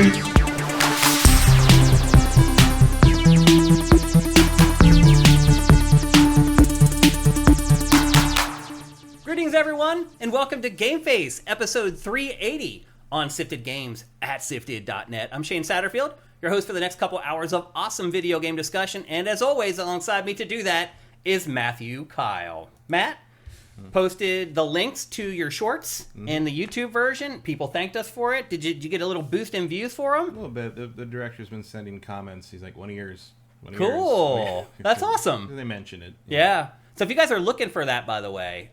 Greetings, everyone, and welcome to GameFace, episode 380 on Sifted Games at Sifted.net. I'm Shane Satterfield, your host for the next couple hours of awesome video game discussion, and as always, alongside me to do that is Matthew Kyle. Matt posted the links to your shorts in the YouTube version. People thanked us for it. Did you get a little boost in views for them? A little bit. The director's been sending comments. He's like, one of yours. Cool. That's awesome. They mention it. Yeah. So if you guys are looking for that, by the way,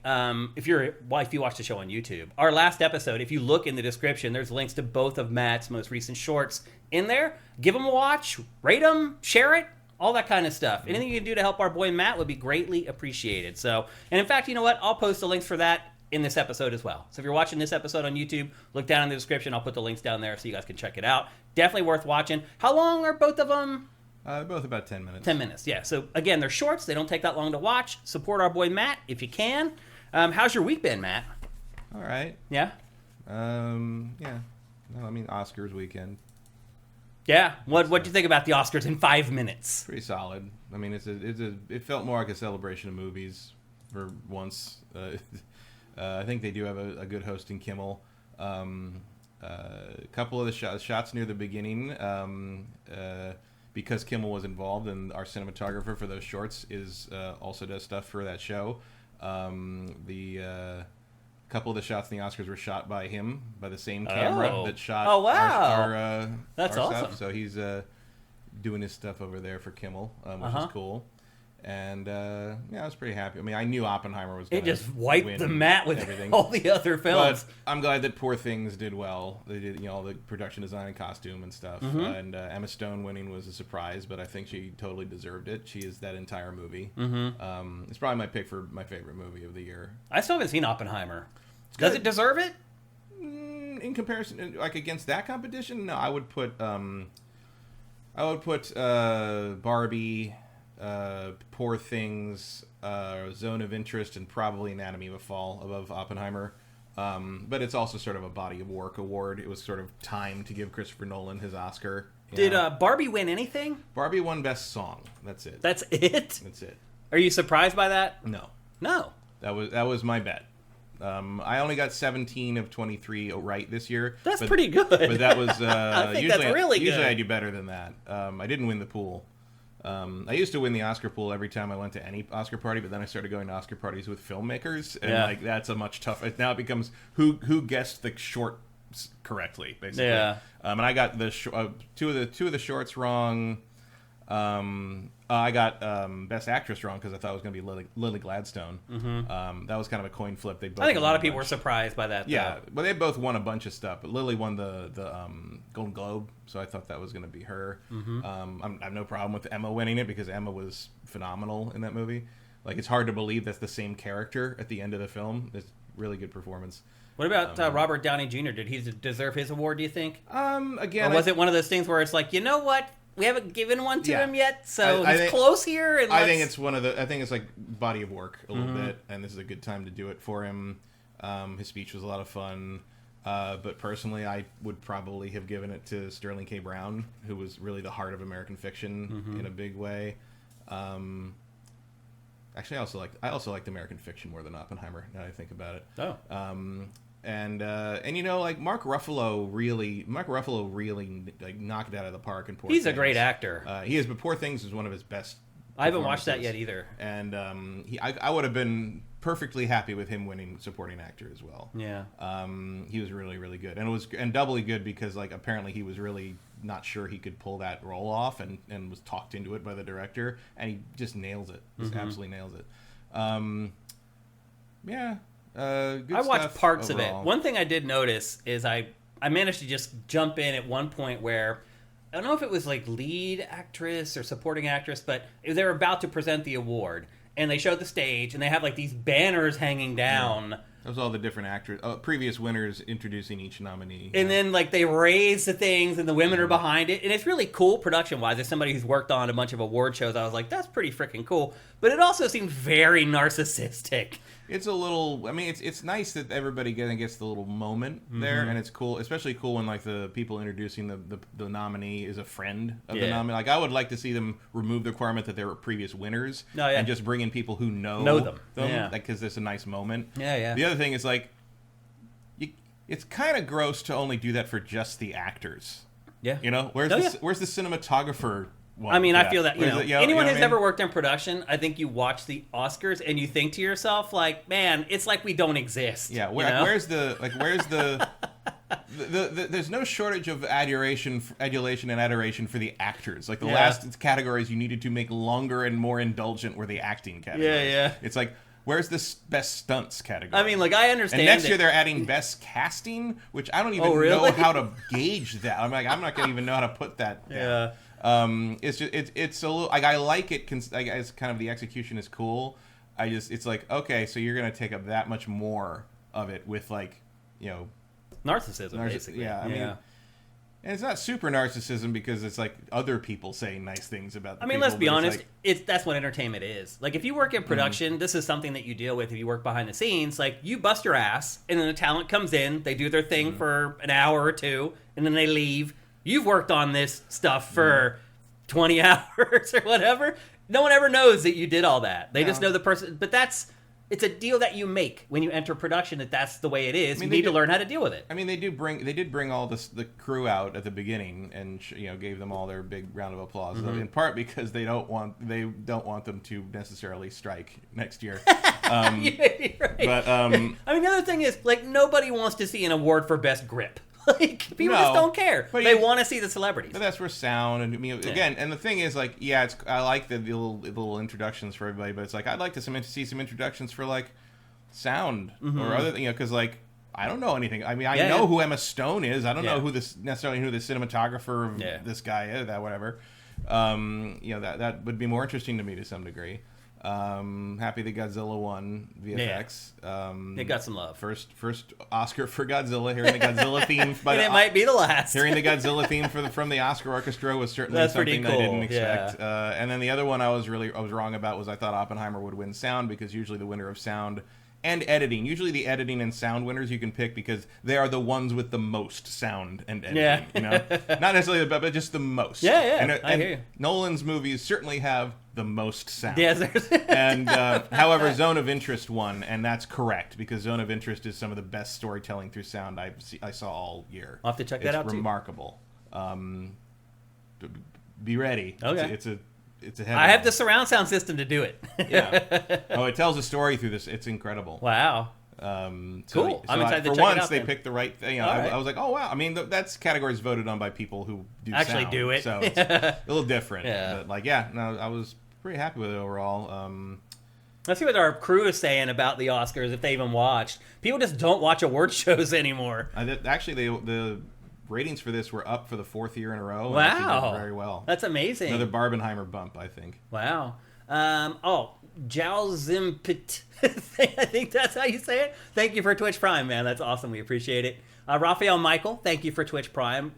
if you watch the show on YouTube, our last episode, if you look in the description, there's links to both of Matt's most recent shorts in there. Give them a watch, rate them, share it, all that kind of stuff. Anything you can do to help our boy Matt would be greatly appreciated. So, and in fact, you know what? I'll post the links for that in this episode as well. So if you're watching this episode on YouTube, look down in the description. I'll put the links down there so you guys can check it out. Definitely worth watching. How long are both of them? Both about 10 minutes. 10 minutes, yeah. So, again, they're shorts. They don't take that long to watch. Support our boy Matt if you can. How's your week been, Matt? All right. Yeah? Yeah. No, I mean, Oscars weekend. Yeah. What'd you think about the Oscars in 5 minutes? Pretty solid. I mean, it felt more like a celebration of movies for once. I think they do have a good host in Kimmel. A couple of the shots near the beginning, because Kimmel was involved, and our cinematographer for those shorts also does stuff for that show. The couple of the shots in the Oscars were shot by him, by the same camera that shot our That's our awesome. stuff. So he's doing his stuff over there for Kimmel, which is cool. And I was pretty happy. I mean, I knew Oppenheimer was going to It just wiped the mat with everything. all the other films. But I'm glad that Poor Things did well. They did, all the production design and costume and stuff. And Emma Stone winning was a surprise, but I think she totally deserved it. She is that entire movie. It's probably my pick for my favorite movie of the year. I still haven't seen Oppenheimer. Does it deserve it? In comparison, like against that competition, no. I would put Barbie, Poor Things, Zone of Interest, and probably Anatomy of a Fall above Oppenheimer. But it's also sort of a body of work award. It was sort of time to give Christopher Nolan his Oscar. Did Barbie win anything? Barbie won Best Song. That's it. That's it? That's it. Are you surprised by that? No. That was my bet. I only got 17 of 23 right this year. That's pretty good. But that was I think that's really good. Usually I do better than that. I didn't win the pool. I used to win the Oscar pool every time I went to any Oscar party, but then I started going to Oscar parties with filmmakers, and that's a much tougher. Now it becomes who guessed the short correctly, basically. Yeah. And I got the two of the shorts wrong. I got Best Actress wrong because I thought it was going to be Lily Gladstone. That was kind of a coin flip. I think a lot of people were surprised by that. Yeah, but they both won a bunch of stuff. But Lily won the Golden Globe, so I thought that was going to be her. I have no problem with Emma winning it because Emma was phenomenal in that movie. Like, it's hard to believe that's the same character at the end of the film. It's really good performance. What about Robert Downey Jr.? Did he deserve his award, do you think? Again, or was it one of those things where it's like, you know what? We haven't given one to him yet, so he's close here. And I think it's like body of work a little bit, and this is a good time to do it for him. His speech was a lot of fun, but personally, I would probably have given it to Sterling K. Brown, who was really the heart of American fiction in a big way. Actually, I also liked American Fiction more than Oppenheimer. Now that I think about it. And like Mark Ruffalo really like knocked it out of the park in Poor Things. He's a great actor. He is, but Poor Things is one of his best. I haven't watched that yet either. And I would have been perfectly happy with him winning supporting actor as well. Yeah. He was really, really good, and doubly good because like apparently he was really not sure he could pull that role off, and was talked into it by the director, and he just nails it. Just absolutely nails it. Good I watched parts overall. of it. One thing I did notice is I managed to just jump in at one point where I don't know if it was like lead actress or supporting actress, but they were about to present the award, and they showed the stage, and they have like these banners hanging down That was all the different actors, previous winners introducing each nominee. And then, like, they raise the things, and the women are behind it. And it's really cool production-wise. As somebody who's worked on a bunch of award shows, I was like, that's pretty freaking cool. But it also seemed very narcissistic. It's a little. I mean, it's nice that everybody gets the little moment there, and it's cool, especially cool when like the people introducing the nominee is a friend of the nominee. Like I would like to see them remove the requirement that they were previous winners, and just bring in people who know them, because there's a nice moment. Yeah. The other thing is like, it's kind of gross to only do that for just the actors. Yeah, you know, where's the cinematographer? I mean, I feel that, anyone who's ever ever worked in production, I think you watch the Oscars and you think to yourself, like, man, it's like we don't exist. Yeah, where's the there's no shortage of adulation and adoration for the actors. Like the last categories you needed to make longer and more indulgent were the acting categories. Yeah. It's like, where's this best stunts category? I mean, like, I understand. And next year they're adding best casting, which I don't even know how to gauge that. I'm like, I'm not going to even know how to put that. Yeah. It's just it's a little like I like it. As kind of the execution is cool. It's like, okay, so you're gonna take up that much more of it with like, narcissism, basically. Yeah, I mean, and it's not super narcissism because it's like other people saying nice things about. Let's be honest. That's what entertainment is. Like if you work in production, this is something that you deal with. If you work behind the scenes, like you bust your ass, and then the talent comes in, they do their thing for an hour or two, and then they leave. You've worked on this stuff for 20 hours or whatever. No one ever knows that you did all that. They just know the person. But it's a deal that you make when you enter production. That's the way it is. You need to learn how to deal with it. I mean, they did bring all the crew out at the beginning and gave them all their big round of applause. In part because they don't want them to necessarily strike next year. Right. But the other thing is, like, nobody wants to see an award for best grip. Like, people just don't care. They want to see the celebrities. But that's where sound and again, and the thing is, like, I like the little introductions for everybody, but it's like I'd like to see some introductions for like sound or other because like I don't know anything. I mean, I know who Emma Stone is. I don't know who the cinematographer of this guy is. That whatever. That would be more interesting to me to some degree. Happy that Godzilla won VFX. It got some love. First Oscar for Godzilla. Hearing the Godzilla theme, and it might be the last. Hearing the Godzilla theme from the Oscar orchestra was certainly something cool. I didn't expect. And then the other one I was wrong about was I thought Oppenheimer would win sound because usually the winner of sound and editing. Usually the editing and sound winners you can pick because they are the ones with the most sound and editing. Not necessarily the best, but just the most. I hear you. Nolan's movies certainly have the most sound. Yes. And however, Zone of Interest won, and that's correct because Zone of Interest is some of the best storytelling through sound I saw all year. I'll have to check that out. It's remarkable. Be ready. Okay. It's a heavy I have the surround sound system to do it. It tells a story through this. It's incredible. Wow. Cool. I'm excited to check it out. For once, they picked the right thing. I was like, oh wow. I mean, that's categories voted on by people who actually sound, do it. So it's a little different. But I was pretty happy with it overall. Let's see what our crew is saying about the Oscars, if they even watched. People just don't watch award shows anymore. Actually, the ratings for this were up for the fourth year in a row. Wow. Very well. That's amazing. Another Barbenheimer bump, I think. Wow. Jao Zimpit. I think that's how you say it. Thank you for Twitch Prime, man. That's awesome. We appreciate it. Raphael Michael, thank you for Twitch Prime.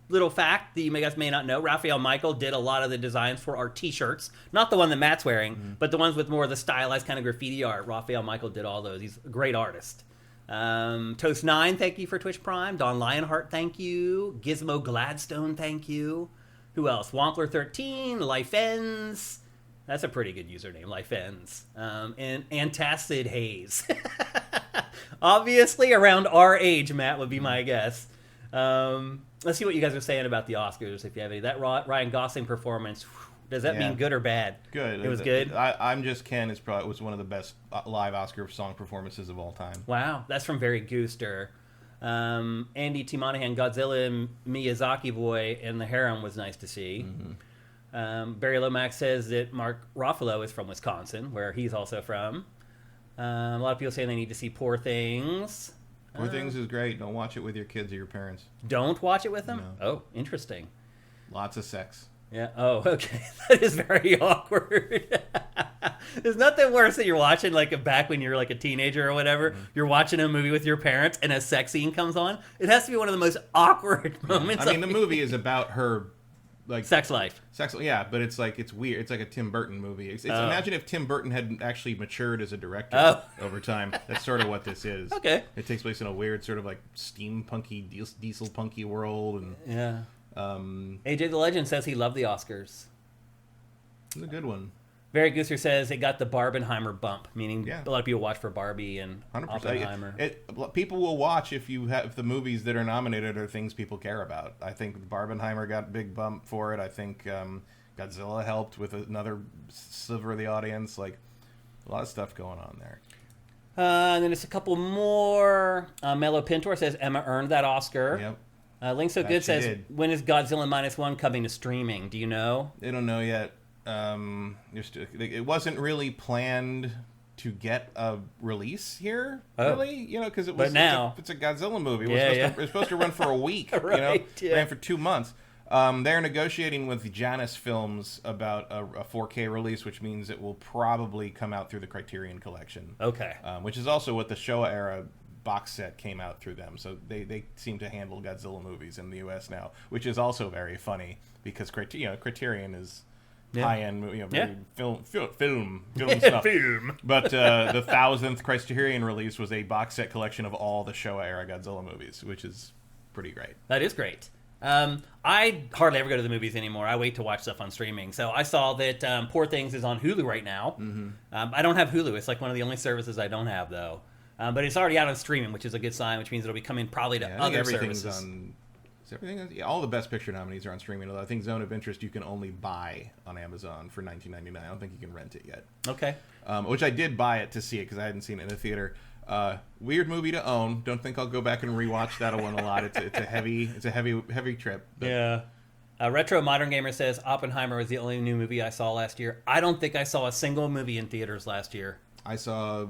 Little fact that you guys may not know, Raphael Michael did a lot of the designs for our t-shirts. Not the one that Matt's wearing, but the ones with more of the stylized kind of graffiti art. Raphael Michael did all those. He's a great artist. Toast9, thank you for Twitch Prime. Don Lionheart, thank you. Gizmo Gladstone, thank you. Who else? Wampler13, Life Ends. That's a pretty good username, Life Ends. And Antacid Haze. Obviously, around our age, Matt would be my guess. Let's see what you guys are saying about the Oscars, if you have any. That Ryan Gosling performance, does that mean good or bad? Good. It was good? I'm Just Ken was one of the best live Oscar song performances of all time. Wow, that's from Very Gooster. Andy T. Monahan, Godzilla and Miyazaki Boy and the Harem was nice to see. Barry Lomax says that Mark Ruffalo is from Wisconsin, where he's also from. A lot of people saying they need to see Poor Things. Poor Things is great. Don't watch it with your kids or your parents. Don't watch it with them? No. Oh, interesting. Lots of sex. Yeah. Oh, okay. That is very awkward. There's nothing worse than you're watching, like, back when you're, like, a teenager or whatever. Mm-hmm. You're watching a movie with your parents and a sex scene comes on. It has to be one of the most awkward moments. I mean, the movie is about her, like... Sex life. Yeah, but it's like, it's weird. It's like a Tim Burton movie. Imagine if Tim Burton had actually matured as a director over time. That's sort of what this is. Okay. It takes place in a weird sort of, like, steampunky, diesel-punky world. And yeah. AJ the Legend says he loved the Oscars. It's a good one. Barry Gooser says it got the Barbenheimer bump, meaning a lot of people watch for Barbie and 100%. Oppenheimer. People will watch if the movies that are nominated are things people care about. I think Barbenheimer got a big bump for it. I think Godzilla helped with another sliver of the audience. Like, a lot of stuff going on there. And then it's a couple more. Mello Pintor says Emma earned that Oscar. Yep. Link So Good says, when is Godzilla -1 coming to streaming? Do you know? They don't know yet. It wasn't really planned to get a release here, really, because it was. But now it's a Godzilla movie. It was supposed to run for a week. Right, ran for 2 months. They're negotiating with Janus Films about a 4K release, which means it will probably come out through the Criterion Collection. Okay, which is also what the Showa era box set came out through them. So they seem to handle Godzilla movies in the U.S. now, which is also very funny because Criterion is. High-end, film stuff. Film. But the 1000th Criterion release was a box set collection of all the Showa-era Godzilla movies, which is pretty great. That is great. I hardly ever go to the movies anymore. I wait to watch stuff on streaming. So I saw that Poor Things is on Hulu right now. Mm-hmm. I don't have Hulu. It's like one of the only services I don't have, though. But it's already out on streaming, which is a good sign, which means it'll be coming probably to other services. All the Best Picture nominees are on streaming, although I think Zone of Interest you can only buy on Amazon for $19.99. I don't think you can rent it yet. Okay. Which I did buy it to see it because I hadn't seen it in the theater. Weird movie to own. Don't think I'll go back and rewatch that one a lot. It's a heavy trip. But. Yeah. Retro Modern Gamer says Oppenheimer was the only new movie I saw last year. I don't think I saw a single movie in theaters last year. I saw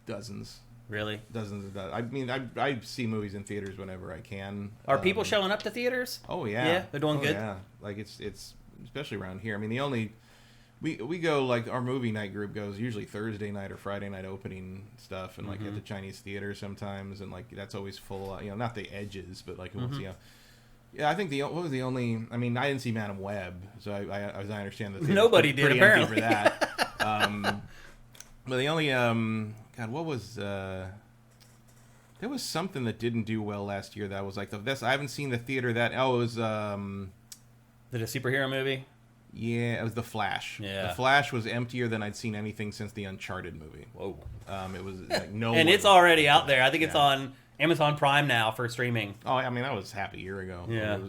dozens. Really? Dozens of that. I mean, I see movies in theaters whenever I can. Are people showing up to theaters? Oh yeah. Yeah, they're doing good. Yeah, like it's especially around here. I mean, we go, like, our movie night group goes usually Thursday night or Friday night opening stuff, and like at the Chinese theater sometimes, and like that's always full. Not the edges, but like yeah, I think what was the only? I mean, I didn't see Madam Web, so as I understand the nobody did apparently for that. But the only God, what was there was something that didn't do well last year that was like the best. I haven't seen the theater that. It was Is it a superhero movie? Yeah, it was The Flash. Yeah. The Flash was emptier than I'd seen anything since the Uncharted movie. Whoa. It was like and it's already out there. I think it's on Amazon Prime now for streaming. Oh, I mean, that was half a year ago. Yeah.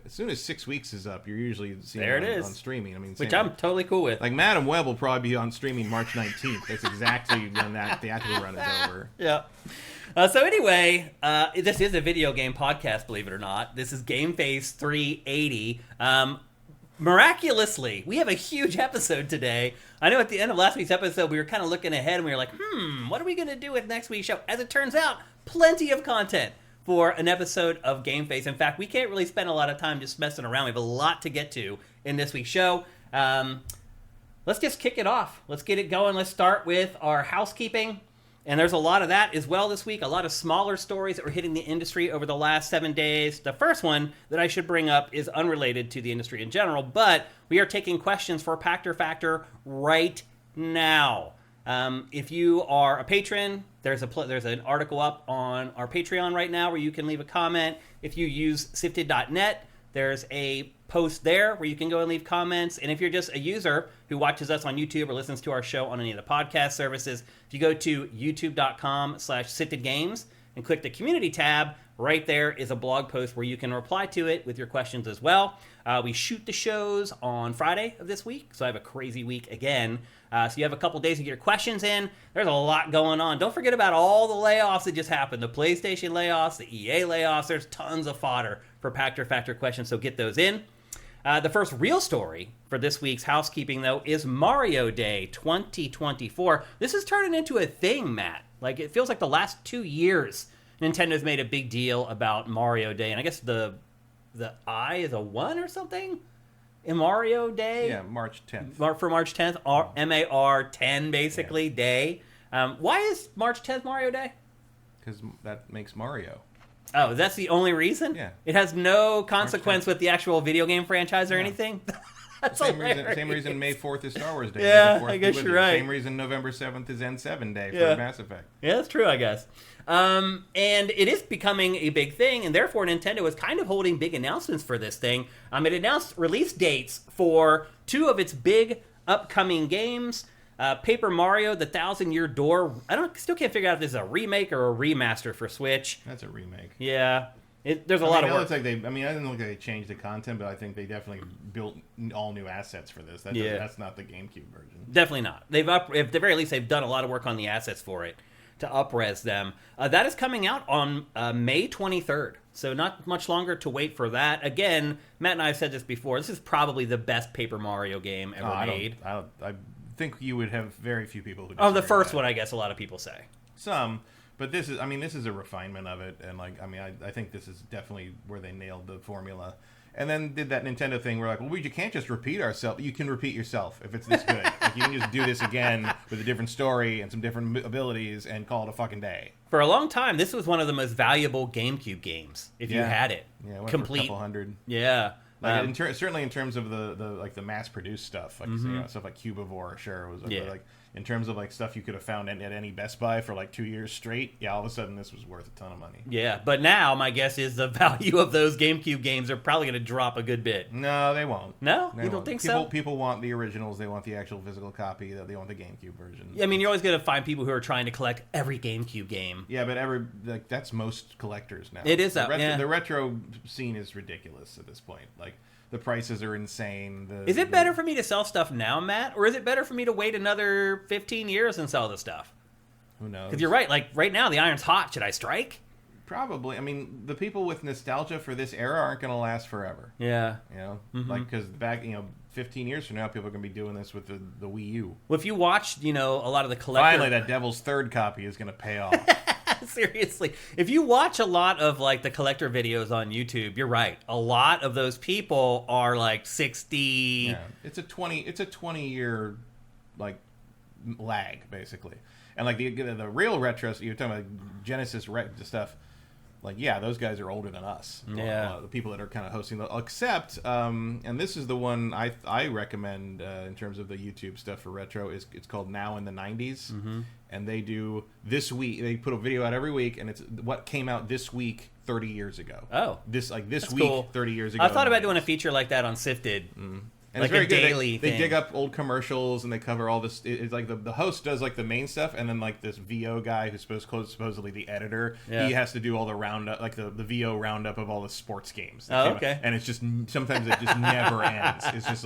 As soon as 6 weeks is up, you're usually seeing it on streaming. I mean, which I'm totally cool with. Like, Madam Web will probably be on streaming March 19th. That's exactly when that theatrical run is over. Yeah. So anyway, this is a video game podcast, believe it or not. This is GameFace 380. Miraculously, we have a huge episode today. I know at the end of last week's episode, we were kind of looking ahead and we were like, what are we going to do with next week's show? As it turns out, plenty of content for an episode of GameFace. In fact, we can't really spend a lot of time just messing around. We have a lot to get to in this week's show. Let's just kick it off. Let's get it going. Let's start with our housekeeping. And there's a lot of that as well this week. A lot of smaller stories that were hitting the industry over the last 7 days. The first one that I should bring up is unrelated to the industry in general, but we are taking questions for Pachter Factor right now. If you are a patron, there's an article up on our Patreon right now where you can leave a comment. If you use sifted.net, there's a post there where you can go and leave comments. And if you're just a user who watches us on YouTube or listens to our show on any of the podcast services, if you go to youtube.com/siftedgames and click the community tab, right there is a blog post where you can reply to it with your questions as well. We shoot the shows on Friday of this week, so I have a crazy week again. So you have a couple days to get your questions in. There's a lot going on. Don't forget about all the layoffs that just happened. The PlayStation layoffs, the EA layoffs. There's tons of fodder for Pachter Factor questions, so get those in. The first real story for this week's housekeeping, though, is Mario Day 2024. This is turning into a thing, Matt. Like, it feels like the last 2 years, Nintendo's made a big deal about Mario Day. And I guess the I is a 1 or something? in Mario Day. Yeah, March 10th. For March 10th, MAR-10 basically day. Why is March 10th Mario Day? Because that makes Mario. Oh, that's the only reason? Yeah. It has no consequence with the actual video game franchise or anything? That's same reason May 4th is Star Wars Day. Yeah, I guess you're right. Same reason November 7th is N7 Day for Mass Effect. Yeah, that's true, I guess. And it is becoming a big thing, and therefore Nintendo is kind of holding big announcements for this thing. It announced release dates for 2 of its big upcoming games. Paper Mario: The Thousand Year Door. Still can't figure out if this is a remake or a remaster for Switch. That's a remake. Yeah. There's a lot of work. Looks like I didn't look like they changed the content, but I think they definitely built all new assets for this. That's not the GameCube version. Definitely not. At the very least, they've done a lot of work on the assets for it to up-res them. That is coming out on May 23rd, so not much longer to wait for that. Again, Matt and I have said this before, this is probably the best Paper Mario game ever made. I think you would have very few people who the first one, I guess a lot of people say. Some. But this is a refinement of it, and I think this is definitely where they nailed the formula. And then did that Nintendo thing where you can't just repeat ourselves. You can repeat yourself if it's this good. You can just do this again with a different story and some different abilities and call it a fucking day. For a long time, this was one of the most valuable GameCube games if you had it. Yeah, it went complete. For a couple hundred. Yeah. Certainly in terms of the mass produced stuff, stuff like Cubivore, sure, was in terms of stuff you could have found at any Best Buy for 2 years straight. Yeah, all of a sudden this was worth a ton of money. Yeah, but now my guess is the value of those GameCube games are probably going to drop a good bit. No, they won't. No, you don't think so? People want the originals. They want the actual physical copy. They want the GameCube version. I mean, you're always going to find people who are trying to collect every GameCube game. Yeah, but that's most collectors now. It is the retro scene is ridiculous at this point. The prices are insane. Is it better for me to sell stuff now, Matt? Or is it better for me to wait another 15 years and sell the stuff? Who knows? Because you're right. Right now, the iron's hot. Should I strike? Probably. I mean, the people with nostalgia for this era aren't going to last forever. Yeah. Because back, 15 years from now, people are going to be doing this with the Wii U. Well, if you watched, a lot of the collector... Finally, that Devil's Third copy is going to pay off. Seriously, if you watch a lot of the collector videos on YouTube, you're right. A lot of those people are 60. Yeah, it's a 20-year lag basically, and the real retros you're talking about Genesis stuff. Those guys are older than us. Yeah, the people that are kind of hosting except and this is the one I recommend in terms of the YouTube stuff for retro it's called Now in the 90s. And they do this week. They put a video out every week, and it's what came out this week 30 years ago. Oh, this That's week cool. 30 years ago. I thought about doing a feature like that on Sifted. And it's very a daily good. thing. They dig up old commercials and they cover all this. It's the host does the main stuff, and then this VO guy who's supposedly the editor. Yeah. He has to do all the roundup, the VO roundup of all the sports games. Oh, okay. And it's just sometimes it just never ends. It's just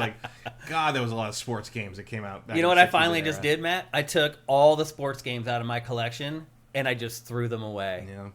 God, there was a lot of sports games that came out. You know what I finally just did, Matt? I took all the sports games out of my collection and I just threw them away. Yeah.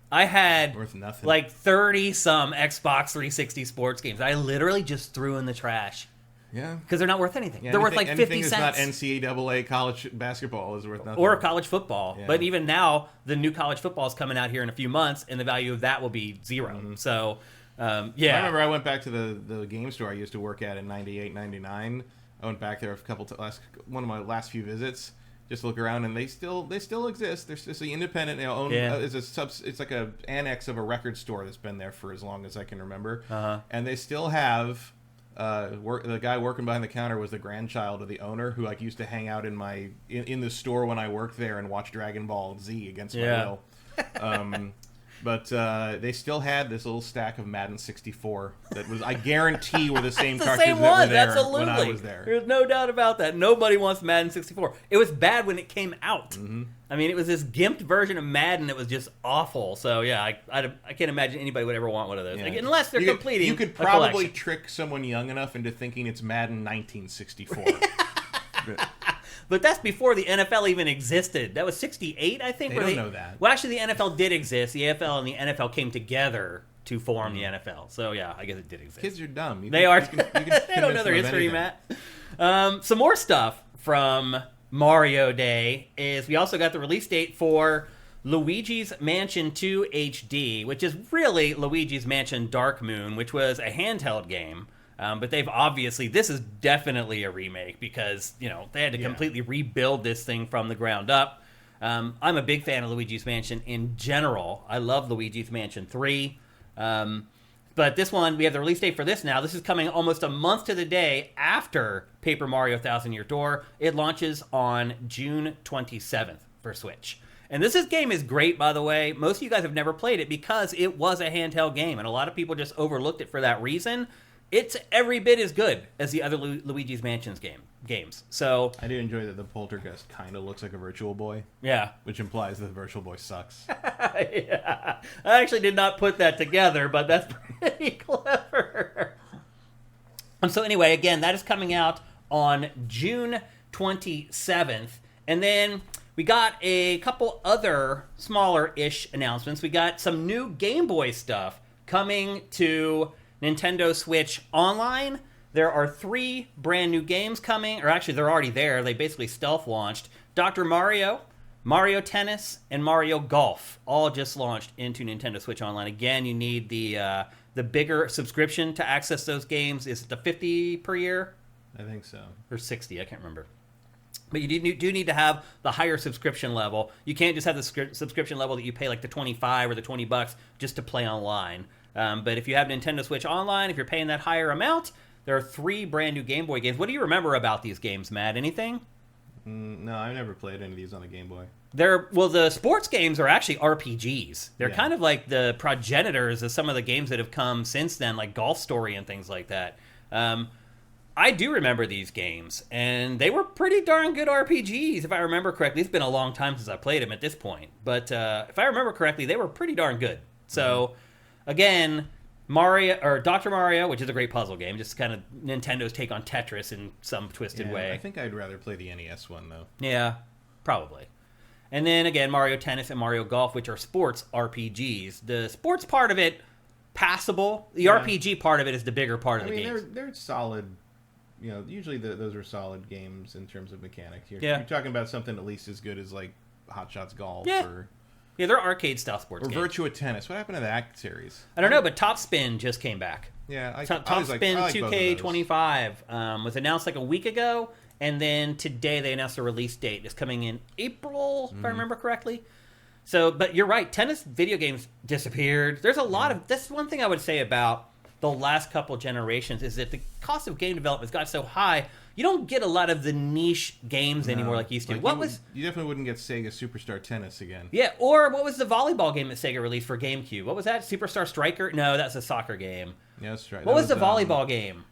I had worth nothing. 30 some Xbox 360 sports games. I literally just threw in the trash. Yeah, because they're not worth anything. They're worth 50 cents. Anything that's not NCAA college basketball is worth nothing. Or college football. Yeah. But even now, the new college football is coming out here in a few months, and the value of that will be zero. So, yeah. I remember I went back to the game store I used to work at in 98, 99. I went back there one of my last few visits. Just look around, and they still exist. They're just the independent. It's like a annex of a record store that's been there for as long as I can remember. And they still have. The guy working behind the counter was the grandchild of the owner who used to hang out in the store when I worked there and watch Dragon Ball Z against my will. But they still had this little stack of Madden 64 that was, I guarantee, were the same cartridges that were there when I was there. There's no doubt about that. Nobody wants Madden 64. It was bad when it came out. I mean, it was this gimped version of Madden that was just awful. So, yeah, I can't imagine anybody would ever want one of those. Unless they're completing You could probably trick someone young enough into thinking it's Madden 1964. But that's before the NFL even existed. That was 68, I think. They don't know that. Well, actually, the NFL did exist. The AFL and the NFL came together to form the NFL. So, yeah, I guess it did exist. Kids are dumb. They are. They don't know their history, Matt. Some more stuff from Mario Day is we also got the release date for Luigi's Mansion 2 HD, which is really Luigi's Mansion Dark Moon, which was a handheld game. But this is definitely a remake because, they had to completely rebuild this thing from the ground up. I'm a big fan of Luigi's Mansion in general. I love Luigi's Mansion 3. But this one, we have the release date for this now. This is coming almost a month to the day after Paper Mario Thousand Year Door. It launches on June 27th for Switch. And this game is great, by the way. Most of you guys have never played it because it was a handheld game, and a lot of people just overlooked it for that reason. It's every bit as good as the other Luigi's Mansions games. So I do enjoy that the Poltergeist kind of looks like a Virtual Boy. Yeah. Which implies that the Virtual Boy sucks. Yeah. I actually did not put that together, but that's pretty clever. And so anyway, again, that is coming out on June 27th. And then we got a couple other smaller-ish announcements. We got some new Game Boy stuff coming to Nintendo Switch Online. There are 3 brand new games coming, or actually they're already there. They basically stealth launched. Dr. Mario, Mario Tennis, and Mario Golf all just launched into Nintendo Switch Online. Again, you need the bigger subscription to access those games. Is it the $50 per year? I think so. Or $60, I can't remember. But you do need to have the higher subscription level. You can't just have the subscription level that you pay like the $25 or the $20 just to play online. But if you have Nintendo Switch Online, if you're paying that higher amount, there are 3 brand new Game Boy games. What do you remember about these games, Matt? Anything? No, I've never played any of these on the Game Boy. The sports games are actually RPGs. They're kind of like the progenitors of some of the games that have come since then, like Golf Story and things like that. I do remember these games, and they were pretty darn good RPGs, if I remember correctly. It's been a long time since I played them at this point. But if I remember correctly, they were pretty darn good. So, again, Dr. Mario, which is a great puzzle game, just kind of Nintendo's take on Tetris in some twisted way. I think I'd rather play the NES one, though. Yeah, probably. And then, again, Mario Tennis and Mario Golf, which are sports RPGs. The sports part of it, passable. The RPG part of it is the bigger part of the game. They're solid. Usually those are solid games in terms of mechanics. You're talking about something at least as good as, like, Hot Shots Golf or... Yeah, they're arcade-style sports games. Or Virtua Tennis. What happened to that series? I don't know, but Top Spin just came back. Yeah, Top Spin 2K25 was announced like a week ago, and then today they announced a release date. It's coming in April, if I remember correctly. So, but you're right, tennis video games disappeared. There's a lot of... That's one thing I would say about the last couple generations is that the cost of game development has got so high, you don't get a lot of the niche games anymore like you used to. You definitely wouldn't get Sega Superstar Tennis again. Yeah, or what was the volleyball game that Sega released for GameCube? What was that? Superstar Striker? No, that's a soccer game. Yeah, that's right. What was the volleyball game?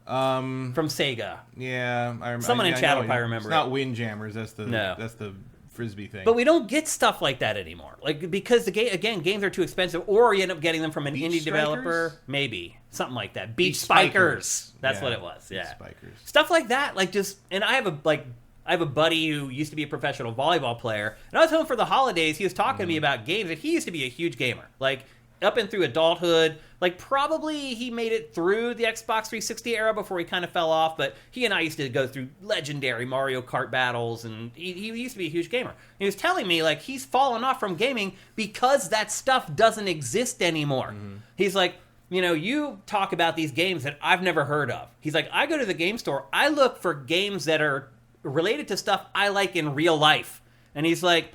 From Sega. Yeah, I remember. Someone in chat will probably remember. It's not Windjammers. That's the Frisbee thing. But we don't get stuff like that anymore. Like, because games are too expensive, or you end up getting them from an indie developer. Maybe. Something like that. Beach Spikers. That's what it was. Yeah. Spikers. Stuff like that. Like, just... And I have a buddy who used to be a professional volleyball player, and I was home for the holidays. He was talking to me about games, and he used to be a huge gamer. Like, up and through adulthood. Like, probably he made it through the Xbox 360 era before he kind of fell off, but he and I used to go through legendary Mario Kart battles, and he used to be a huge gamer. He was telling me, like, he's fallen off from gaming because that stuff doesn't exist anymore. He's like, you talk about these games that I've never heard of. He's like, I go to the game store, I look for games that are related to stuff I like in real life. And he's like,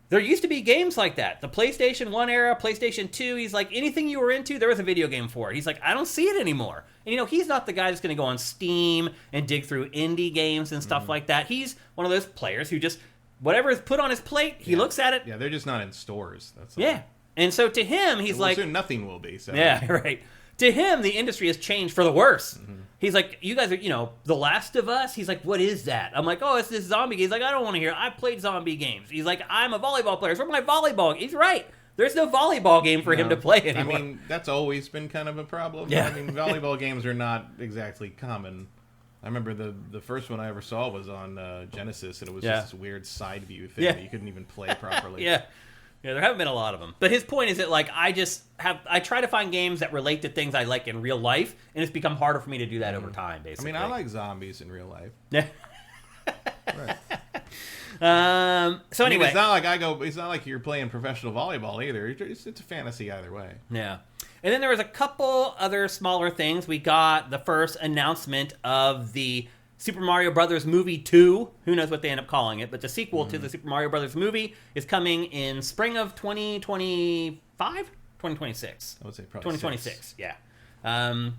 there used to be games like that. The PlayStation 1 era, PlayStation 2, he's like, anything you were into, there was a video game for it. He's like, I don't see it anymore. And, he's not the guy that's going to go on Steam and dig through indie games and stuff like that. He's one of those players who just, whatever is put on his plate, he looks at it. Yeah, they're just not in stores. That's all. Yeah. And so to him, he's like... soon nothing will be. So. Yeah, right. To him, the industry has changed for the worse. He's like, you guys are, The Last of Us? He's like, what is that? I'm like, oh, it's this zombie game. He's like, I don't want to hear it. I played zombie games. He's like, I'm a volleyball player. Where's my volleyball? He's right. There's no volleyball game for him to play anymore. I mean, that's always been kind of a problem. Yeah. I mean, volleyball games are not exactly common. I remember the first one I ever saw was on Genesis, and it was just this weird side view thing that you couldn't even play properly. Yeah, there haven't been a lot of them. But his point is that, like, I try to find games that relate to things I like in real life, and it's become harder for me to do that over time, basically. I mean, I like zombies in real life. Yeah. Right. So anyway, it's not like you're playing professional volleyball either. It's a fantasy either way. Yeah. And then there was a couple other smaller things. We got the first announcement of the Super Mario Brothers Movie 2. Who knows what they end up calling it, but the sequel to the Super Mario Brothers movie is coming in spring of 2025? 2026. I would say probably 2026, yeah. And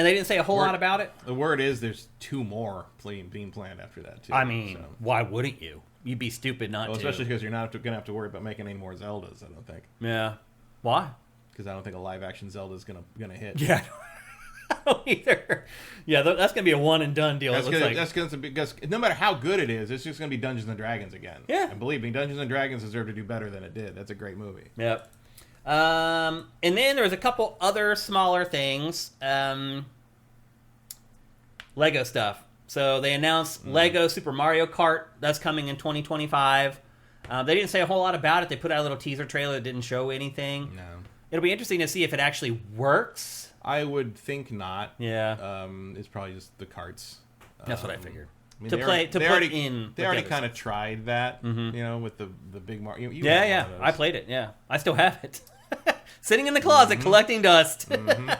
they didn't say a whole lot about it. The word is there's 2 more being planned after that, too. I mean, why wouldn't you? You'd be stupid not to. Especially because you're not going to have to worry about making any more Zeldas, I don't think. Yeah. Why? Because I don't think a live-action Zelda is going to hit. Yeah. I don't either. Yeah, that's going to be a one-and-done deal. That's going to be, because no matter how good it is, it's just going to be Dungeons & Dragons again. Yeah. And believe me, Dungeons & Dragons deserve to do better than it did. That's a great movie. Yep. And then there was a couple other smaller things. Lego stuff. So they announced Lego Super Mario Kart. That's coming in 2025. They didn't say a whole lot about it. They put out a little teaser trailer that didn't show anything. No. It'll be interesting to see if it actually works. I would think not. Yeah. It's probably just the carts. That's what I figured. I mean, They already kind of tried that, with the big Mario. Yeah. I played it. Yeah, I still have it, sitting in the closet collecting dust. A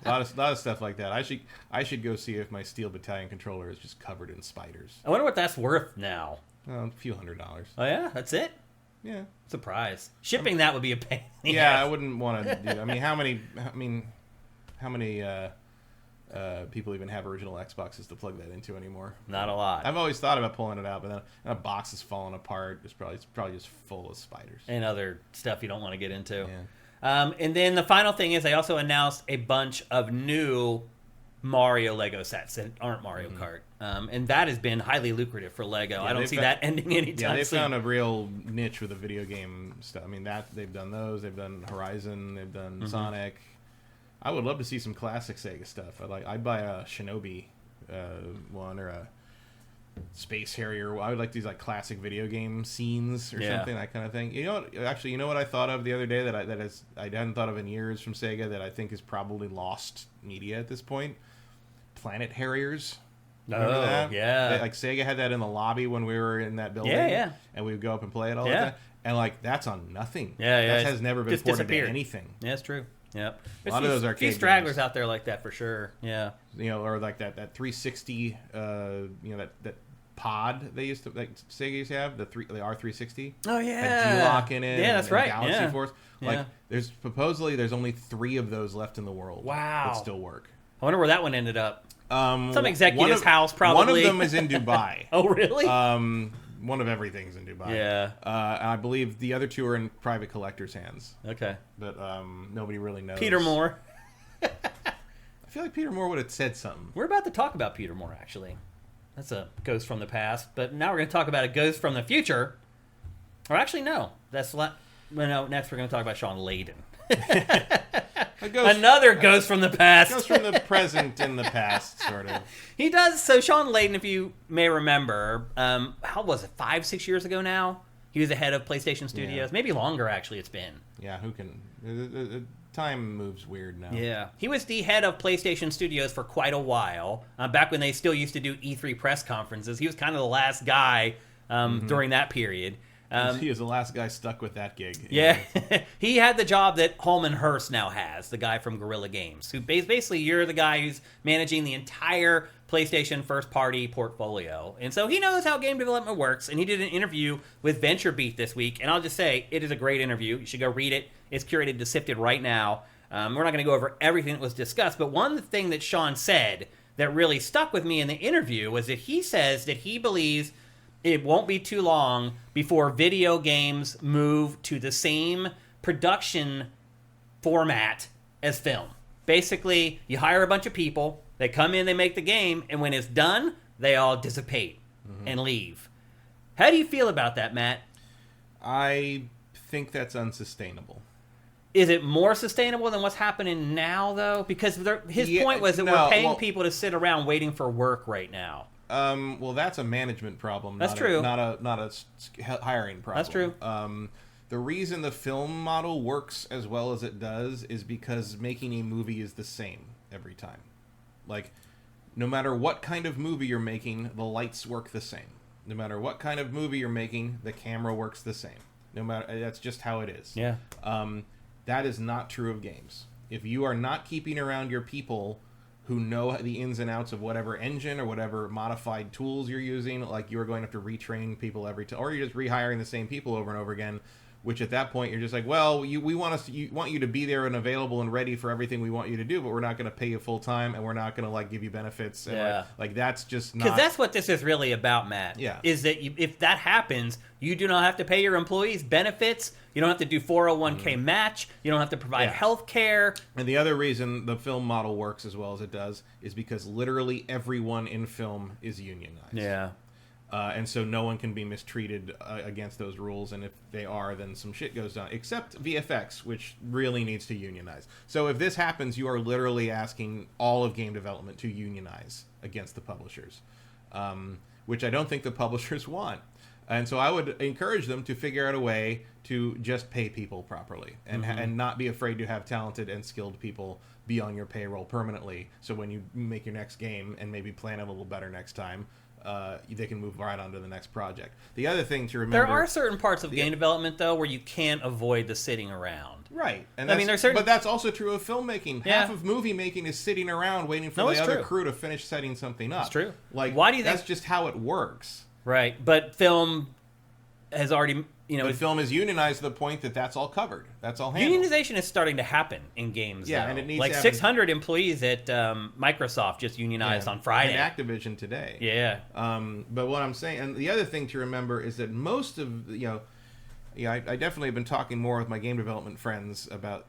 lot of stuff like that. I should go see if my Steel Battalion controller is just covered in spiders. I wonder what that's worth now. A few $100. Oh yeah, that's it. Yeah, surprise. Shipping that would be a pain. Yeah, I wouldn't want to do. I mean, how many people even have original Xboxes to plug that into anymore? Not a lot. I've always thought about pulling it out, but then a box is falling apart. It's probably just full of spiders and other stuff you don't want to get into. Yeah. And then the final thing is they also announced a bunch of new Mario Lego sets that aren't Mario Kart. And that has been highly lucrative for Lego. Yeah, I don't see that ending anytime soon. Yeah, they found a real niche with the video game stuff. I mean, that they've done those. They've done Horizon. They've done Sonic. I would love to see some classic Sega stuff. I'd buy a Shinobi one or a Space Harrier. I would like these classic video game scenes or something, that kind of thing. You know what I thought of the other day that I hadn't thought of in years from Sega that I think is probably lost media at this point. Planet Harriers. Remember that? Yeah. Sega had that in the lobby when we were in that building. Yeah. And we would go up and play it all the time. And that's on nothing. Yeah. That has never been ported to anything. Yeah, it's true. Yep. A lot of those arcade few stragglers out there like that for sure. Yeah. Or that 360, that pod they used to Sega used to have, the R360. Oh yeah. Had G-Lock in it. Yeah, that's right. Galaxy Force. There's only 3 of those left in the world. Wow. That still work. I wonder where that one ended up. Some executive's house, probably. One of them is in Dubai. Oh, really? One of everything's in Dubai. Yeah. And I believe the other 2 are in private collectors' hands. Okay. But nobody really knows. Peter Moore. I feel like Peter Moore would have said something. We're about to talk about Peter Moore, actually. That's a ghost from the past. But now we're going to talk about a ghost from the future. Or actually, no. Next we're going to talk about Sean Layden. Another ghost from the past. Ghost from the present in the past, sort of. He does. So Sean Layden, if you may remember, how was it, 5-6 years ago now? He was the head of PlayStation Studios. Yeah. Maybe longer, actually, it's been. Yeah, who can... Time moves weird now. Yeah. He was the head of PlayStation Studios for quite a while. Back when they still used to do E3 press conferences. He was kind of the last guy during that period. He was the last guy stuck with that gig. Yeah. He had the job that Holman Hurst now has, the guy from Guerrilla Games. Who basically, you're the guy who's managing the entire PlayStation first-party portfolio. And so he knows how game development works, and he did an interview with VentureBeat this week. And I'll just say, it is a great interview. You should go read it. It's curated to Sifted right now. We're not going to go over everything that was discussed, but one thing that Sean said that really stuck with me in the interview was that he says that he believes it won't be too long before video games move to the same production format as film. Basically, you hire a bunch of people, they come in, they make the game, and when it's done, they all dissipate and leave. How do you feel about that, Matt? I think that's unsustainable. Is it more sustainable than what's happening now, though? Because his point was that we're paying people to sit around waiting for work right now. Well, that's a management problem. That's true. Not a hiring problem. That's true. The reason the film model works as well as it does is because making a movie is the same every time. No matter what kind of movie you're making, the lights work the same. No matter what kind of movie you're making, the camera works the same. That's just how it is. Yeah. That is not true of games. If you are not keeping around your people who know the ins and outs of whatever engine or whatever modified tools you're using, like you're going to have to retrain people every time, or you're just rehiring the same people over and over again, which at that point you're just like, well, we want you to be there and available and ready for everything we want you to do, but we're not going to pay you full time, and we're not going to like give you benefits. And like that's just not, because that's what this is really about, Matt. Yeah, is that if that happens, you do not have to pay your employees benefits. You don't have to do 401k match. You don't have to provide health care. And the other reason the film model works as well as it does is because literally everyone in film is unionized. Yeah. And so no one can be mistreated against those rules. And if they are, then some shit goes down. Except VFX, which really needs to unionize. So if this happens, you are literally asking all of game development to unionize against the publishers, which I don't think the publishers want. And so I would encourage them to figure out a way to just pay people properly and and not be afraid to have talented and skilled people be on your payroll permanently. So when you make your next game and maybe plan it a little better next time, they can move right on to the next project. The other thing to remember... There are certain parts of game development, though, where you can't avoid the sitting around. Right. And I mean, there's certain... But that's also true of filmmaking. Yeah. Half of movie making is sitting around waiting for the other crew to finish setting something up. It's true. Like, why do you think... That's just how it works. Right. But film has already... But film is unionized to the point that that's all covered. That's all handled. Unionization is starting to happen in games. Yeah, though. and it needs like to happen. 600 employees at Microsoft just unionized on Friday. And Activision today. Yeah. But what I'm saying, and the other thing to remember is that most of I definitely have been talking more with my game development friends about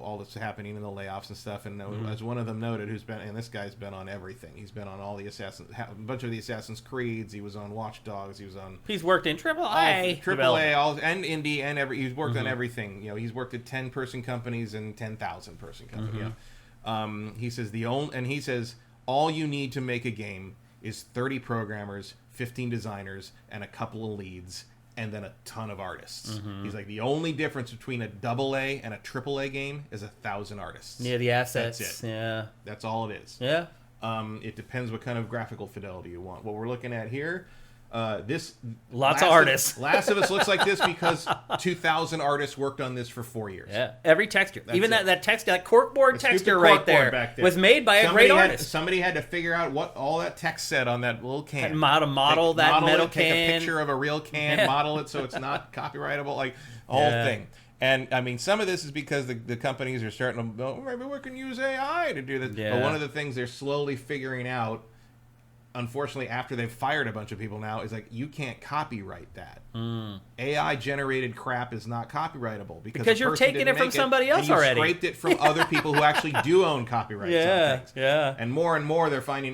all that's happening in the layoffs and stuff. And as one of them noted, this guy's been on everything. He's been on all the a bunch of the Assassin's Creeds. He was on Watch Dogs. He was on. He's worked in AAA, and indie, and he's worked on everything. He's worked at 10-person companies and 10,000-person companies. He says all you need to make a game is 30 programmers, 15 designers, and a couple of leads, and then a ton of artists. He's like, the only difference between a AA and a AAA game is 1,000 artists. Yeah, the assets. That's it. Yeah. That's all it is. Yeah. It depends what kind of graphical fidelity you want. What we're looking at here, lots of artists. Last of Us looks like this because 2,000 artists worked on this for 4 years. Yeah, every texture, That's even it. that corkboard texture right there was made by a great artist. Somebody had to figure out what all that text said on that little can. Model that metal can. Take a picture of a real can, model it so it's not copyrightable, like the whole thing. And I mean, some of this is because the companies are starting to, maybe we can use AI to do this. Yeah. But one of the things they're slowly figuring out, unfortunately, after they've fired a bunch of people now, is like, you can't copyright that. AI generated crap is not copyrightable because you're taking it from somebody else already. You scraped it from other people who actually do own copyrights on things. Yeah. And more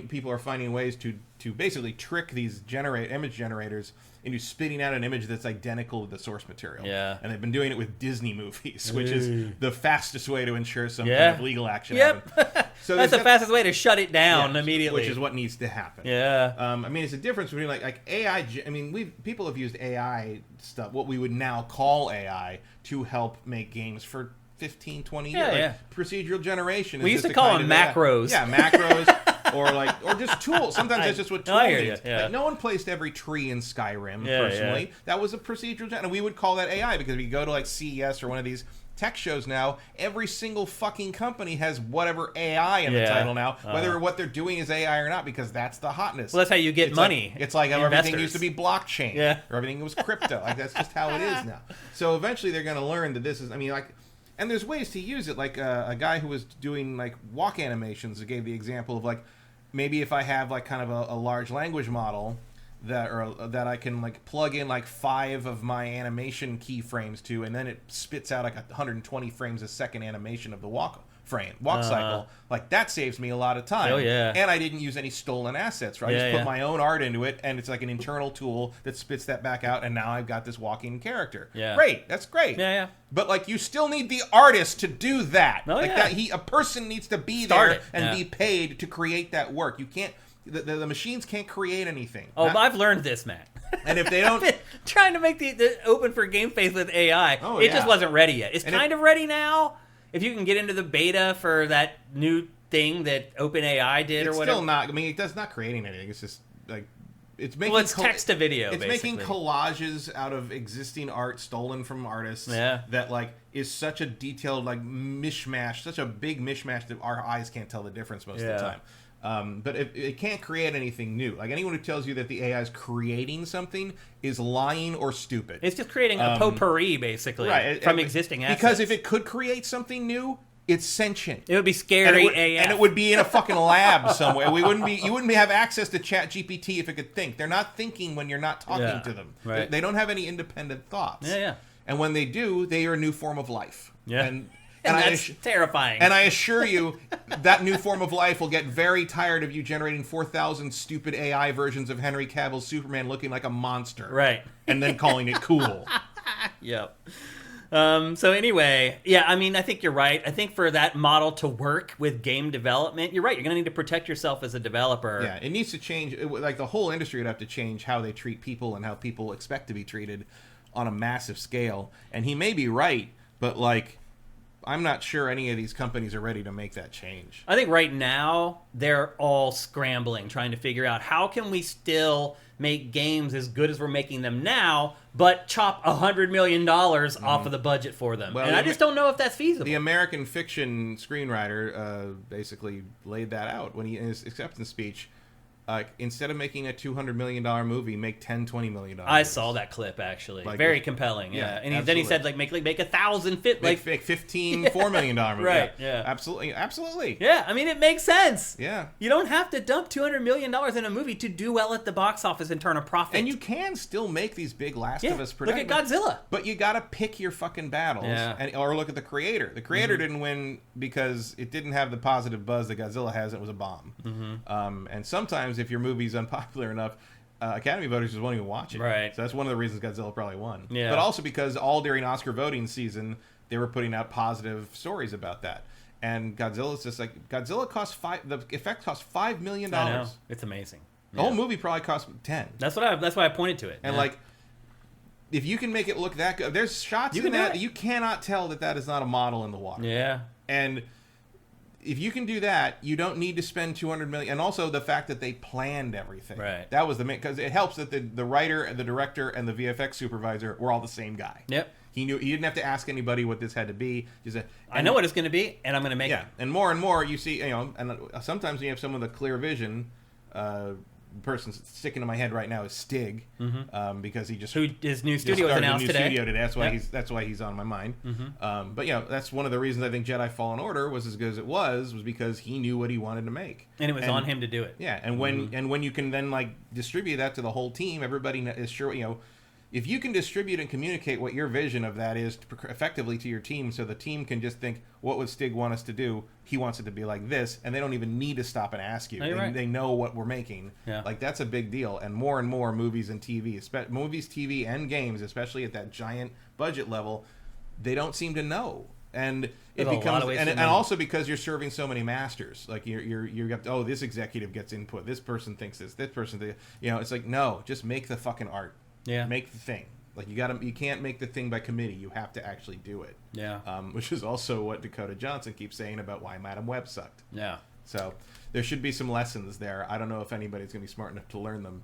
people are finding ways to basically trick these image generators into spitting out an image that's identical to the source material. Yeah. And they've been doing it with Disney movies, which is the fastest way to ensure some kind of legal action happens. So that's the fastest way to shut it down immediately. Which is what needs to happen. Yeah. I mean, it's a difference between like AI. I mean, people have used AI stuff, what we would now call AI, to help make games for 15, 20 years. Procedural generation. We used to call them macros. Yeah, macros. or just tools. Sometimes that's just what tools means. Like, no one placed every tree in Skyrim, personally. Yeah. That was a procedural and we would call that AI because if you go to like CES or one of these tech shows now, every single fucking company has whatever AI in the title now, whether what they're doing is AI or not, because that's the hotness. Well, that's how you get money. It's like how everything used to be blockchain, or everything was crypto. Like that's just how it is now. So eventually they're going to learn that this is, and there's ways to use it. Like a guy who was doing like walk animations gave the example of like, maybe if I have like kind of a large language model that I can like plug in like 5 of my animation keyframes to, and then it spits out like 120 frames a second animation of the walk cycle. Like that saves me a lot of time. Oh yeah. And I didn't use any stolen assets. Right? I just put my own art into it, and it's like an internal tool that spits that back out, and now I've got this walking character. Yeah. Great. That's great. Yeah. But like, you still need the artist to do that. Oh, like that, a person needs to be there and be paid to create that work. You can't. The machines can't create anything. Oh, I've learned this, Matt. And if they don't, I've been trying to make the open for GameFace with AI. It just wasn't ready yet. It's kind of ready now. If you can get into the beta for that new thing that OpenAI did or whatever. It's still not. I mean, it does not creating anything. It's just like it's making it's text to video. It's basically. making collages out of existing art stolen from artists. Yeah. That like is such a detailed like mishmash, such a big mishmash that our eyes can't tell the difference most of the time. But it can't create anything new. Like anyone who tells you that the AI is creating something is lying or stupid. It's just creating a potpourri, basically, from existing assets. Because if it could create something new, it's sentient. It would be scary AF. And it would be in a fucking lab somewhere. You wouldn't have access to ChatGPT if it could think. They're not thinking when you're not talking to them. Right. They don't have any independent thoughts. Yeah. And when they do, they are a new form of life. Yeah. And that's terrifying. And I assure you, that new form of life will get very tired of you generating 4,000 stupid AI versions of Henry Cavill's Superman looking like a monster. Right. And then calling it cool. Yep. So anyway, yeah, I mean, I think you're right. I think for that model to work with game development, you're right. You're going to need to protect yourself as a developer. Yeah, it needs to change. Like the whole industry would have to change how they treat people and how people expect to be treated on a massive scale. And he may be right, but like, I'm not sure any of these companies are ready to make that change. I think right now they're all scrambling, trying to figure out how can we still make games as good as we're making them now, but chop $100 million off of the budget for them. Well, and I just don't know if that's feasible. The American fiction screenwriter basically laid that out when he in his acceptance speech. Instead of making a $200 million movie, make $10-20 million. I saw that clip actually, like, very compelling. Yeah, and then he said like make 1,000 fit like make 15 $4 million movie. Right? Yeah, absolutely. Yeah, I mean it makes sense. Yeah, you don't have to dump $200 million in a movie to do well at the box office and turn a profit. And you can still make these big Last of Us productions. Look at Godzilla. But you got to pick your fucking battles, or look at the creator. The creator didn't win because it didn't have the positive buzz that Godzilla has. It was a bomb. And sometimes if your movie's unpopular enough, Academy voters just won't even watch it. Right. So that's one of the reasons Godzilla probably won. Yeah. But also because all during Oscar voting season, they were putting out positive stories about that. And Godzilla's just like, Godzilla cost the effect cost $5 million. I know. It's amazing. The whole movie probably cost 10. That's why I pointed to it. And like, if you can make it look that good, there's shots in that you cannot tell that is not a model in the water. Yeah. And if you can do that, you don't need to spend $200 million. And also the fact that they planned everything. Right. That was the main, because it helps that the writer, the director, and the VFX supervisor were all the same guy. Yep. He didn't have to ask anybody what this had to be. I know what it's going to be, and I'm going to make it. Yeah, and more you see, and sometimes you have someone with a clear vision. Person sticking to my head right now is Stig, because he just his new studio was announced today. That's why he's on my mind. But that's one of the reasons I think Jedi Fallen Order was as good as it was because he knew what he wanted to make, and it was on him to do it. Yeah, and when you can then like distribute that to the whole team, everybody is sure if you can distribute and communicate what your vision of that is effectively to your team, so the team can just think, what would Stig want us to do? He wants it to be like this, and they don't even need to stop and ask you. They know what we're making. Yeah. Like, that's a big deal. And more movies and TV, TV, and games, especially at that giant budget level, they don't seem to know. And it becomes, and also because you're serving so many masters, like you got, this executive gets input, this person thinks this person, it's like, no, just make the fucking art. Yeah, make the thing. Like you can't make the thing by committee. You have to actually do it. Yeah. Which is also what Dakota Johnson keeps saying about why Madam Web sucked. Yeah. So there should be some lessons there. I don't know if anybody's gonna be smart enough to learn them,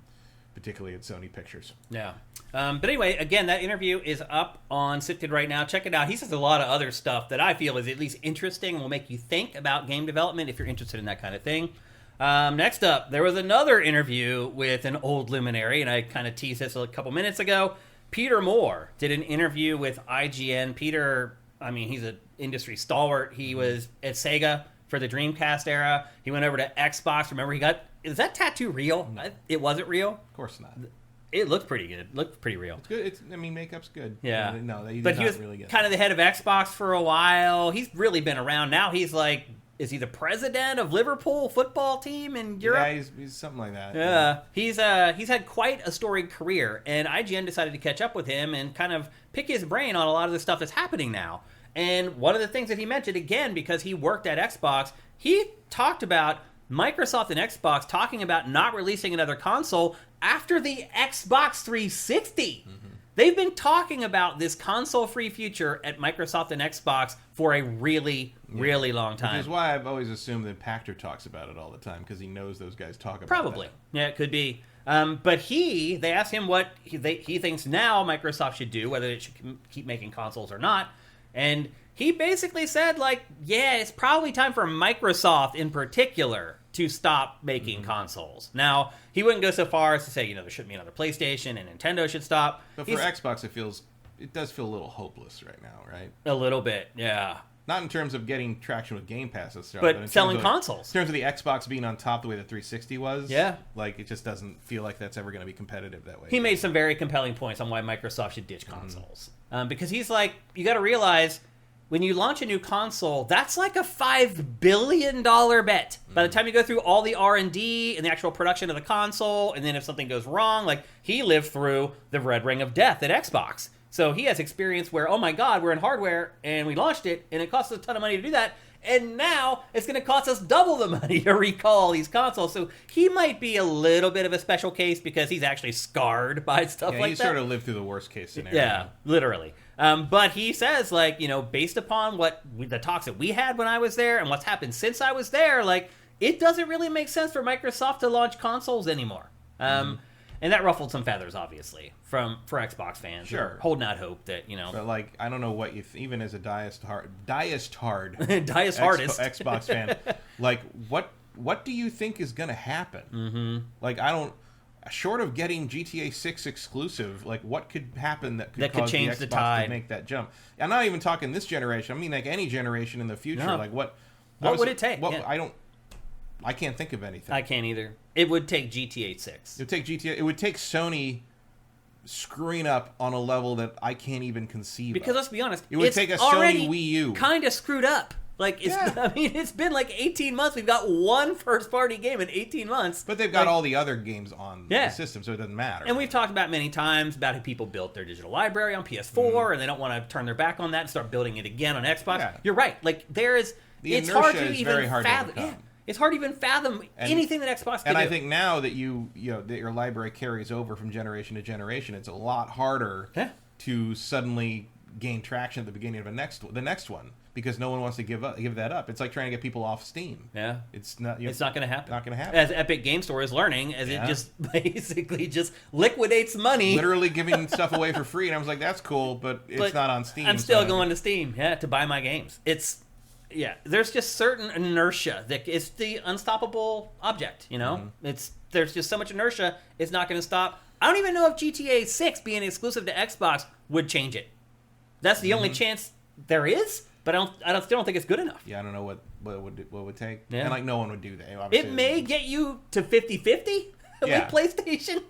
particularly at Sony Pictures. Yeah. But anyway, again, that interview is up on Sifted right now. Check it out. He says a lot of other stuff that I feel is at least interesting and will make you think about game development if you're interested in that kind of thing. Next up, there was another interview with an old luminary, and I kind of teased this a couple minutes ago. Peter Moore did an interview with IGN. Peter, I mean, he's an industry stalwart. He was at Sega for the Dreamcast era. He went over to Xbox. Remember, is that tattoo real? No. It wasn't real? Of course not. It looked pretty good. Looked pretty real. It's good. Makeup's good. Yeah. No, he was really good. Kind of the head of Xbox for a while. He's really been around. Now he's like, is he the president of Liverpool football team in Europe? Yeah, he's something like that. Yeah. He's had quite a storied career, and IGN decided to catch up with him and kind of pick his brain on a lot of the stuff that's happening now. And one of the things that he mentioned, again, because he worked at Xbox, he talked about Microsoft and Xbox talking about not releasing another console after the Xbox 360. They've been talking about this console-free future at Microsoft and Xbox for a really, really long time. Which is why I've always assumed that Pachter talks about it all the time, because he knows those guys talk about it. Probably. Yeah, it could be. But they asked him what he thinks now Microsoft should do, whether it should keep making consoles or not. And he basically said, like, yeah, it's probably time for Microsoft in particular to stop making consoles. Now, he wouldn't go so far as to say, there shouldn't be another PlayStation and Nintendo should stop. But for Xbox, it does feel a little hopeless right now, right? A little bit, yeah. Not in terms of getting traction with Game Pass and stuff, but in selling terms of, consoles. In terms of the Xbox being on top the way the 360 was, yeah. Like, it just doesn't feel like that's ever going to be competitive that way. He made some very compelling points on why Microsoft should ditch consoles. Because he's like, you got to realize, when you launch a new console, that's like a $5 billion bet. By the time you go through all the R&D and the actual production of the console, and then if something goes wrong, like, he lived through the Red Ring of Death at Xbox. So he has experience where, oh my God, we're in hardware, and we launched it, and it cost us a ton of money to do that, and now it's going to cost us double the money to recall these consoles. So he might be a little bit of a special case because he's actually scarred by stuff like that. He sort of lived through the worst case scenario. Yeah, literally. But he says, like, based upon the talks that we had when I was there and what's happened since I was there, like, it doesn't really make sense for Microsoft to launch consoles anymore. And that ruffled some feathers, obviously, for Xbox fans. Sure. Holding out hope that, But, like, I don't know what even as a diehard Xbox fan, like, what do you think is going to happen? Mm-hmm. Like, short of getting GTA 6 exclusive, like, what could happen that could cause change the Xbox the tide to make that jump? I'm not even talking this generation. I mean, like, any generation in the future. No. Like, what would it take? I can't think of anything. I can't either. It would take GTA 6. It would take Sony screwing up on a level that I can't even conceive because of. Let's be honest, it would take a Sony Wii U. Kind of screwed up. Like, it's been like 18 months. We've got one first-party game in 18 months. But they've got all the other games on the system, so it doesn't matter. And we've talked about many times about how people built their digital library on PS4, and they don't want to turn their back on that and start building it again on Xbox. Yeah. You're right. Like, it's hard to even fathom. It's hard to even fathom anything that Xbox can do. And I think now that that your library carries over from generation to generation, it's a lot harder to suddenly gain traction at the beginning of the next one, because no one wants to give that up. It's like trying to get people off Steam. Yeah, it's not going to happen. Not going to happen. As Epic Game Store is learning, as it just basically just liquidates money, literally giving stuff away for free. And I was like, that's cool, but it's not on Steam. I'm still going to Steam, to buy my games. There's just certain inertia that it's the unstoppable object, There's just so much inertia, it's not going to stop. I don't even know if GTA 6 being exclusive to Xbox would change it. That's the only chance there is, but I still don't think it's good enough. Yeah, I don't know what it would take. Yeah. And like no one would do that. Obviously, it may get you to 50-50 with PlayStation.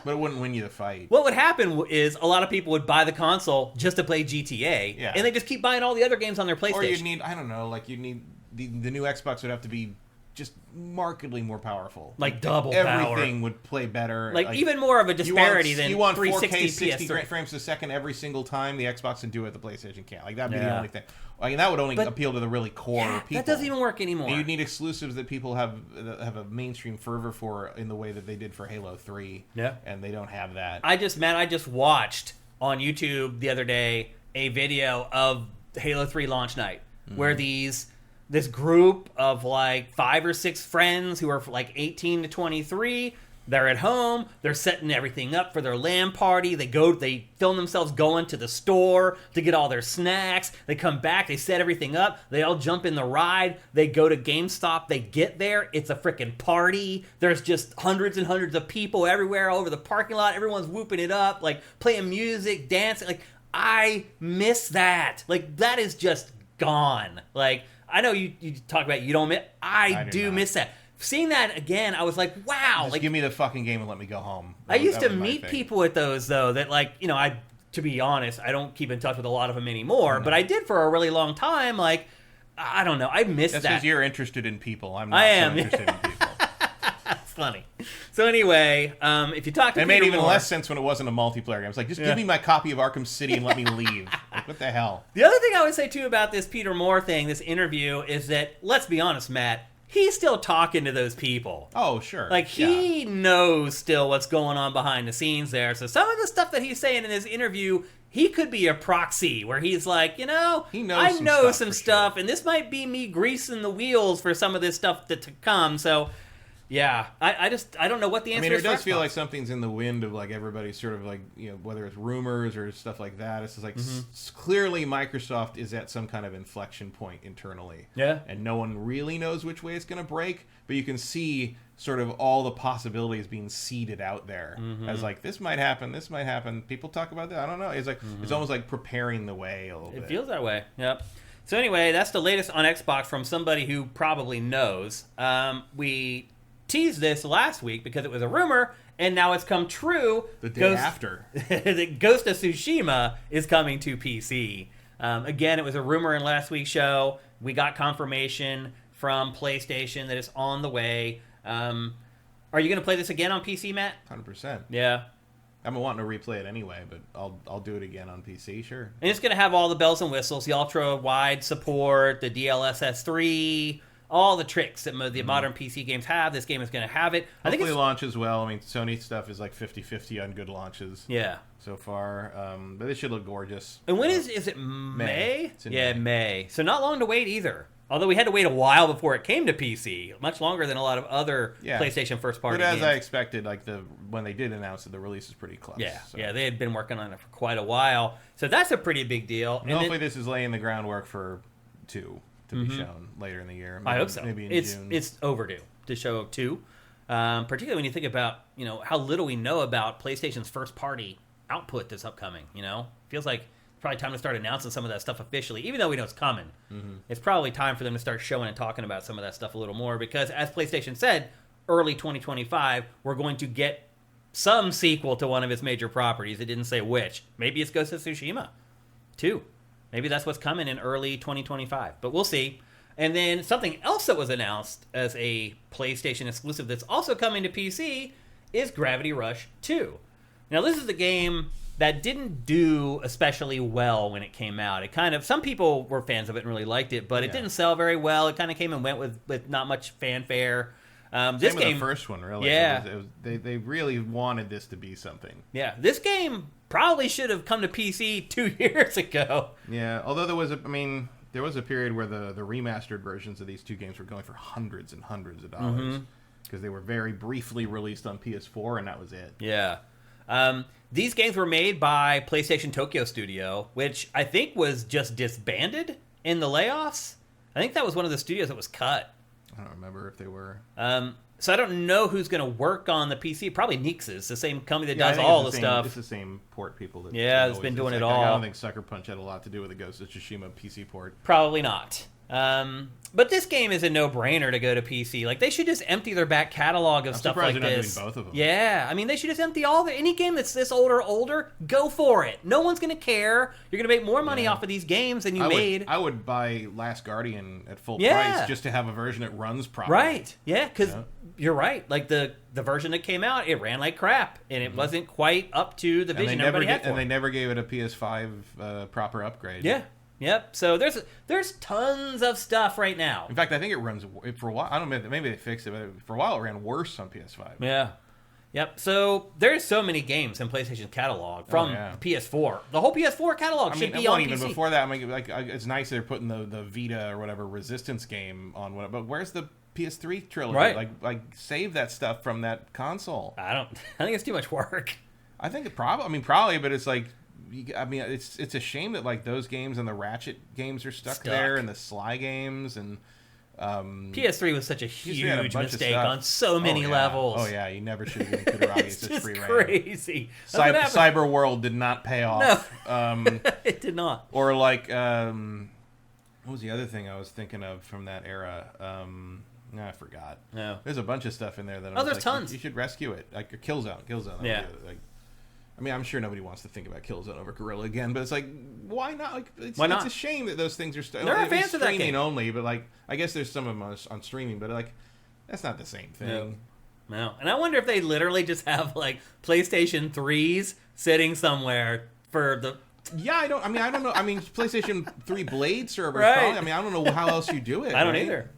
But it wouldn't win you the fight. What would happen is a lot of people would buy the console just to play GTA, and they just keep buying all the other games on their PlayStation. Or you'd need, I don't know, like you'd need the new Xbox would have to be just markedly more powerful. Like double Everything would play better. Like even more of a disparity than 360 4K 60 PS3. frames a second every single time. The Xbox can do it, the PlayStation can't. Like that'd be the only thing. Like, that would only appeal to the really core people. That doesn't even work anymore. And you'd need exclusives that people have a mainstream fervor for in the way that they did for Halo 3. Yeah. And they don't have that. I just watched on YouTube the other day a video of Halo 3 launch night where this group of like 5 or 6 friends who are like 18 to 23, they're at home, they're setting everything up for their LAN party. They film themselves going to the store to get all their snacks. They come back, they set everything up, they all jump in the ride, they go to GameStop, they get there, it's a freaking party. There's just hundreds and hundreds of people everywhere all over the parking lot. Everyone's whooping it up, like playing music, dancing. Like, I miss that. Like, that is just gone. Like, I know you talk about you don't miss. I do miss that. Seeing that again, I was like, wow. Just give me the fucking game and let me go home. I used to meet people at those, though, that like, to be honest, I don't keep in touch with a lot of them anymore, but I did for a really long time. Like, I don't know. I miss that. That's because you're interested in people. I'm not so interested in people. That's funny. So anyway, if you talk to It Peter made even Moore, less sense when it wasn't a multiplayer game. It's like, just give me my copy of Arkham City and let me leave. Like, what the hell? The other thing I would say, too, about this Peter Moore thing, this interview, is that, let's be honest, Matt, he's still talking to those people. Oh, sure. Like, he knows still what's going on behind the scenes there. So some of the stuff that he's saying in his interview, he could be a proxy where he's like, he knows I know some stuff, sure. and this might be me greasing the wheels for some of this stuff to come. So Yeah, I don't know what the answer I mean, is. it does for feel Xbox. like something's in the wind of like everybody sort of like, whether it's rumors or stuff like that. It's just like clearly Microsoft is at some kind of inflection point internally. Yeah. And no one really knows which way it's going to break, but you can see sort of all the possibilities being seeded out there as like, this might happen, this might happen. People talk about that. I don't know. It's like it's almost like preparing the way a little bit. It feels that way. Yep. So anyway, that's the latest on Xbox from somebody who probably knows. We teased this last week because it was a rumor, and now it's come true. The day after. that Ghost of Tsushima is coming to PC. Again, it was a rumor in last week's show. We got confirmation from PlayStation that it's on the way. Are you going to play this again on PC, Matt? 100%. Yeah. I've been wanting to replay it anyway, but I'll do it again on PC, sure. And it's going to have all the bells and whistles, the ultra-wide support, the DLSS 3, all the tricks that the modern PC games have. This game is going to have it. I think Hopefully it launches well. I mean, Sony stuff is like 50-50 on good launches. Yeah. So far. But it should look gorgeous. And when is it May? It's in May. So not long to wait either. Although we had to wait a while before it came to PC, much longer than a lot of other PlayStation first-party games. But as I expected, like when they did announce it, the release is pretty close. Yeah, so. yeah, they had been working on it for quite a while. So that's a pretty big deal. And hopefully this is laying the groundwork for 2 to be shown later in the year. Maybe, I hope so. Maybe in June. It's overdue to show 2, particularly when you think about how little we know about PlayStation's first-party output that's upcoming. Feels like probably time to start announcing some of that stuff officially, even though we know it's coming. It's probably time for them to start showing and talking about some of that stuff a little more, because as PlayStation said, early 2025, we're going to get some sequel to one of its major properties. It didn't say which. Maybe it's Ghost of Tsushima 2. Maybe that's what's coming in early 2025, but we'll see. And then something else that was announced as a PlayStation exclusive that's also coming to PC is Gravity Rush 2. Now, this is a game that didn't do especially well when it came out. Some people were fans of it and really liked it, but it didn't sell very well. It kind of came and went with not much fanfare. This Same game, with the first one, really. Yeah. They really wanted this to be something. Yeah, this game probably should have come to PC 2 years ago. Yeah, although there was a period where the remastered versions of these 2 games were going for hundreds and hundreds of dollars because they were very briefly released on PS4 and that was it. Yeah. These games were made by PlayStation Tokyo Studio, which I think was just disbanded in the layoffs. I think that was one of the studios that was cut. I don't remember if they were. So I don't know who's going to work on the PC. Probably Nix's, the same company that does all the stuff. It's the same port people. It's been doing it all. I don't think Sucker Punch had a lot to do with the Ghost of Tsushima PC port. Probably not. But this game is a no-brainer to go to PC. Like, they should just empty their back catalog of stuff like this. I'm surprised they're not doing both of them. Yeah, I mean, they should just empty any game that's this older, go for it. No one's going to care. You're going to make more money off of these games than you made. I would buy Last Guardian at full price just to have a version that runs properly. Right, yeah, because you're right. Like, the version that came out, it ran like crap, and it wasn't quite up to the vision everybody had for it. And they never gave it a PS5 proper upgrade. Yeah. Yep. So there's tons of stuff right now. In fact, I think it runs for a while. I don't know. Maybe they fixed it, but for a while it ran worse on PS5. Yeah. Yep. So there's so many games in PlayStation's catalog from PS4. The whole PS4 catalog should be on even PC. before that, it's nice they're putting the Vita or whatever Resistance game on. But where's the PS3 trilogy? Right. Like save that stuff from that console. I think it's too much work. I think it probably, but it's like. It's a shame that like those games and the Ratchet games are stuck there, and the Sly games and PS3 was such a huge mistake on so many levels. levels. Oh yeah, you never should have given Kutaragi such free reign. Crazy. Cyber World did not pay off. No, it did not. Or like, what was the other thing I was thinking of from that era? I forgot. No, there's a bunch of stuff in there that there's tons. You should rescue it, like Killzone. Yeah. I'm sure nobody wants to think about Killzone over Guerrilla again, but it's like, why not? Like, why not? It's a shame that those things are there are fans of that game only, but like, I guess there's some of them on streaming, but like, that's not the same thing. No. And I wonder if they literally just have like PlayStation 3s sitting somewhere for the. Yeah, I don't know. I mean, PlayStation 3 Blade servers. Right. Probably. I mean, I don't know how else you do it. I don't either.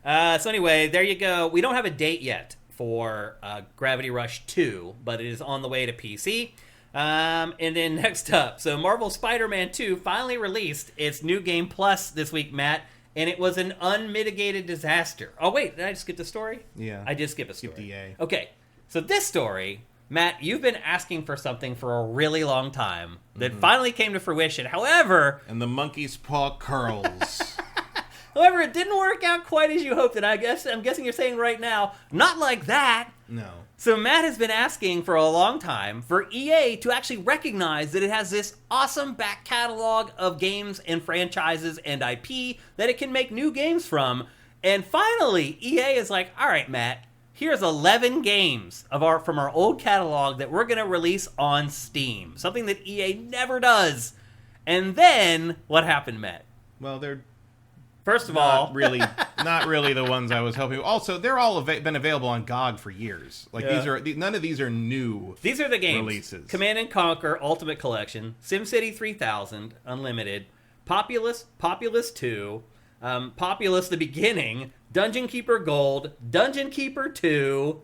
So anyway, there you go. We don't have a date yet for Gravity Rush 2, but it is on the way to PC. And then next up, so Marvel Spider-Man 2 finally released its New Game Plus this week, Matt, and it was an unmitigated disaster. Oh, wait, did I just skip the story? Yeah. I did skip a story. Skipped EA. Okay, so this story, Matt, you've been asking for something for a really long time that finally came to fruition. However... And the monkey's paw curls. However, it didn't work out quite as you hoped, and I'm guessing you're saying right now, not like that. No. So Matt has been asking for a long time for EA to actually recognize that it has this awesome back catalog of games and franchises and IP that it can make new games from. And finally, EA is like, all right, Matt, here's 11 games from our old catalog that we're going to release on Steam. Something that EA never does. And then, what happened, Matt? Well, they're First of all, not really the ones I was hoping. Also, they're all been available on GOG for years. Like none of these are new. These are the games: releases. Command and Conquer Ultimate Collection, SimCity 3000 Unlimited, Populous 2, Populous the Beginning, Dungeon Keeper Gold, Dungeon Keeper 2,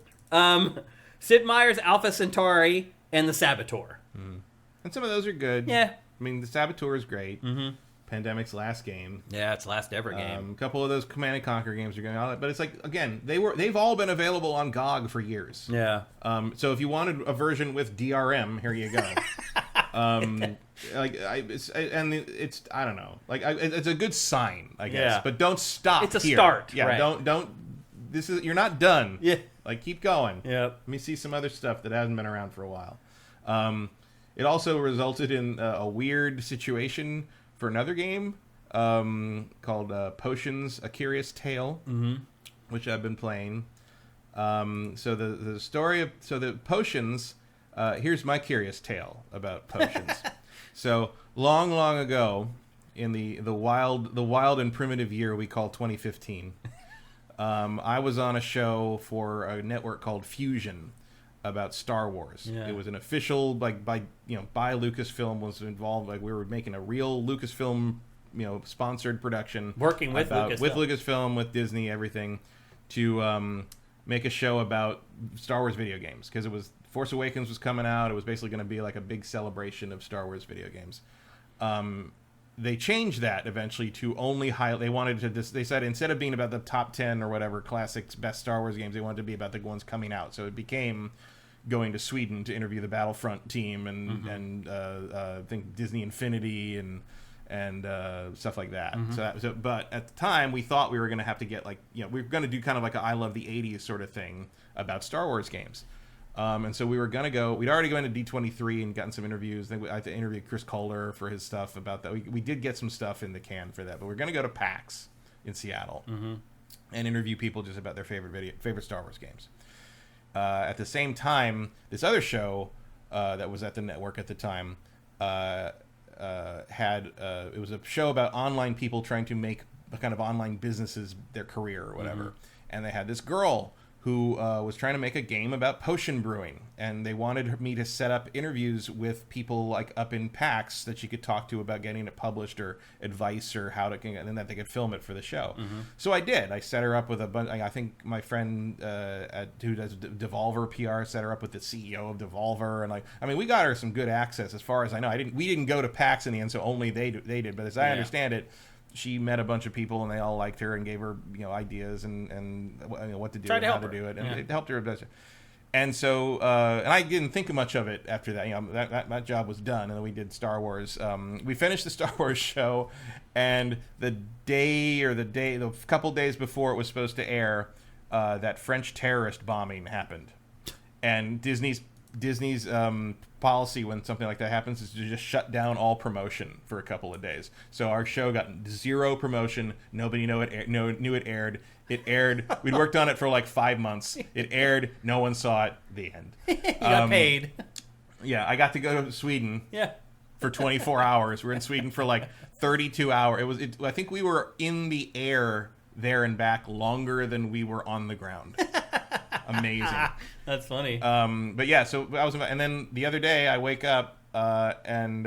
Sid Meier's Alpha Centauri, and the Saboteur. And some of those are good. Yeah. I mean, the Saboteur is great. Pandemic's last game. Yeah, it's last ever game. A couple of those Command and Conquer games are going on, but it's like, again, they've all been available on GOG for years. Yeah. So if you wanted a version with DRM, here you go. It's I don't know, it's a good sign, I guess. Yeah. But don't stop. It's a here. start. Yeah. Right. Don't. You're not done. Yeah. Like, keep going. Yep. Let me see some other stuff that hasn't been around for a while. It also resulted in a weird situation for another game called Potions: A Curious Tale, which I've been playing. So the story of the potions. Here's my curious tale about potions. So long ago, in the wild and primitive year we call 2015, I was on a show for a network called Fusion about Star Wars. Yeah. It was an official by Lucasfilm was involved. Like, we were making a real Lucasfilm sponsored production, working with Lucasfilm, with Disney, everything, to make a show about Star Wars video games, because it was Force Awakens was coming out. It was basically going to be like a big celebration of Star Wars video games. They changed that eventually to only highlight. They wanted to. They said instead of being about the top 10 or whatever classics, best Star Wars games, they wanted to be about the ones coming out. So it became going to Sweden to interview the Battlefront team and I think Disney Infinity and stuff like that. But at the time, we thought we were going to have to get we were going to do kind of like a I Love the 80s sort of thing about Star Wars games. And so we were going to go. We'd already gone to D23 and gotten some interviews. Then I interviewed Chris Kohler for his stuff about that. We did get some stuff in the can for that. But we're going to go to PAX in Seattle and interview people just about their favorite Star Wars games. At the same time, this other show that was at the network at the time had it was a show about online people trying to make kind of online businesses their career or whatever. And they had this girl who was trying to make a game about potion brewing, and they wanted me to set up interviews with people like up in PAX that she could talk to about getting it published or advice or how to, and that they could film it for the show. So I did. I set her up with a bunch. I think my friend who does Devolver PR set her up with the CEO of Devolver, and we got her some good access as far as I know. We didn't go to PAX in the end, so only they did. But as I understand it, she met a bunch of people and they all liked her and gave her ideas and what to do and how to do it, and it helped her. And so and I didn't think much of it after that. That job was done, and then we did Star Wars. We finished the Star Wars show, and the couple days before it was supposed to air, that French terrorist bombing happened, and Disney's policy when something like that happens is to just shut down all promotion for a couple of days. So our show got zero promotion. Nobody knew it aired. It aired. We'd worked on it for like 5 months. It aired. No one saw it. The end. You got paid. Yeah, I got to go to Sweden. Yeah. For 24 hours. We're in Sweden for like 32 hours. I think we were in the air there and back longer than we were on the ground. Amazing. That's funny. But yeah, so I was, and then the other day I wake up and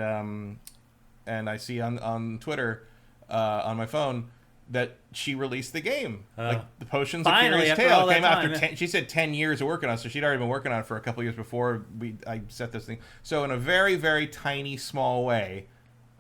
I see on Twitter on my phone that she released the game. Like the Potions of Curious Tale came after she said 10 years of working on it, so she'd already been working on it for a couple of years before I set this thing. So in a very, very tiny, small way,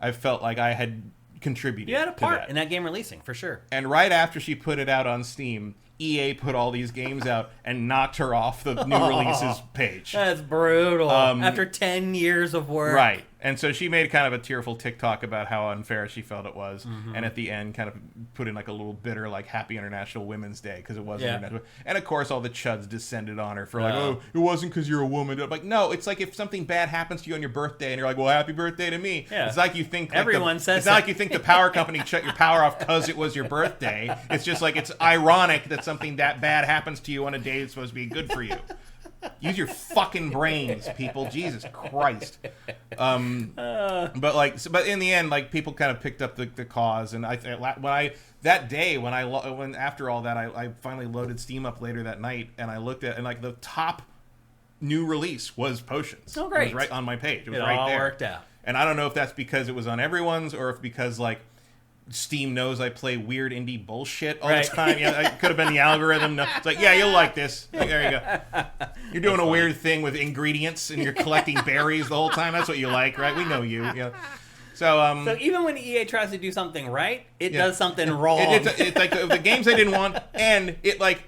I felt like I had contributed. You had a to part that. in that game releasing, for sure. And right after she put it out on Steam, EA put all these games out and knocked her off the new releases page. That's brutal. After 10 years of work. Right. And so she made kind of a tearful TikTok about how unfair she felt it was. And at the end kind of put in like a little bitter like Happy International Women's Day because it was International. And of course all the chuds descended on her for like, oh, it wasn't because you're a woman. I'm like, no, it's like if something bad happens to you on your birthday and you're like, well, happy birthday to me. Yeah. It's like you think like everyone says it's not like you think the power company shut your power off because it was your birthday. It's just like it's ironic that something that bad happens to you on a day that's supposed to be good for you. Use your fucking brains, people. Jesus Christ. But in the end, like people kind of picked up the cause, and when after all that, I finally loaded Steam up later that night, and I looked at and like the top new release was Potions. Oh, great! It was right on my page. It was it right all there. Worked out. And I don't know if that's because it was on everyone's, or if because like Steam knows I play weird indie bullshit all the time. Yeah, it could have been the algorithm. No, it's like, yeah, you'll like this. Like, there you go. You're doing a weird thing with ingredients and you're collecting berries the whole time. That's what you like, right? We know you. Yeah. So even when EA tries to do something right, it does something wrong. It's like the games I didn't want, and it like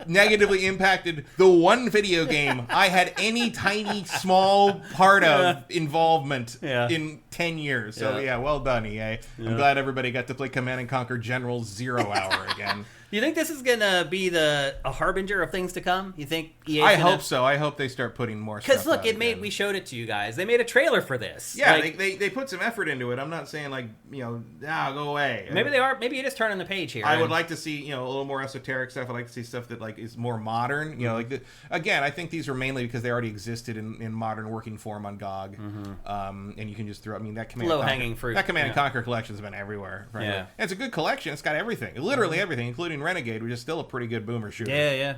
negatively impacted the one video game I had any tiny small part of involvement in 10 years. So yeah, well done, EA. I'm glad everybody got to play Command and Conquer General 0 Hour again. You think this is gonna be a harbinger of things to come? You think EA? I hope so. I hope they start putting more stuff. Because look, we showed it to you guys. They made a trailer for this. Yeah, like, they put some effort into it. I'm not saying like go away. Maybe they are. Maybe you just turning the page here. I would like to see a little more esoteric stuff. I'd like to see stuff that like is more modern. Again, I think these are mainly because they already existed in modern working form on GOG, and you can just throw. I mean, that Command low hanging fruit. That Command and Conquer collection's been everywhere. Right? Yeah, and it's a good collection. It's got everything, literally everything, including Renegade, which is still a pretty good boomer shooter. Yeah.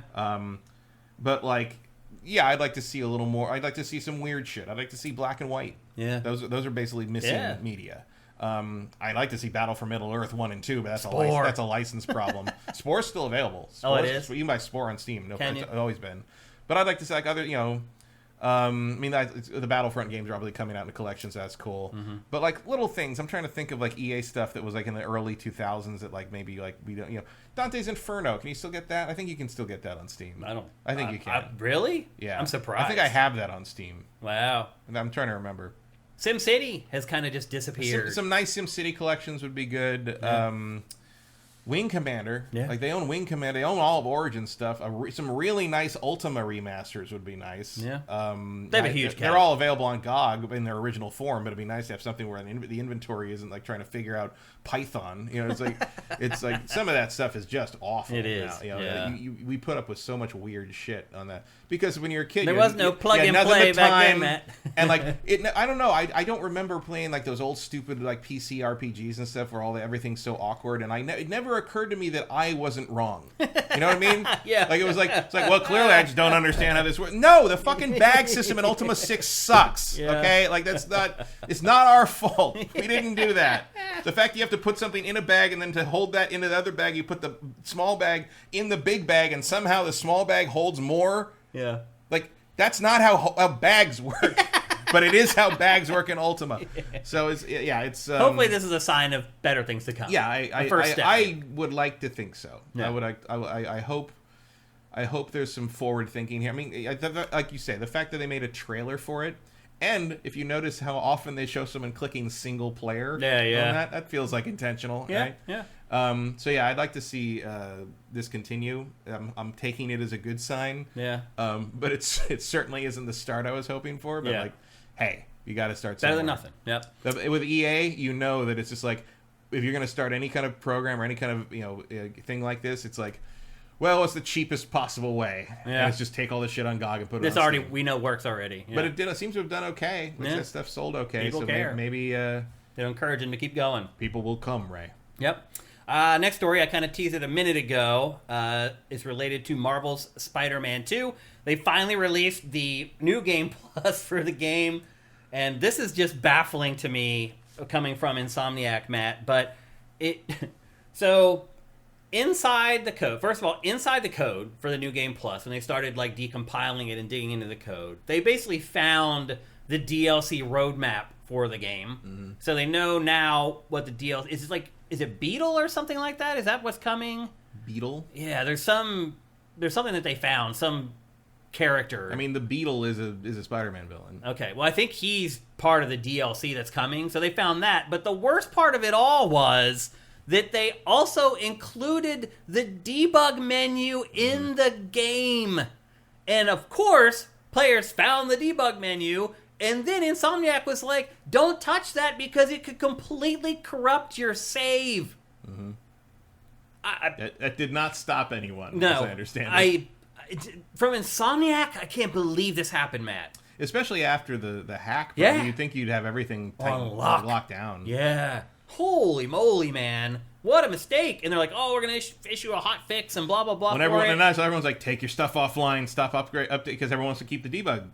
But like, yeah, I'd like to see a little more. I'd like to see some weird shit. I'd like to see black and white. Yeah, those are basically missing media. I'd like to see Battle for Middle Earth 1 and 2, but that's a license problem. Spore's still available. It is. You can buy Spore on Steam. It's always been. But I'd like to see like other, the Battlefront games are obviously coming out in the collection, so that's cool. But like little things, I'm trying to think of like EA stuff that was like in the early 2000s that like maybe like we don't, Dante's Inferno. Can you still get that? I think you can still get that on Steam. I think you can. Really? Yeah. I'm surprised. I think I have that on Steam. Wow. I'm trying to remember. SimCity has kind of just disappeared. Some nice SimCity collections would be good. Yeah. Wing Commander, like they own Wing Commander, they own all of Origin stuff. Some really nice Ultima remasters would be nice. Yeah, they have a huge. They're all available on GOG in their original form, but it'd be nice to have something where the inventory isn't like trying to figure out Python. It's like some of that stuff is just awful. It is. Now. We put up with so much weird shit on that because when you're a kid, there was no plug and play back then, Matt. And like I don't know. I don't remember playing like those old stupid like PC RPGs and stuff where everything's so awkward, and it never occurred to me that I wasn't wrong. You know what I mean? Yeah. Like it's like, well, clearly I just don't understand how this works. No, the fucking bag system in Ultima 6 sucks. Yeah. Okay? Like it's not our fault. We didn't do that. The fact you have to put something in a bag and then to hold that into the other bag, you put the small bag in the big bag and somehow the small bag holds more. Yeah. Like that's not how bags work. But it is how bags work in Ultima. So it's hopefully this is a sign of better things to come. Yeah, I would like to think so. Yeah. I hope there's some forward thinking here. I mean, like you say, the fact that they made a trailer for it, and if you notice how often they show someone clicking single player, that feels like intentional, right? Yeah. So yeah, I'd like to see this continue. I'm taking it as a good sign. Yeah. But it certainly isn't the start I was hoping for. But like, hey, you got to start somewhere. Better than nothing. Yep. With EA, that it's just like if you're going to start any kind of program or any kind of thing like this, it's like, well, it's the cheapest possible way. Yeah. And it's just take all this shit on GOG and put it on Steam. We know works already. Yeah. But it seems to have done okay. That stuff sold okay. People care. Maybe they'll encourage them to keep going. People will come, Ray. Yep. Next story, I kind of teased it a minute ago, is related to Marvel's Spider-Man 2. They finally released the new Game Plus for the game, and this is just baffling to me coming from Insomniac, Matt, but so inside the code, first of all, inside the code for the new Game Plus, when they started like decompiling it and digging into the code, they basically found the DLC roadmap for the game. So they know now what the DLC is. Is it Beetle or something like that? Is that what's coming? Beetle? Yeah, there's something that they found, some character. I mean, the Beetle is a Spider-Man villain. Okay, well, I think he's part of the DLC that's coming, so they found that. But the worst part of it all was that they also included the debug menu in the game. And of course, players found the debug menu, and then Insomniac was like, don't touch that because it could completely corrupt your save. That did not stop anyone, No, as I understand it. From Insomniac, I can't believe this happened, Matt. Especially after the hack. Yeah. You'd think you'd have everything locked down. Yeah. Holy moly, man. What a mistake. And they're like, oh, we're going to issue a hot fix and blah, blah, blah. So everyone's like, take your stuff offline, stop update, because everyone wants to keep the debug.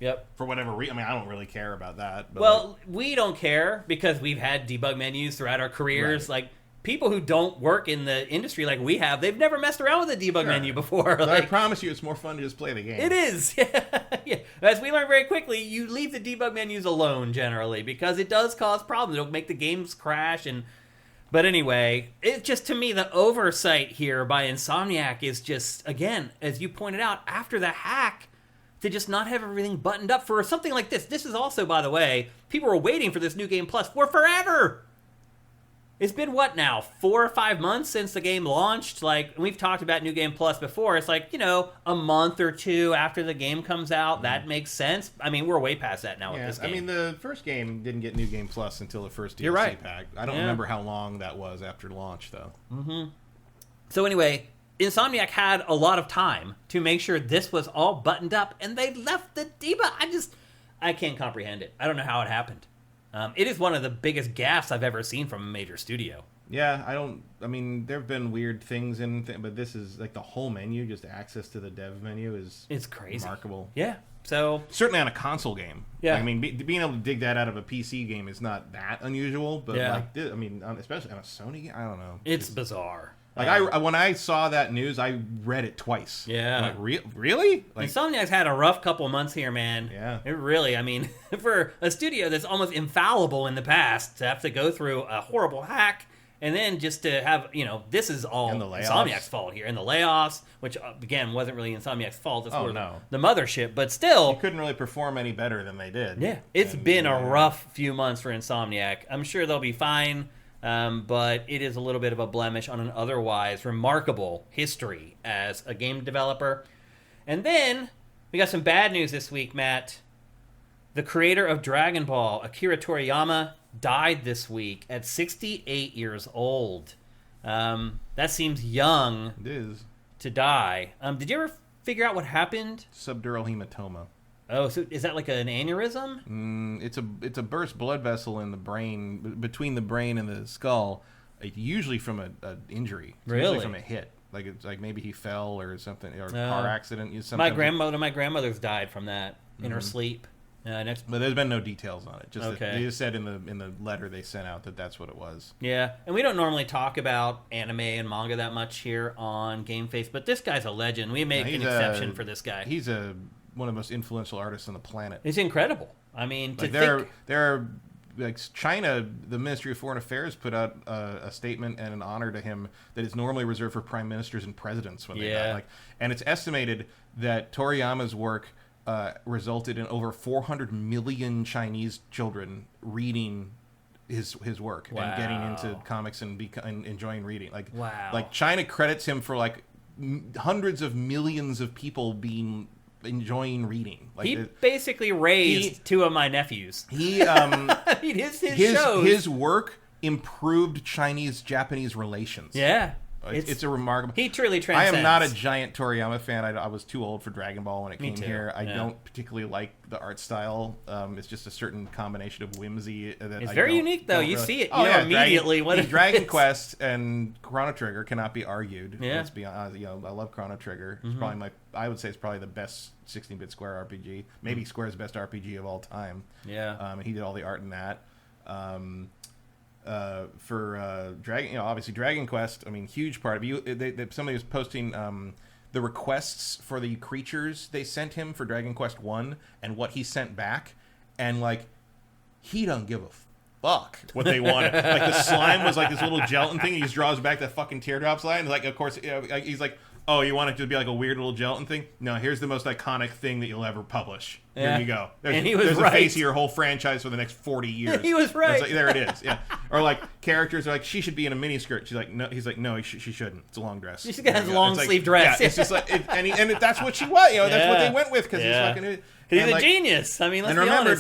Yep. For whatever reason. I mean, I don't really care about that. But well, we don't care because we've had debug menus throughout our careers. Right. Like, people who don't work in the industry like we have, they've never messed around with a debug menu before. But like, I promise you, it's more fun to just play the game. It is. Yeah. As we learned very quickly, you leave the debug menus alone generally because it does cause problems. It'll make the games crash. But anyway, it just, to me, the oversight here by Insomniac is just, again, as you pointed out, after the hack, to just not have everything buttoned up for something like this. This is also, by the way, people were waiting for this New Game Plus for forever. It's been, what now, 4 or 5 months since the game launched? Like, we've talked about New Game Plus before. It's like, a month or two after the game comes out. That makes sense. I mean, we're way past that now with this game. I mean, the first game didn't get New Game Plus until the first DLC You're right. pack. I don't remember how long that was after launch, though. So anyway, Insomniac had a lot of time to make sure this was all buttoned up, and they left the debug. I can't comprehend it. I don't know how it happened. It is one of the biggest gaffes I've ever seen from a major studio. Yeah, I mean, there have been weird things but this is, like, the whole menu, just access to the dev menu It's crazy. Remarkable. Yeah, so... Certainly on a console game. Yeah. I mean, being able to dig that out of a PC game is not that unusual, but, Yeah. especially on a Sony game, I don't know. It's bizarre. Like, when I saw that news, I read it twice. Yeah. I'm like, really? Like, Insomniac's had a rough couple months here, man. Yeah. It really, I mean, for a studio that's almost infallible in the past, to have to go through a horrible hack, and then just to have, this is all Insomniac's fault here. And the layoffs, which, again, wasn't really Insomniac's fault. It's the mothership. But still... You couldn't really perform any better than they did. Yeah. It's been a rough few months for Insomniac. I'm sure they'll be fine. But it is a little bit of a blemish on an otherwise remarkable history as a game developer. And then we got some bad news this week, Matt. The creator of Dragon Ball, Akira Toriyama, died this week at 68 years old. That seems young It is. to die. Did you ever figure out what happened? Subdural hematoma. Oh, so is that like an aneurysm? It's a burst blood vessel in the brain, between the brain and the skull, usually from an injury. It's Really? Usually from a hit. Like, it's like maybe he fell or something, or a car accident. My grandmother's died from that in her sleep. But there's been no details on it. Just Okay. they just said in the letter they sent out that that's what it was. Yeah, and we don't normally talk about anime and manga that much here on GameFace, but this guy's a legend. We make an exception for this guy. He's one of the most influential artists on the planet. It's incredible. I mean, there are like China, the Ministry of Foreign Affairs put out a statement and an honor to him that is normally reserved for prime ministers and presidents when they die. And it's estimated that Toriyama's work resulted in over 400 million Chinese children reading his work and getting into comics and enjoying reading. Like China credits him for like hundreds of millions of people enjoying reading. Like, he basically raised two of my nephews. I mean, his shows. His work improved Chinese-Japanese relations. Yeah. It's a remarkable... He truly transcends. I am not a giant Toriyama fan. I was too old for Dragon Ball when it came here. I don't particularly like the art style. It's just a certain combination of whimsy. It's very unique, though. You see it immediately. Dragon Quest and Chrono Trigger cannot be argued. Yeah. Let's be honest. I love Chrono Trigger. It's probably I would say it's probably the best 16-bit Square RPG. Maybe Square's best RPG of all time. Yeah. And he did all the art in that. For Dragon, obviously Dragon Quest. I mean, huge part of you. Somebody was posting the requests for the creatures they sent him for Dragon Quest 1 and what he sent back, and like he don't give a fuck what they wanted. Like the slime was like this little gelatin thing. He just draws back that fucking teardrop slime. And like, of course, he's like, oh, you want it to be like a weird little gelatin thing? No, here's the most iconic thing that you'll ever publish. Here you go. There's a face of your whole franchise for the next 40 years. He was right. Like, there it is. Yeah. Or like characters are like, she should be in a miniskirt. She's like, no. He's like, no, she shouldn't. It's a long dress. She has a long sleeve dress. Yeah, it's just like, that's what she was. You know, that's what they went with because he's fucking. He's a genius. I mean, let's be honest. And remember,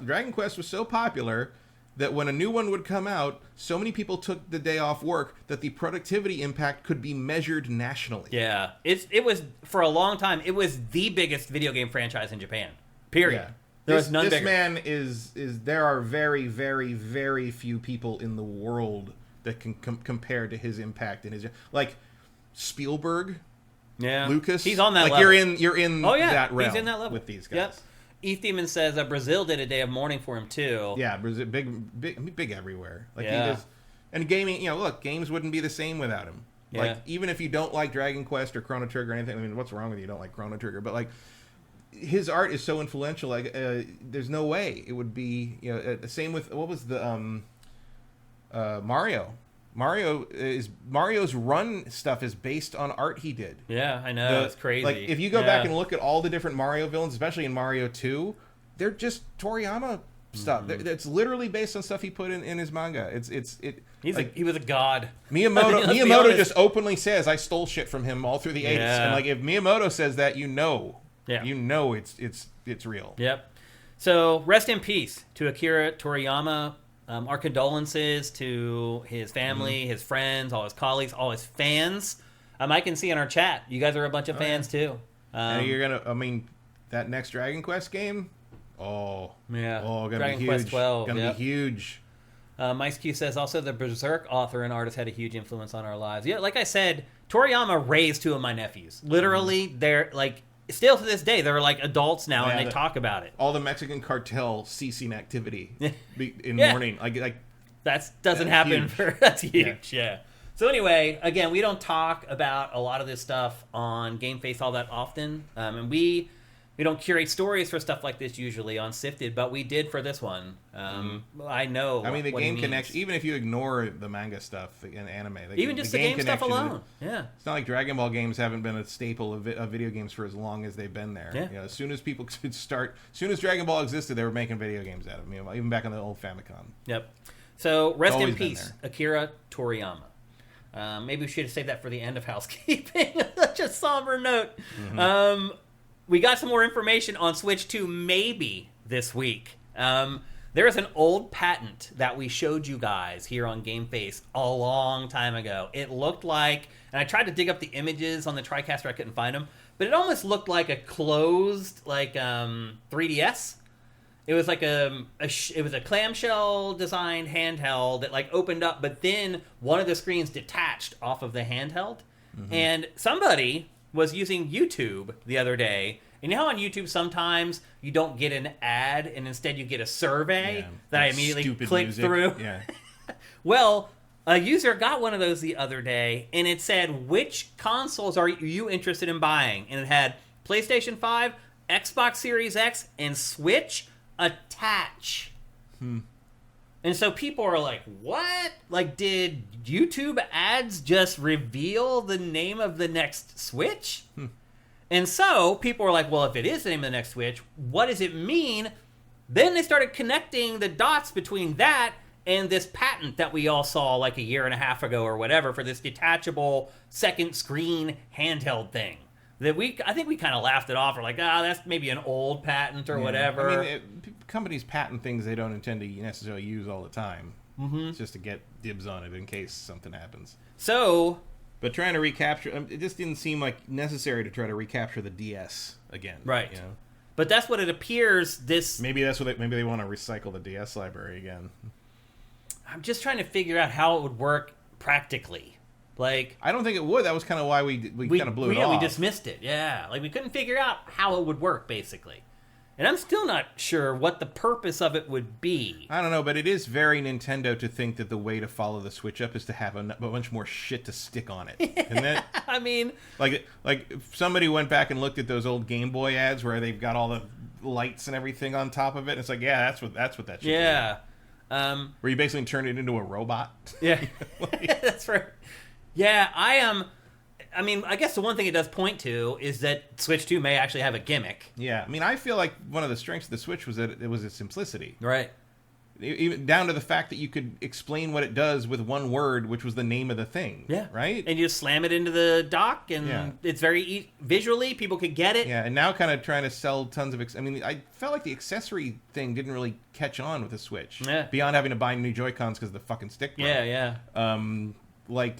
Dragon Quest was so popular that when a new one would come out, so many people took the day off work that the productivity impact could be measured nationally. Yeah, it was for a long time. It was the biggest video game franchise in Japan. Period. Yeah. There was none bigger. This man is. There are very, very, very few people in the world that can compare to his impact and his like Spielberg. Yeah, Lucas. He's on that like level. You're in that realm. He's in that level with these guys. Yep. Ethemon says Brazil did a day of mourning for him too. Yeah, Brazil, big everywhere. Like he does, and gaming. You know, look, games wouldn't be the same without him. Yeah. Like even if you don't like Dragon Quest or Chrono Trigger or anything, I mean, what's wrong with you don't like Chrono Trigger? But like, his art is so influential. Like, there's no way it would be. You know, same with what was the Mario. Mario's run stuff is based on art he did. Yeah, I know. It's crazy. Like if you go back and look at all the different Mario villains, especially in Mario 2, they're just Toriyama stuff. Mm-hmm. It's literally based on stuff he put in his manga. He was a god. Miyamoto just openly says I stole shit from him all through the 80s. And like if Miyamoto says that, you know it's real. Yep. So rest in peace to Akira Toriyama. Our condolences to his family, his friends, all his colleagues, all his fans. I can see in our chat, you guys are a bunch of fans too. That next Dragon Quest game, gonna Dragon be huge. Quest 12, gonna be huge. Mike Q says also the Berserk author and artist had a huge influence on our lives. Yeah, like I said, Toriyama raised two of my nephews. Literally, they're like. Still to this day, they're like adults now, and they talk about it. All the Mexican cartel ceasing activity in mourning, like that doesn't happen. That's huge. Yeah. So anyway, again, we don't talk about a lot of this stuff on GameFace all that often, and we don't curate stories for stuff like this usually on Sifted, but we did for this one. I know. I mean, the game connection. Even if you ignore the manga stuff and anime, even just the game stuff alone. Yeah, it's not like Dragon Ball games haven't been a staple of video games for as long as they've been there. Yeah. You know, as soon as people could start, as soon as Dragon Ball existed, they were making video games out of them. Even back on the old Famicom. Yep. So rest in peace, Akira Toriyama. Maybe we should have saved that for the end of housekeeping. Such a somber note. Mm-hmm. We got some more information on Switch 2 maybe this week. There is an old patent that we showed you guys here on GameFace a long time ago. It looked like, and I tried to dig up the images on the TriCaster, I couldn't find them, but it almost looked like a closed 3DS. It was like it was a clamshell designed handheld that like opened up, but then one of the screens detached off of the handheld. Mm-hmm. And somebody was using YouTube the other day, and you know how on YouTube sometimes you don't get an ad and instead you get a survey that I immediately clicked through? Yeah. Well, a user got one of those the other day, and it said, which consoles are you interested in buying? And it had PlayStation 5, Xbox Series X, and Switch attach. And so people are like, what? Like, did YouTube ads just reveal the name of the next Switch? And so people were like, well, if it is the name of the next Switch, what does it mean? Then they started connecting the dots between that and this patent that we all saw like a year and a half ago or whatever for this detachable second screen handheld thing. That I think we kind of laughed it off. We're like, that's maybe an old patent or whatever. I mean, companies patent things they don't intend to necessarily use all the time. Mm-hmm. It's just to get dibs on it in case something happens. So, but trying to recapture, it just didn't seem like necessary to try to recapture the DS again. Right. You know? But that's what it appears. Maybe that's what maybe they want to recycle the DS library again. I'm just trying to figure out how it would work practically. Like, I don't think it would. That was kind of why we kind of blew it off. We dismissed it. Yeah, like we couldn't figure out how it would work basically. And I'm still not sure what the purpose of it would be. I don't know, but it is very Nintendo to think that the way to follow the Switch up is to have a bunch more shit to stick on it. Isn't it? I mean... Like if somebody went back and looked at those old Game Boy ads where they've got all the lights and everything on top of it, and it's like, yeah, that's what that should be. Yeah. Where you basically turn it into a robot. Yeah. That's right. Yeah, I mean, I guess the one thing it does point to is that Switch 2 may actually have a gimmick. Yeah, I mean, I feel like one of the strengths of the Switch was that it was its simplicity. Right. Even down to the fact that you could explain what it does with one word, which was the name of the thing. Yeah. Right? And you just slam it into the dock, and it's very visually, people could get it. Yeah, and now kind of trying to sell tons of... I mean, I felt like the accessory thing didn't really catch on with the Switch. Yeah. Beyond having to buy new Joy-Cons because the fucking stick broke. Yeah. Like...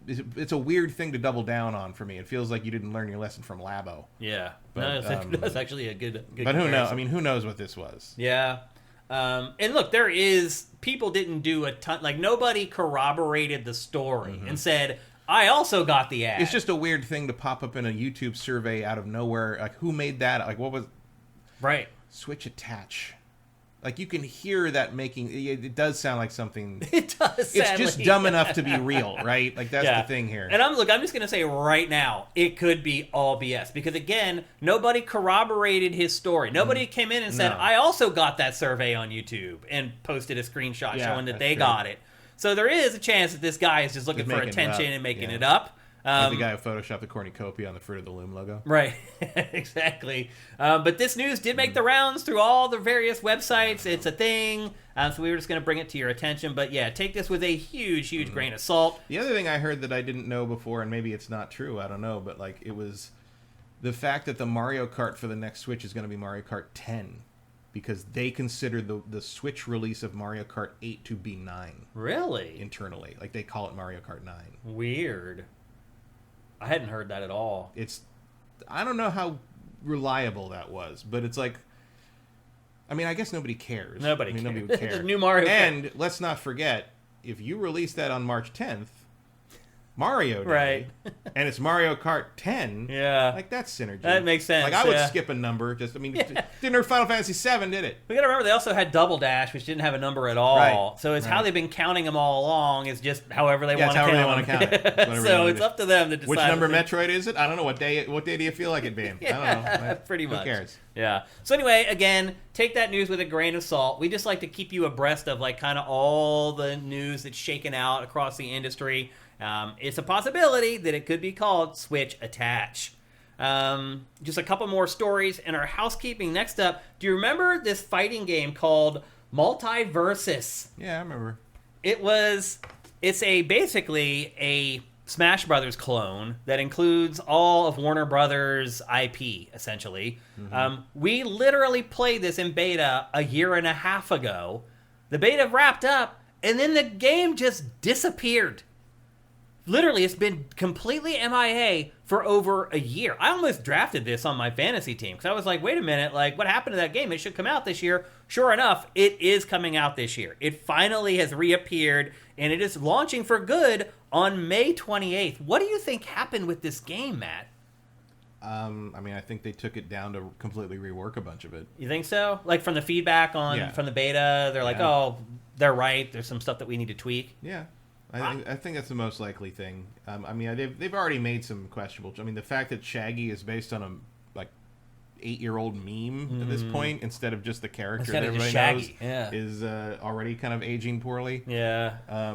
It's a weird thing to double down on for me. It feels like you didn't learn your lesson from Labo. Yeah. But, that's actually a good But who knows? I mean, who knows what this was? Yeah. And look, people didn't do a ton, like nobody corroborated the story and said, I also got the ad. It's just a weird thing to pop up in a YouTube survey out of nowhere. Like, who made that? Like, what was... Right. Switch attach. Like, you can hear that making... It does sound like something... It does. It's just dumb enough to be real, right? Like, that's the thing here. And I'm just going to say right now, it could be all BS. Because, again, nobody corroborated his story. Nobody came in and said, I also got that survey on YouTube, and posted a screenshot showing that they got it. So there is a chance that this guy is just looking for attention and making it up. Like the guy who photoshopped the cornucopia on the Fruit of the Loom logo. Right, exactly. But this news did make the rounds through all the various websites. It's a thing, so we were just going to bring it to your attention. But yeah, take this with a huge, huge grain of salt. The other thing I heard that I didn't know before, and maybe it's not true, I don't know, but like it was the fact that the Mario Kart for the next Switch is going to be Mario Kart 10. Because they consider the Switch release of Mario Kart 8 to be 9. Really? Internally. Like, they call it Mario Kart 9. Weird. I hadn't heard that at all. I don't know how reliable that was, but it's like, I mean, I guess nobody cares. Nobody cares. Nobody would care. It's a new Mario Kart. And let's not forget, if you release that on March 10th, Mario Day, right? And it's Mario Kart 10. Yeah, like that's synergy. That makes sense. Like I would skip a number. Didn't hurt Final Fantasy 7, did it? We got to remember they also had Double Dash, which didn't have a number at all. Right. So it's how they've been counting them all along. It's just however they want to count them. However they want to count it. So it's up to them to decide. Which number Metroid is it? I don't know. What day do you feel like it being? I don't know. Pretty much. Who cares? Yeah. So anyway, again, take that news with a grain of salt. We just like to keep you abreast of like kind of all the news that's shaken out across the industry. It's a possibility that it could be called Switch Attach. Just a couple more stories in our housekeeping. Next up, do you remember this fighting game called Multiversus? Yeah, I remember. It's basically a Smash Brothers clone that includes all of Warner Brothers IP, essentially. Mm-hmm. We literally played this in beta a year and a half ago. The beta wrapped up, and then the game just disappeared. Literally, it's been completely MIA for over a year. I almost drafted this on my fantasy team because I was like, wait a minute, like what happened to that game? It should come out this year. Sure enough, it is coming out this year. It finally has reappeared, and it is launching for good on May 28th. What do you think happened with this game, Matt? I mean, I think they took it down to completely rework a bunch of it. You think so? Like from the feedback from the beta, they're like, oh, they're right. There's some stuff that we need to tweak. Yeah. I think that's the most likely thing. I mean, they've already made some questionable. I mean, the fact that Shaggy is based on a 8-year-old meme at this point instead of just the character that everybody knows is already kind of aging poorly. Yeah. I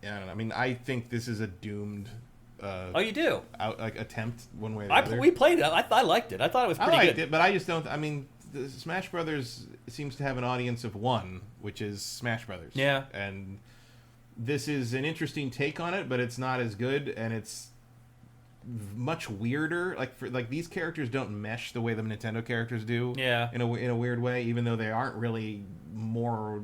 don't know. I mean, I think this is a doomed. Oh, you do? Attempt one way or the other. We played it. I liked it. I thought it was pretty good. I liked it, but I just don't. I mean, the Smash Brothers seems to have an audience of one, which is Smash Brothers. Yeah. And this is an interesting take on it, but it's not as good, and it's much weirder. Like these characters don't mesh the way the Nintendo characters do. Yeah. In a weird way, even though they aren't really more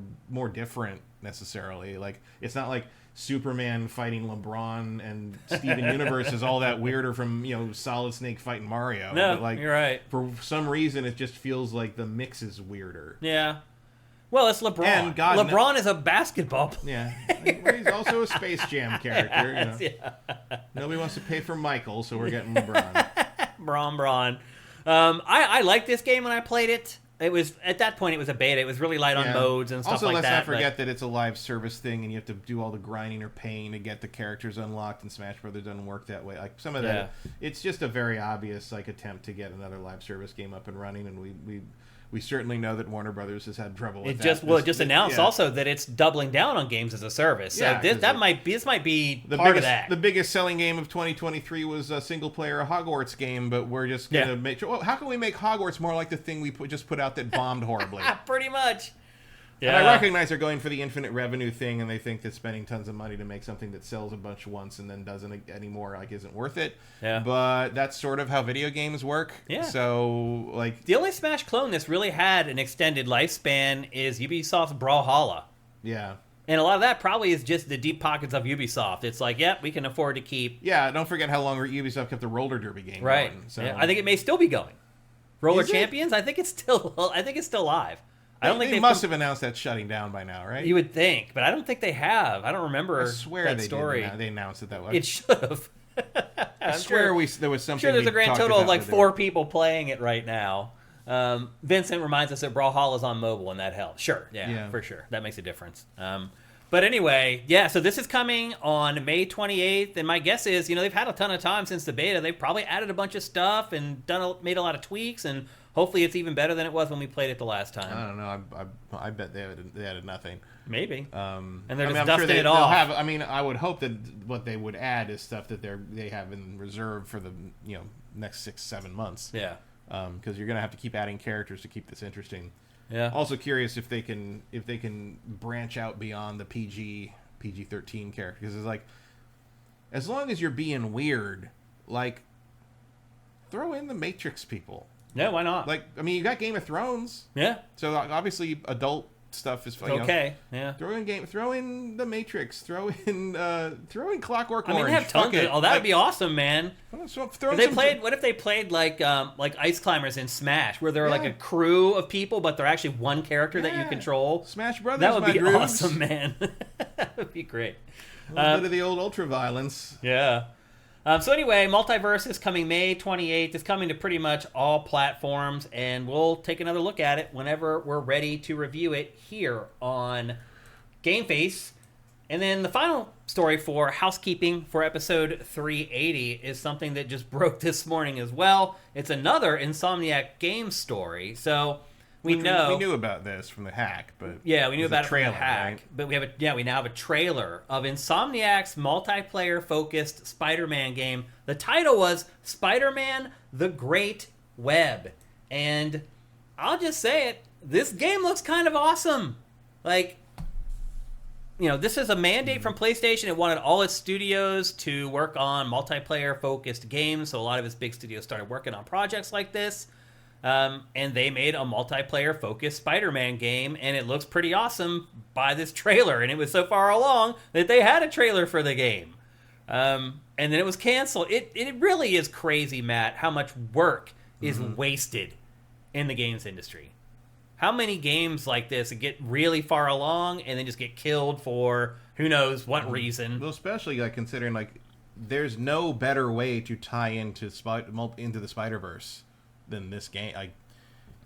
different necessarily. Like it's not like Superman fighting LeBron and Steven Universe is all that weirder from Solid Snake fighting Mario. No, but you're right. For some reason, it just feels like the mix is weirder. Yeah. Well, it's LeBron. And LeBron is a basketball player. Yeah. He's also a Space Jam character. Yeah. Nobody wants to pay for Michael, so we're getting LeBron. Bron. I liked this game when I played it. It was at that point it was a beta. It was really light on modes and stuff also, like that. Also, let's not forget that it's a live service thing, and you have to do all the grinding or paying to get the characters unlocked. And Smash Brothers doesn't work that way. Like some of that, it's just a very obvious like attempt to get another live service game up and running. And we certainly know that Warner Brothers has had trouble with that. It just announced also that it's doubling down on games as a service. So this might be part of that. The biggest selling game of 2023 was a single player Hogwarts game, but we're just going to make sure. Well, how can we make Hogwarts more like the thing we just put out that bombed horribly? Pretty much. Yeah. And I recognize they're going for the infinite revenue thing, and they think that spending tons of money to make something that sells a bunch once and then doesn't anymore isn't worth it. Yeah. But that's sort of how video games work. Yeah. So the only Smash clone that's really had an extended lifespan is Ubisoft's Brawlhalla. Yeah. And a lot of that probably is just the deep pockets of Ubisoft. It's like, we can afford to keep. Yeah. Don't forget how long Ubisoft kept the roller derby game going. So. Yeah, I think it may still be going. Roller Champions. I think it's still live. I don't think they must have announced that shutting down by now, right? You would think, but I don't think they have. I don't remember. I swear that they story. Did. They announced it that way. It should have. I swear there was something. Sure, there's a grand total of like 4 people playing it right now. Vincent reminds us that Brawlhalla is on mobile, and that helps. Sure, yeah, for sure, that makes a difference. But anyway, so this is coming on May 28th, and my guess is, they've had a ton of time since the beta. They've probably added a bunch of stuff and made a lot of tweaks, and hopefully it's even better than it was when we played it the last time. I don't know. I bet they added nothing. Maybe. And they're just I'm dusting sure it off. I would hope that what they would add is stuff that they have in reserve for the next 6-7 months. Yeah. Because you're going to have to keep adding characters to keep this interesting. Yeah. Also curious if they can branch out beyond the PG-13 character, because it's like, as long as you're being weird, like, throw in the Matrix people. Yeah, why not? Like, I mean, you got Game of Thrones. Yeah. So obviously adult stuff is okay. Yeah. Throw in the Matrix. Throw in Clockwork Orange. I mean, they have tons. That would be awesome, man. What if they played like Ice Climbers in Smash, where they're like a crew of people, but they're actually one character that you control? Smash Brothers. That would be awesome, man. That would be great. A little bit of the old ultra violence. Yeah. So anyway, Multiverse is coming May 28th. It's coming to pretty much all platforms, and we'll take another look at it whenever we're ready to review it here on GameFace. And then the final story for housekeeping for episode 380 is something that just broke this morning as well. It's another Insomniac game story. So we knew about this from the hack, but we knew about it from the hack. Right? But we now have a trailer of Insomniac's multiplayer-focused Spider-Man game. The title was Spider-Man: The Great Web, and I'll just say it: this game looks kind of awesome. Like, this is a mandate from PlayStation. It wanted all its studios to work on multiplayer-focused games, so a lot of its big studios started working on projects like this. And they made a multiplayer-focused Spider-Man game, and it looks pretty awesome by this trailer. And it was so far along that they had a trailer for the game. And then it was canceled. It really is crazy, Matt, how much work is wasted in the games industry. How many games like this get really far along and then just get killed for who knows what reason? Well, especially considering there's no better way to tie into the Spider-Verse than this game.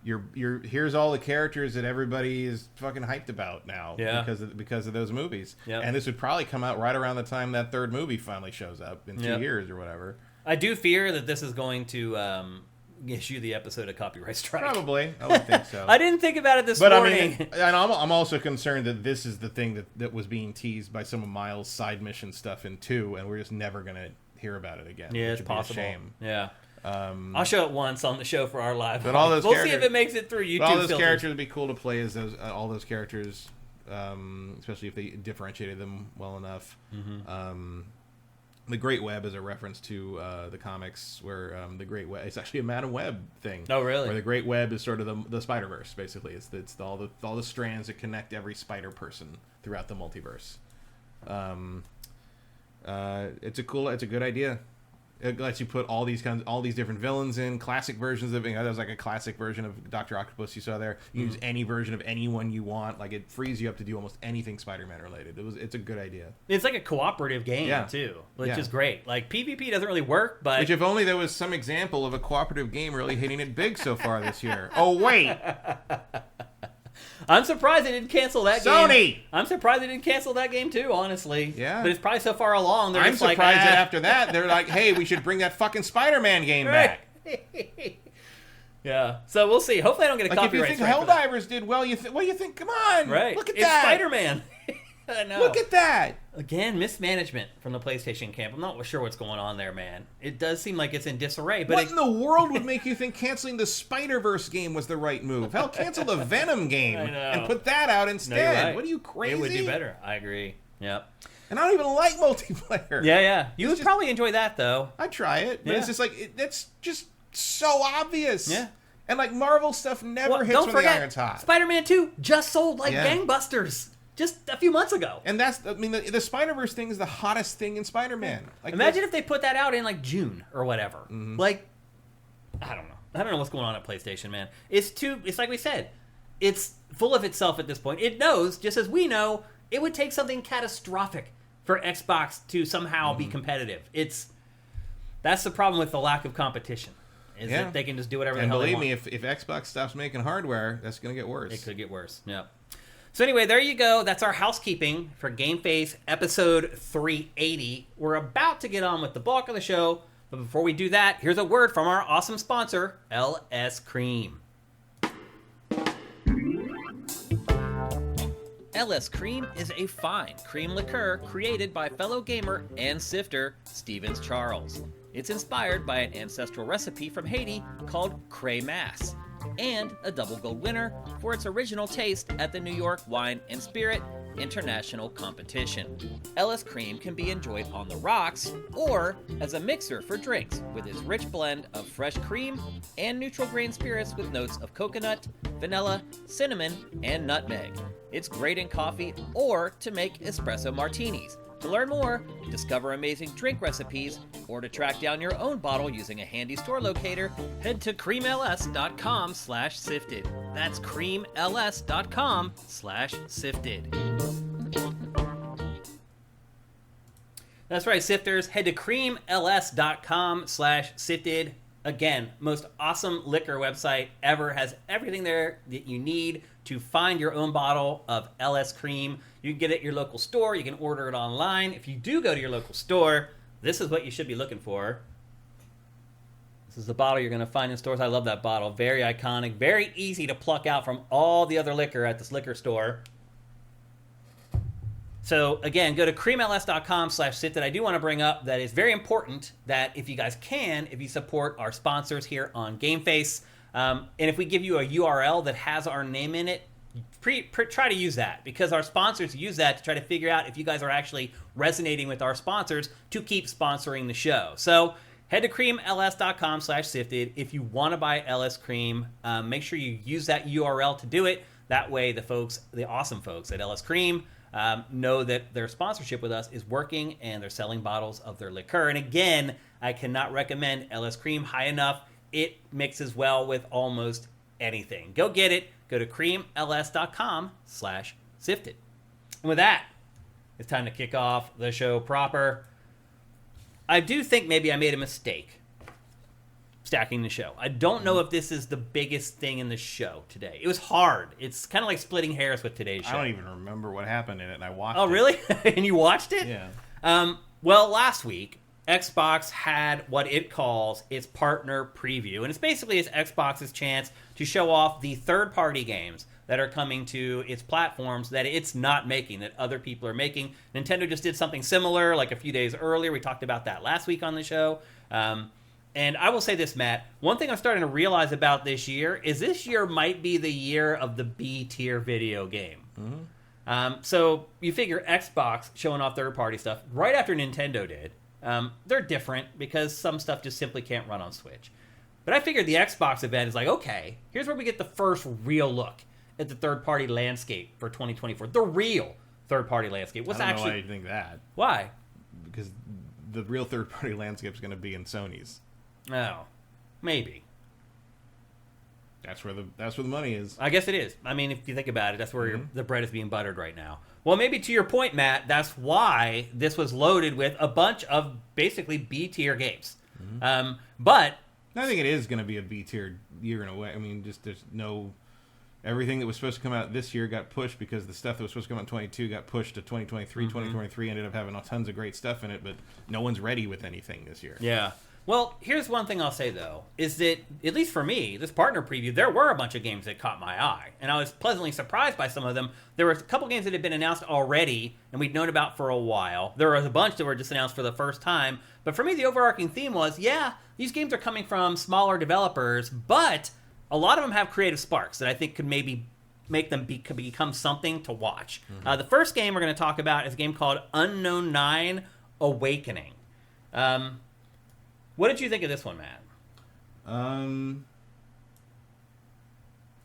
Here's all the characters that everybody is fucking hyped about now because of those movies. Yep. And this would probably come out right around the time that third movie finally shows up in 2 years or whatever. I do fear that this is going to issue the episode a copyright strike. Probably. I would think so. I didn't think about it this morning. I mean, and I'm also concerned that this is the thing that was being teased by some of Miles' side mission stuff in 2, and we're just never going to hear about it again. Yeah, it's possible. Shame. Yeah. I'll show it once on the show for our live. But all those we'll see if it makes it through YouTube. All those characters would be cool to play as all those characters, especially if they differentiated them well enough. Mm-hmm. The Great Web is a reference to the comics, where the Great Web, it's actually a Madam Web thing. Oh, really? Where the Great Web is sort of the Spider-Verse, basically. It's all the strands that connect every spider person throughout the multiverse. It's a good idea. It lets you put all these different villains in, classic versions of. There was like a classic version of Dr. Octopus you saw there. You use any version of anyone you want. Like it frees you up to do almost anything Spider-Man related. It's a good idea. It's like a cooperative game too, which is great. Like PvP doesn't really work, but which if only there was some example of a cooperative game really hitting it big so far this year. Oh wait. I'm surprised they didn't cancel that game. Sony! I'm surprised they didn't cancel that game too, honestly. Yeah. But it's probably so far along. I'm surprised that after that, they're like, hey, we should bring that fucking Spider-Man game back. Yeah. So we'll see. Hopefully I don't get a copyright strike. If you think Helldivers did well, what do you think? Come on. Right. Look at it's that. Spider-Man. I know. Look at that. Again, mismanagement from the PlayStation camp. I'm not sure what's going on there, man. It does seem like it's in disarray. But what in the world would make you think canceling the Spider-Verse game was the right move? Hell, cancel the Venom game and put that out instead. No, you're right. What are you, crazy? It would do better. I agree. Yep. And I don't even like multiplayer. Yeah. You would probably enjoy that, though. I'd try it. But it's just like, that's just so obvious. Yeah. And like Marvel stuff never hits when the iron's hot. Spider-Man 2 just sold like gangbusters. Just a few months ago. And that's, the Spider-Verse thing is the hottest thing in Spider-Man. Like, imagine if they put that out in like June or whatever. Like, I don't know. I don't know what's going on at PlayStation, man. It's like we said, it's full of itself at this point. It knows, just as we know, it would take something catastrophic for Xbox to somehow be competitive. That's the problem with the lack of competition. Is that they can just do whatever the hell they want. And believe me, if Xbox stops making hardware, that's going to get worse. It could get worse, yeah. So anyway, there you go. That's our housekeeping for GameFace episode 380. We're about to get on with the bulk of the show, but before we do that, here's a word from our awesome sponsor, LS Cream. LS Cream is a fine cream liqueur created by fellow gamer and sifter Stevens Charles. It's inspired by an ancestral recipe from Haiti called Cray Mass, and a double gold winner for its original taste at the New York Wine and Spirit International Competition. LS Cream can be enjoyed on the rocks or as a mixer for drinks with its rich blend of fresh cream and neutral grain spirits with notes of coconut, vanilla, cinnamon, and nutmeg. It's great in coffee or to make espresso martinis. To learn more, discover amazing drink recipes, or to track down your own bottle using a handy store locator, head to creamls.com/sifted. That's creamls.com/sifted. That's right, sifters. Head to creamls.com/sifted. Again, most awesome liquor website ever. Has everything there that you need to find your own bottle of LS Cream. You can get it at your local store. You can order it online. If you do go to your local store, this is what you should be looking for. This is the bottle you're going to find in stores. I love that bottle. Very iconic. Very easy to pluck out from all the other liquor at this liquor store. So, again, go to creamls.com/sifted. I do want to bring up that it's very important that if you guys can, if you support our sponsors here on GameFace, and if we give you a URL that has our name in it, try to use that, because our sponsors use that to try to figure out if you guys are actually resonating with our sponsors to keep sponsoring the show. So head to creamls.com/sifted. If you want to buy LS Cream, make sure you use that URL to do it. That way the awesome folks at LS Cream know that their sponsorship with us is working and they're selling bottles of their liqueur. And again, I cannot recommend LS Cream high enough. It mixes well with almost anything. Go get it. Go to creamls.com/sifted. And with that, it's time to kick off the show proper. I do think maybe I made a mistake stacking the show. I don't know if this is the biggest thing in the show today. It was hard. It's kind of like splitting hairs with today's show. I don't even remember what happened in it, and I watched it. Oh, really? And you watched it? Yeah. Well, last week, Xbox had what it calls its partner preview, and it's basically Xbox's chance to show off the third-party games that are coming to its platforms that it's not making, that other people are making. Nintendo just did something similar like a few days earlier. We talked about that last week on the show. And I will say this, Matt, one thing I'm starting to realize about this year is this year might be the year of the B-tier video game. Mm-hmm. So you figure Xbox showing off third-party stuff right after Nintendo did. They're different because some stuff just simply can't run on Switch. But I figured the Xbox event is like, okay, here's where we get the first real look at the third-party landscape for 2024. The real third-party landscape. I don't know why you think that. Why? Because the real third-party landscape is going to be in Sony's. Oh, maybe. That's where the money is. I guess it is. I mean, if you think about it, that's where the bread is being buttered right now. Well, maybe to your point, Matt, that's why this was loaded with a bunch of basically B-tier games. But I think it is going to be a B-tier year in a way. I mean, just there's no... Everything that was supposed to come out this year got pushed because the stuff that was supposed to come out in 22 got pushed to 2023. 2023 ended up having tons of great stuff in it, but no one's ready with anything this year. Yeah. Well, here's one thing I'll say, though, is that, at least for me, this partner preview, there were a bunch of games that caught my eye, and I was pleasantly surprised by some of them. There were a couple games that had been announced already, and we'd known about for a while. There was a bunch that were just announced for the first time, but for me, the overarching theme was, yeah, these games are coming from smaller developers, but a lot of them have creative sparks that I think could maybe make them become something to watch. The first game we're going to talk about is a game called Unknown 9 Awakening. What did you think of this one, Matt? I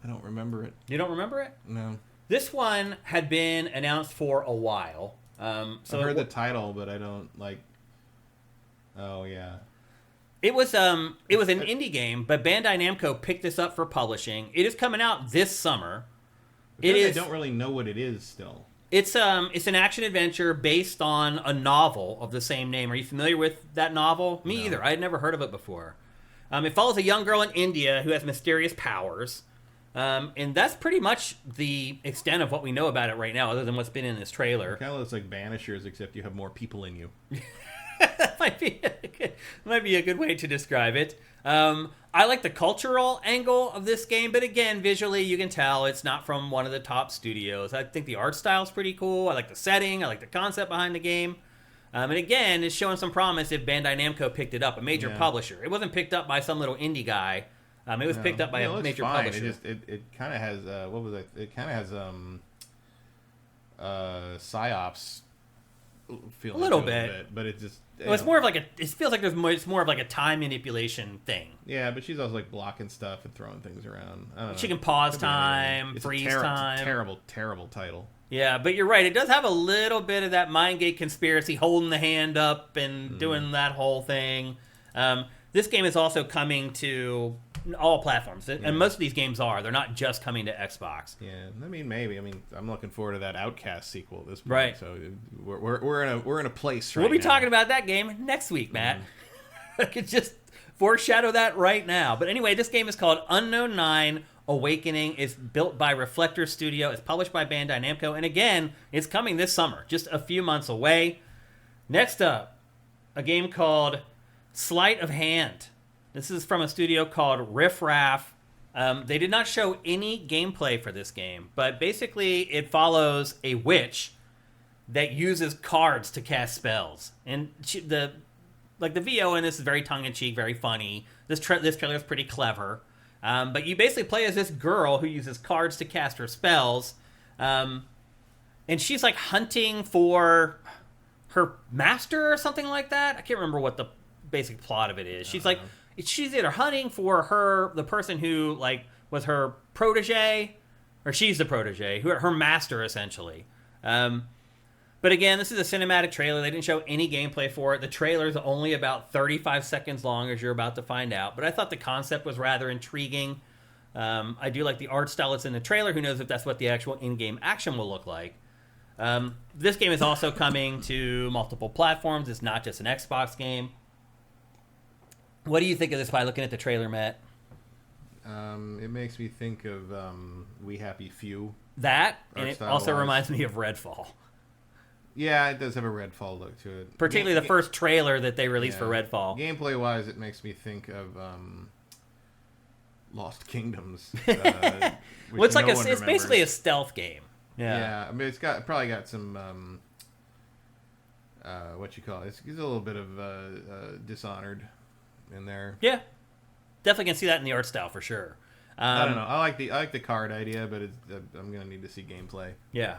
don't remember it. You don't remember it? No. This one had been announced for a while. So I heard the title, but I don't like... Oh, yeah. It was an indie game, but Bandai Namco picked this up for publishing. It is coming out this summer. I don't really know what it is still. It's an action adventure based on a novel of the same name. Are you familiar with that novel? Me either. I had never heard of it before. It follows a young girl in India who has mysterious powers. And that's pretty much the extent of what we know about it right now, other than what's been in this trailer. It kind of looks like Banishers, except you have more people in you. That might be a good way to describe it. I like the cultural angle of this game, but again, visually, you can tell it's not from one of the top studios. I think the art style is pretty cool. I like the setting. I like the concept behind the game. And again, it's showing some promise if Bandai Namco picked it up, a major publisher. It wasn't picked up by some little indie guy. It was picked up by a major publisher. It kind of has, what was it? It kind of has PsyOps feeling a little bit, but it just... it's more of like it feels like it's more of like a time manipulation thing. Yeah, but she's also like blocking stuff and throwing things around. I don't know. She can pause time, freeze time. It's a terrible, terrible title. Yeah, but you're right. It does have a little bit of that Mindgate conspiracy, holding the hand up and doing that whole thing. This game is also coming to all platforms, and most of these games are. They're not just coming to Xbox. Yeah, I mean, maybe. I mean, I'm looking forward to that Outcast sequel at this point. Right. So we're in a place right now. We'll be now. talking about that game next week, Matt. I could just foreshadow that right now. But anyway, this game is called Unknown 9 Awakening. It's built by Reflector Studio. It's published by Bandai Namco. And again, it's coming this summer, just a few months away. Next up, a game called Sleight of Hand. This is from a studio called Riff Raff. They did not show any gameplay for this game, but basically it follows a witch that uses cards to cast spells. And the VO in this is very tongue-in-cheek, very funny. This trailer is pretty clever. But you basically play as this girl who uses cards to cast her spells. And she's like hunting for her master or something like that. I can't remember what the basic plot of it is. She's either hunting for the person who like was her protege, or she's the protege, her master essentially. But again, this is a cinematic trailer. They didn't show any gameplay for it. The trailer is only about 35 seconds long, as you're about to find out. But I thought the concept was rather intriguing. I do like the art style that's in the trailer. Who knows if that's what the actual in-game action will look like. This game is also coming to multiple platforms. It's not just an Xbox game. What do you think of this by looking at the trailer, Matt? It makes me think of We Happy Few. That, and it also reminds me of Redfall. Yeah, it does have a Redfall look to it. Particularly the first trailer that they released for Redfall. Gameplay-wise, it makes me think of Lost Kingdoms. Well, it's basically a stealth game. Yeah, I mean, it's probably got some what you call it? It's a little bit of Dishonored in there. Yeah, definitely can see that in the art style for sure. I don't know. I like the card idea, but I'm gonna need to see gameplay. Yeah.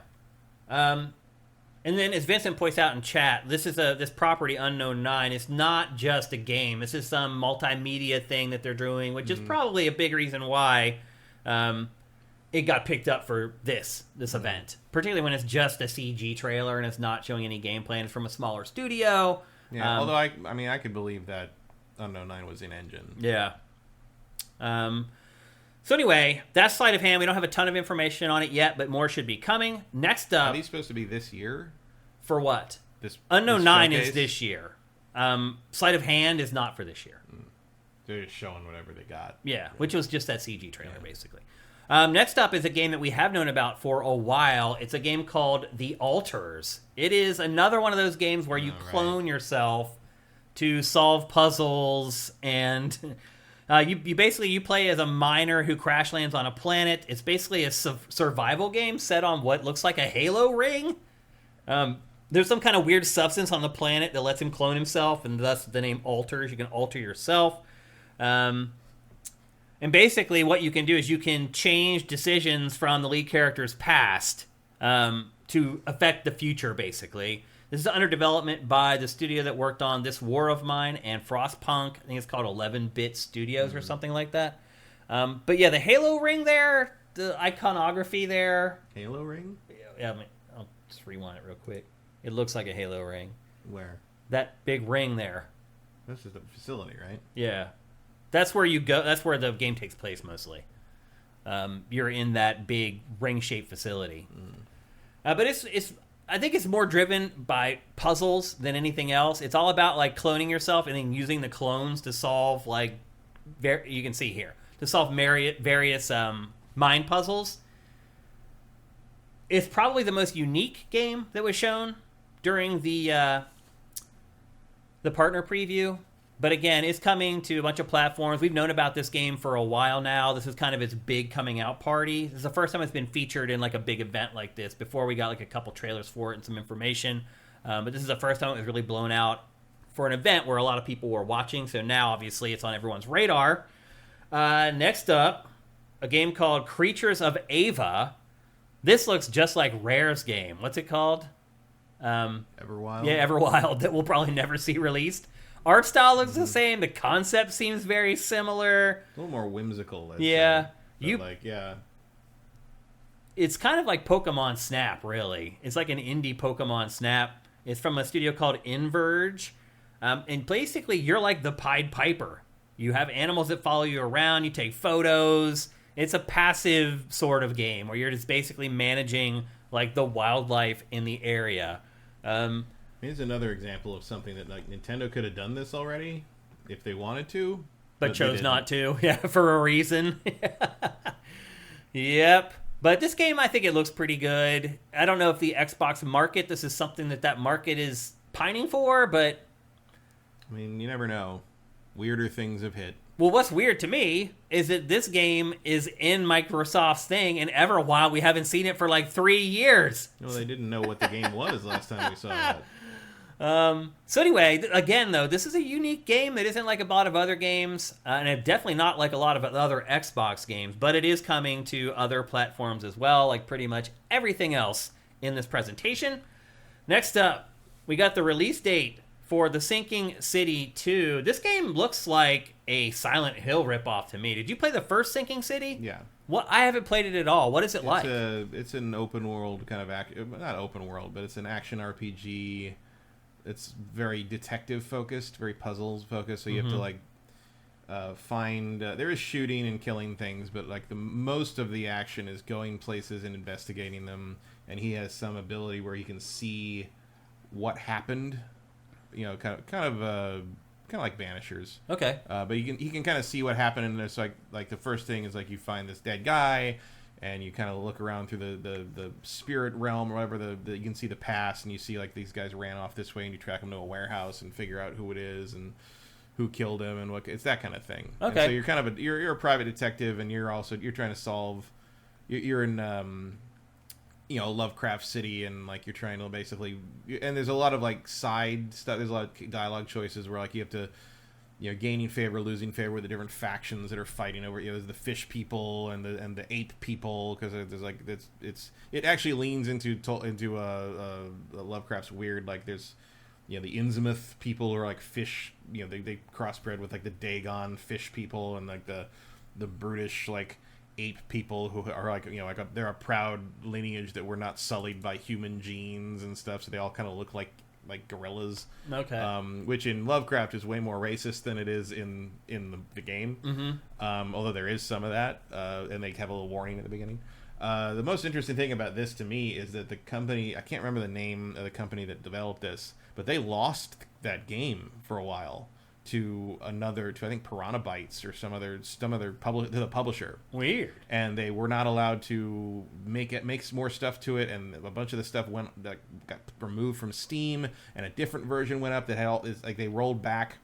And then, as Vincent points out in chat, this property Unknown 9 is not just a game. This is some multimedia thing that they're doing, which is probably a big reason why it got picked up for this event. Particularly when it's just a CG trailer and it's not showing any gameplay and it's from a smaller studio. Yeah, although I mean, I could believe that Unknown 9 was in engine. Yeah. So anyway, that's Sleight of Hand. We don't have a ton of information on it yet, but more should be coming. Next up... Are these supposed to be this year? For what? This Unknown 9 showcase? is this year. Sleight of Hand is not for this year. They're just showing whatever they got. Yeah, which was just that CG trailer, basically. Next up is a game that we have known about for a while. It's a game called The Alters. It is another one of those games where you clone yourself to solve puzzles, and you basically play as a miner who crash lands on a planet. It's basically a survival game set on what looks like a Halo ring. There's some kind of weird substance on the planet that lets him clone himself, and thus the name Alters. You can alter yourself. And basically what you can do is you can change decisions from the lead character's past to affect the future, basically. This is under development by the studio that worked on This War of Mine and Frostpunk. I think it's called 11-Bit Studios or something like that. But yeah, the Halo ring there, the iconography there. Halo ring? Yeah, I mean, I'll just rewind it real quick. It looks like a Halo ring. Where? That big ring there. This is the facility, right? Yeah. That's where you go. That's where the game takes place mostly. You're in that big ring-shaped facility. But it's I think it's more driven by puzzles than anything else. It's all about like cloning yourself and then using the clones to solve like you can see here to solve various mind puzzles. It's probably the most unique game that was shown during the partner preview. But again, it's coming to a bunch of platforms. We've known about this game for a while now. This is kind of its big coming out party. This is the first time it's been featured in like a big event like this. Before we got like a couple trailers for it and some information. But this is the first time it was really blown out for an event where a lot of people were watching. So now obviously it's on everyone's radar. Next up, a game called Creatures of Ava. This looks just like Rare's game. What's it called? Everwild? Yeah, Everwild. That we'll probably never see released. Art style looks the same. The concept seems very similar. A little more whimsical. Yeah. Yeah. It's kind of like Pokemon Snap, really. It's like an indie Pokemon Snap. It's from a studio called Inverge. And basically, you're like the Pied Piper. You have animals that follow you around. You take photos. It's a passive sort of game where you're just basically managing like the wildlife in the area. Here's another example of something that like Nintendo could have done this already if they wanted to, but chose not to. Yeah, for a reason. Yep. But this game, I think it looks pretty good. I don't know if the Xbox market, this is something that market is pining for, but I mean, you never know. Weirder things have hit. Well, what's weird to me is that this game is in Microsoft's thing, and Everwild, we haven't seen it for like 3 years. Well, they didn't know what the game was last time we saw that. So anyway, again, though, this is a unique game that isn't like a lot of other games, and definitely not like a lot of other Xbox games, but it is coming to other platforms as well, like pretty much everything else in this presentation. Next up, we got the release date for The Sinking City 2. This game looks like a Silent Hill ripoff to me. Did you play the first Sinking City? Yeah. What? I haven't played it at all. What is it like? It's an open world kind of not open world, but it's an action RPG. It's very detective focused, very puzzles focused. So you have to like find. There is shooting and killing things, but like the most of the action is going places and investigating them. And he has some ability where he can see what happened. You know, kind of like Banishers. Okay. But he can kind of see what happened, and it's like the first thing is like you find this dead guy, and you kind of look around through the spirit realm or whatever. You can see the past, and you see like these guys ran off this way, and you track them to a warehouse and figure out who it is and who killed him and what. It's that kind of thing. Okay. And so you're kind of you're a private detective, and you're trying to solve. You're in Lovecraft City, and like you're trying to basically, and there's a lot of like side stuff. There's a lot of dialogue choices where like you have to, gaining favor, losing favor with the different factions that are fighting over. There's the fish people and the ape people, because there's like it actually leans into Lovecraft's weird, like there's the Innsmouth people who are like fish. They crossbred with like the Dagon fish people, and like the brutish like ape people who are like they're a proud lineage that were not sullied by human genes and stuff, so they all kind of look like like gorillas. Okay. Which in Lovecraft is way more racist than it is in the game. Mm-hmm. Although there is some of that, and they have a little warning at the beginning. The most interesting thing about this to me is that the company, I can't remember the name of the company that developed this, but they lost that game for a while to I think Piranha Bytes or some other the publisher. Weird. And they were not allowed to make more stuff to it, and a bunch of the stuff got removed from Steam, and a different version went up that had all this, like they rolled back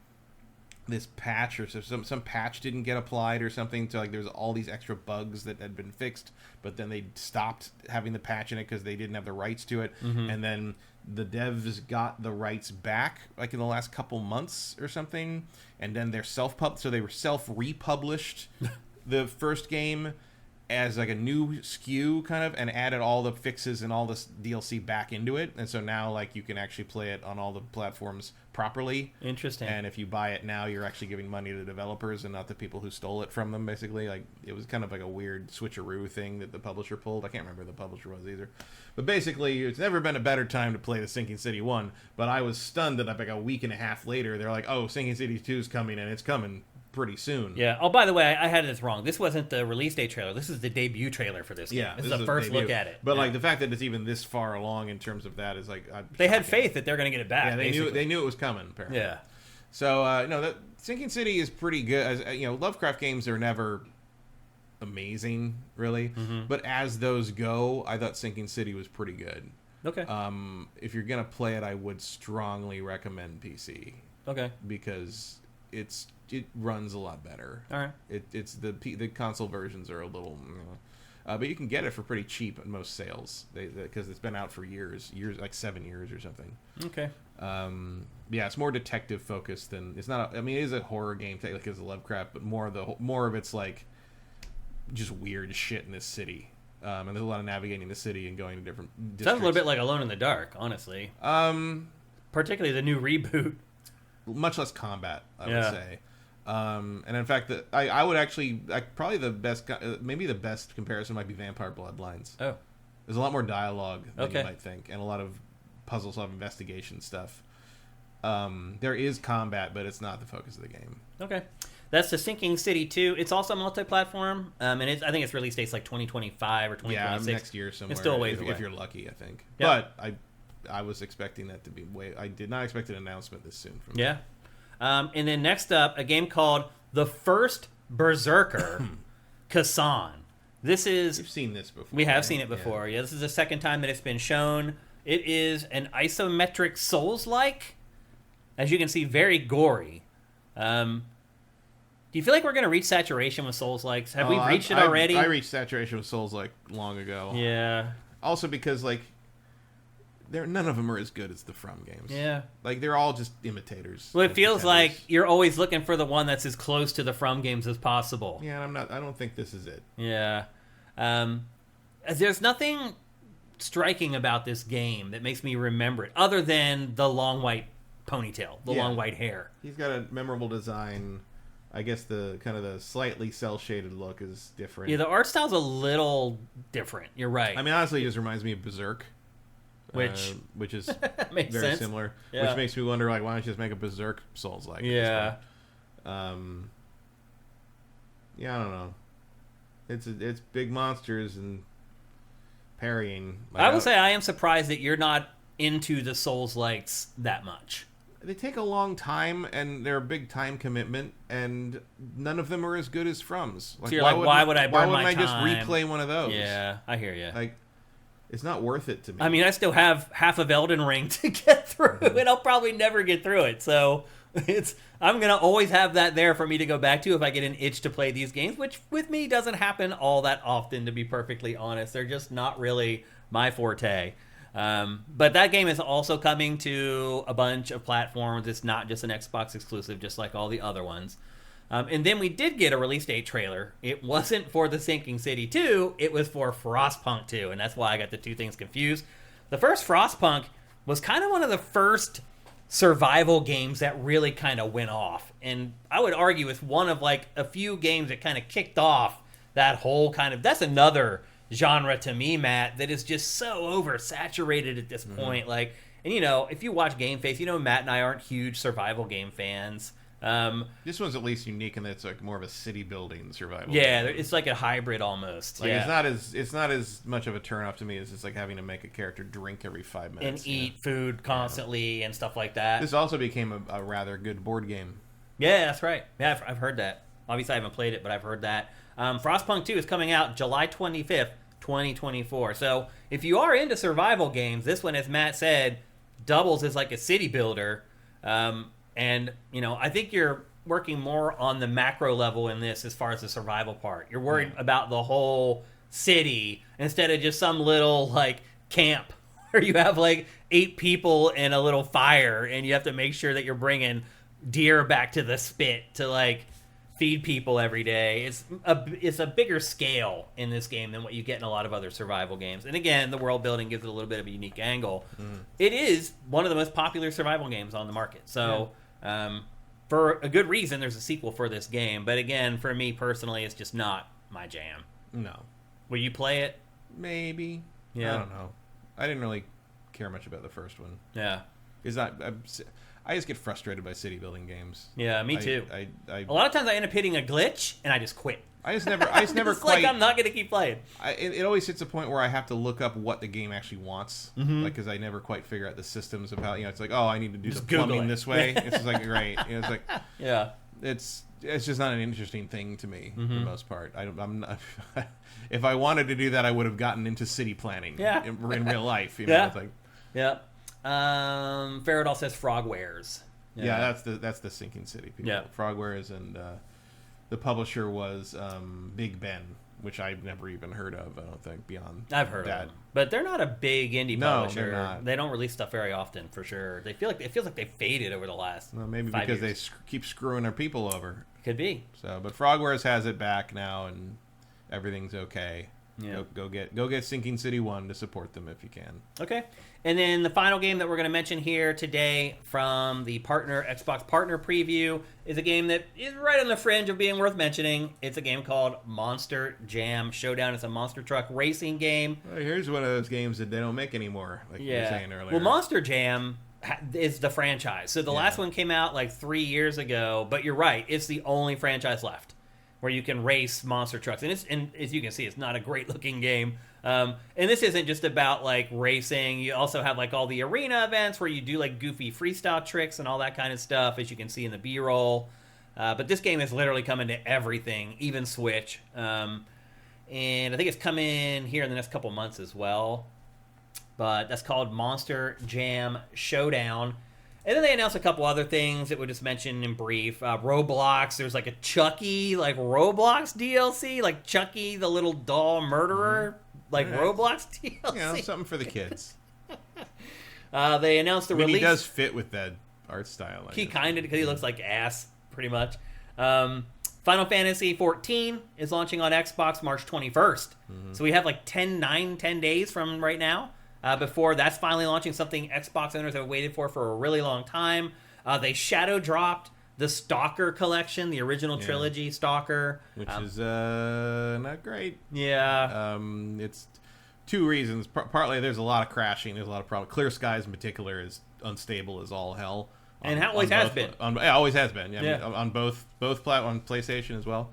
this patch, or some patch didn't get applied or something, so like there's all these extra bugs that had been fixed, but then they stopped having the patch in it because they didn't have the rights to it. And then the devs got the rights back like in the last couple months or something, and then they're so they were self-republished the first game as like a new SKU kind of, and added all the fixes and all this DLC back into it, and so now like you can actually play it on all the platforms properly. Interesting. And if you buy it now, you're actually giving money to the developers and not the people who stole it from them, basically. Like, it was kind of like a weird switcheroo thing that the publisher pulled. I can't remember who the publisher was either. But basically, it's never been a better time to play the Sinking City 1, but I was stunned that like a week and a half later, they're like, oh, Sinking City 2 is coming, and it's coming pretty soon. Yeah. Oh, by the way, I had this wrong. This wasn't the release date trailer. This is the debut trailer for this game. Yeah, this is the first debut. look at it. But like the fact that it's even this far along in terms of that is like they had faith that they're going to get it back. Yeah, they knew it was coming. Apparently. Yeah. So that Sinking City is pretty good. As Lovecraft games are never amazing, really. Mm-hmm. But as those go, I thought Sinking City was pretty good. Okay. If you're gonna play it, I would strongly recommend PC. Okay. Because it runs a lot better. All right. It's the console versions are a little, but you can get it for pretty cheap at most sales. Because it's been out for years, like 7 years or something. Okay. Yeah, it's more detective focused than it's not. It is a horror game, like it's a Lovecraft, but more of it's like just weird shit in this city. And there's a lot of navigating the city and going to different districts. Sounds a little bit like Alone in the Dark, honestly. Particularly the new reboot. Much less combat, I would say. And in fact, I would actually probably the best, maybe the best comparison might be Vampire Bloodlines. Oh, there's a lot more dialogue than you might think, and a lot of puzzle solving investigation stuff. There is combat, but it's not the focus of the game. Okay. That's the Sinking City 2. It's also multi-platform, and I think its release date's like 2025 or 2026. Yeah, next year somewhere. It's still a ways away. If you're lucky, I think. Yep. But I was expecting that to be I did not expect an announcement this soon from them. And then next up, a game called The First Berserker, Kasan. We've seen this before. We have seen it before. Yeah, this is the second time that it's been shown. It is an isometric Souls-like. As you can see, very gory. Do you feel like we're going to reach saturation with Souls-likes? Have we reached it already? I reached saturation with Souls-like long ago. Yeah. Also because, like, none of them are as good as the From games. Yeah. Like, they're all just imitators. Well, it feels like you're always looking for the one that's as close to the From games as possible. Yeah, I don't think this is it. Yeah. There's nothing striking about this game that makes me remember it, other than the long white ponytail, the long white hair. He's got a memorable design. I guess the kind of the slightly cel-shaded look is different. Yeah, the art style's a little different. You're right. I mean, honestly, it just reminds me of Berserk, which is makes very sense. similar. Yeah. Which makes me wonder, like, why don't you just make a Berserk Souls-like? Yeah. I don't know. It's big monsters and parrying. I will say I am surprised that you're not into the Souls-likes that much. They take a long time, and they're a big time commitment, and none of them are as good as From's. Like, so you're why would I burn my time? Why wouldn't I just replay one of those? Yeah, I hear you. Like, it's not worth it to me. I mean, I still have half of Elden Ring to get through, and I'll probably never get through it. So I'm going to always have that there for me to go back to if I get an itch to play these games, which with me doesn't happen all that often, to be perfectly honest. They're just not really my forte. But that game is also coming to a bunch of platforms. It's not just an Xbox exclusive, just like all the other ones. And then we did get a release date trailer. It wasn't for the Sinking City 2, it was for Frostpunk 2, and that's why I got the two things confused. The first Frostpunk was kind of one of the first survival games that really kind of went off. And I would argue it's one of like a few games that kind of kicked off that whole kind of... That's another genre to me, Matt, that is just so oversaturated at this point. Like, And if you watch GameFace, Matt and I aren't huge survival game fans. This one's at least unique in that it's like more of a city building survival. Yeah, game. it's like a hybrid almost. Like it's not as much of a turnoff to me as it's like having to make a character drink every 5 minutes and eat food constantly and stuff like that. This also became a rather good board game. Yeah, that's right. Yeah, I've heard that. Obviously, I haven't played it, but I've heard that. Frostpunk 2 is coming out July 25th, 2024. So if you are into survival games, this one, as Matt said, doubles as like a city builder. And, I think you're working more on the macro level in this as far as the survival part. You're worried about the whole city instead of just some little, like, camp where you have, like, 8 people in a little fire and you have to make sure that you're bringing deer back to the spit to, like, feed people every day. It's a bigger scale in this game than what you get in a lot of other survival games. And again, the world building gives it a little bit of a unique angle. It is one of the most popular survival games on the market. So, for a good reason, there's a sequel for this game. But again, for me personally, it's just not my jam. No. Will you play it? Maybe. Yeah. I don't know. I didn't really care much about the first one. Yeah. I just get frustrated by city building games. Yeah, me too. A lot of times I end up hitting a glitch and I just quit. I just never it's quite. Like I'm not going to keep playing. It always hits a point where I have to look up what the game actually wants, like because I never quite figure out the systems of how it's like, oh, I need to do just the plumbing this way. It's just like right, it's like yeah, it's just not an interesting thing to me for the most part. I'm not. If I wanted to do that, I would have gotten into city planning. In real life. It's like Faradol says Frogwares. Yeah, that's the Sinking City people. Yeah, Frogwares, and the publisher was Big Ben, which I've never even heard of. I don't think beyond I've heard of them, but they're not a big indie publisher. They're not. They don't release stuff very often, for sure. It feels like they faded over the last. Well, maybe 5 because years. they keep screwing their people over. Could be. So, but Frogwares has it back now, and everything's okay. Yeah. Go get Sinking City 1 to support them if you can. Okay. And then the final game that we're going to mention here today from the Xbox partner preview is a game that is right on the fringe of being worth mentioning. It's a game called Monster Jam Showdown. It's a monster truck racing game. Well, here's one of those games that they don't make anymore, like you were saying earlier. Well, Monster Jam is the franchise. So the last one came out like 3 years ago, but you're right. It's the only franchise left where you can race monster trucks. And as you can see, it's not a great looking game. And this isn't just about like racing. You also have like all the arena events where you do like goofy freestyle tricks and all that kind of stuff, as you can see in the B-roll. But this game is literally coming to everything, even Switch. And I think it's coming here in the next couple months as well. But that's called Monster Jam Showdown. And then they announced a couple other things that we just mentioned in brief. Roblox, there's like a Chucky, like Roblox DLC, like Chucky the little doll murderer, Roblox DLC. Something for the kids. They announced the release. He does fit with that art style. He kind of, because he looks like ass, pretty much. Final Fantasy 14 is launching on Xbox March 21st. So we have like 10 days from right now. Before that's finally launching, something Xbox owners have waited for a really long time. They shadow dropped the Stalker collection, the original trilogy Stalker. Which is not great. Yeah. It's two reasons. Partly there's a lot of crashing. There's a lot of problems. Clear Skies in particular is unstable as all hell. And always has been. Always has been. I mean, on both on PlayStation as well.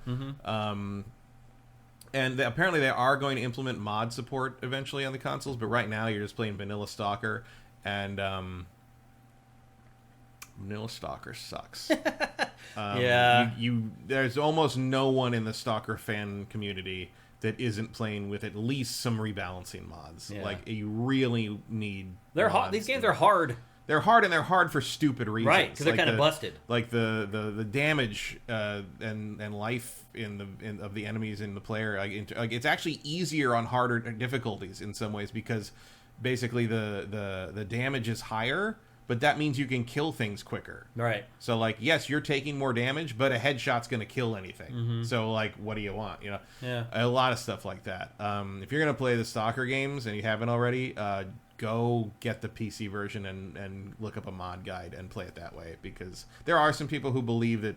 And apparently they are going to implement mod support eventually on the consoles, but right now you're just playing Vanilla Stalker, and Vanilla Stalker sucks. There's almost no one in the Stalker fan community that isn't playing with at least some rebalancing mods. Yeah. Like, you really need They're hard. These games are hard. They're hard, and they're hard for stupid reasons. Right, because they're kind of busted. Like the damage and life of the enemies in the player. Like it's actually easier on harder difficulties in some ways, because basically the damage is higher, but that means you can kill things quicker. Right. So like, yes, you're taking more damage, but a headshot's going to kill anything. So like, what do you want? Yeah. A lot of stuff like that. If you're going to play the Stalker games and you haven't already, go get the PC version and look up a mod guide and play it that way, because there are some people who believe that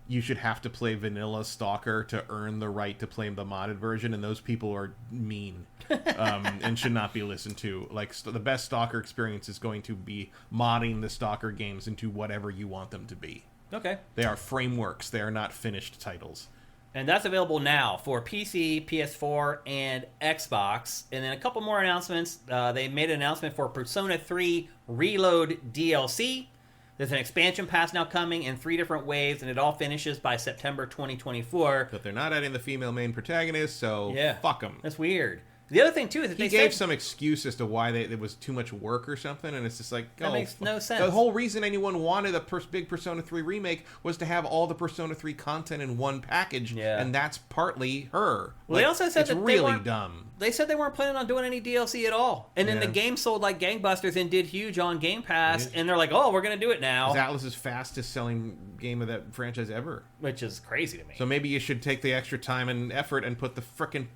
you should have to play vanilla Stalker to earn the right to play the modded version, and those people are mean and should not be listened to. Like, the best Stalker experience is going to be modding the Stalker games into whatever you want them to be. Okay. They are frameworks. They are not finished titles. And that's available now for PC, PS4, and Xbox. And then a couple more announcements. They made an announcement for Persona 3 Reload DLC. There's an expansion pass now coming in 3 different waves, and it all finishes by September 2024. But they're not adding the female main protagonist, so fuck them. That's weird. The other thing, too, is that he gave some excuse as to why it was too much work or something, and it's just like... That makes no sense. The whole reason anyone wanted a big Persona 3 remake was to have all the Persona 3 content in one package, and that's partly her. Well, they also said it's that really dumb. They said they weren't planning on doing any DLC at all. And then the game sold like gangbusters and did huge on Game Pass, and they're like, oh, we're going to do it now. It's Atlas's fastest selling game of that franchise ever. Which is crazy to me. So maybe you should take the extra time and effort and put the frickin'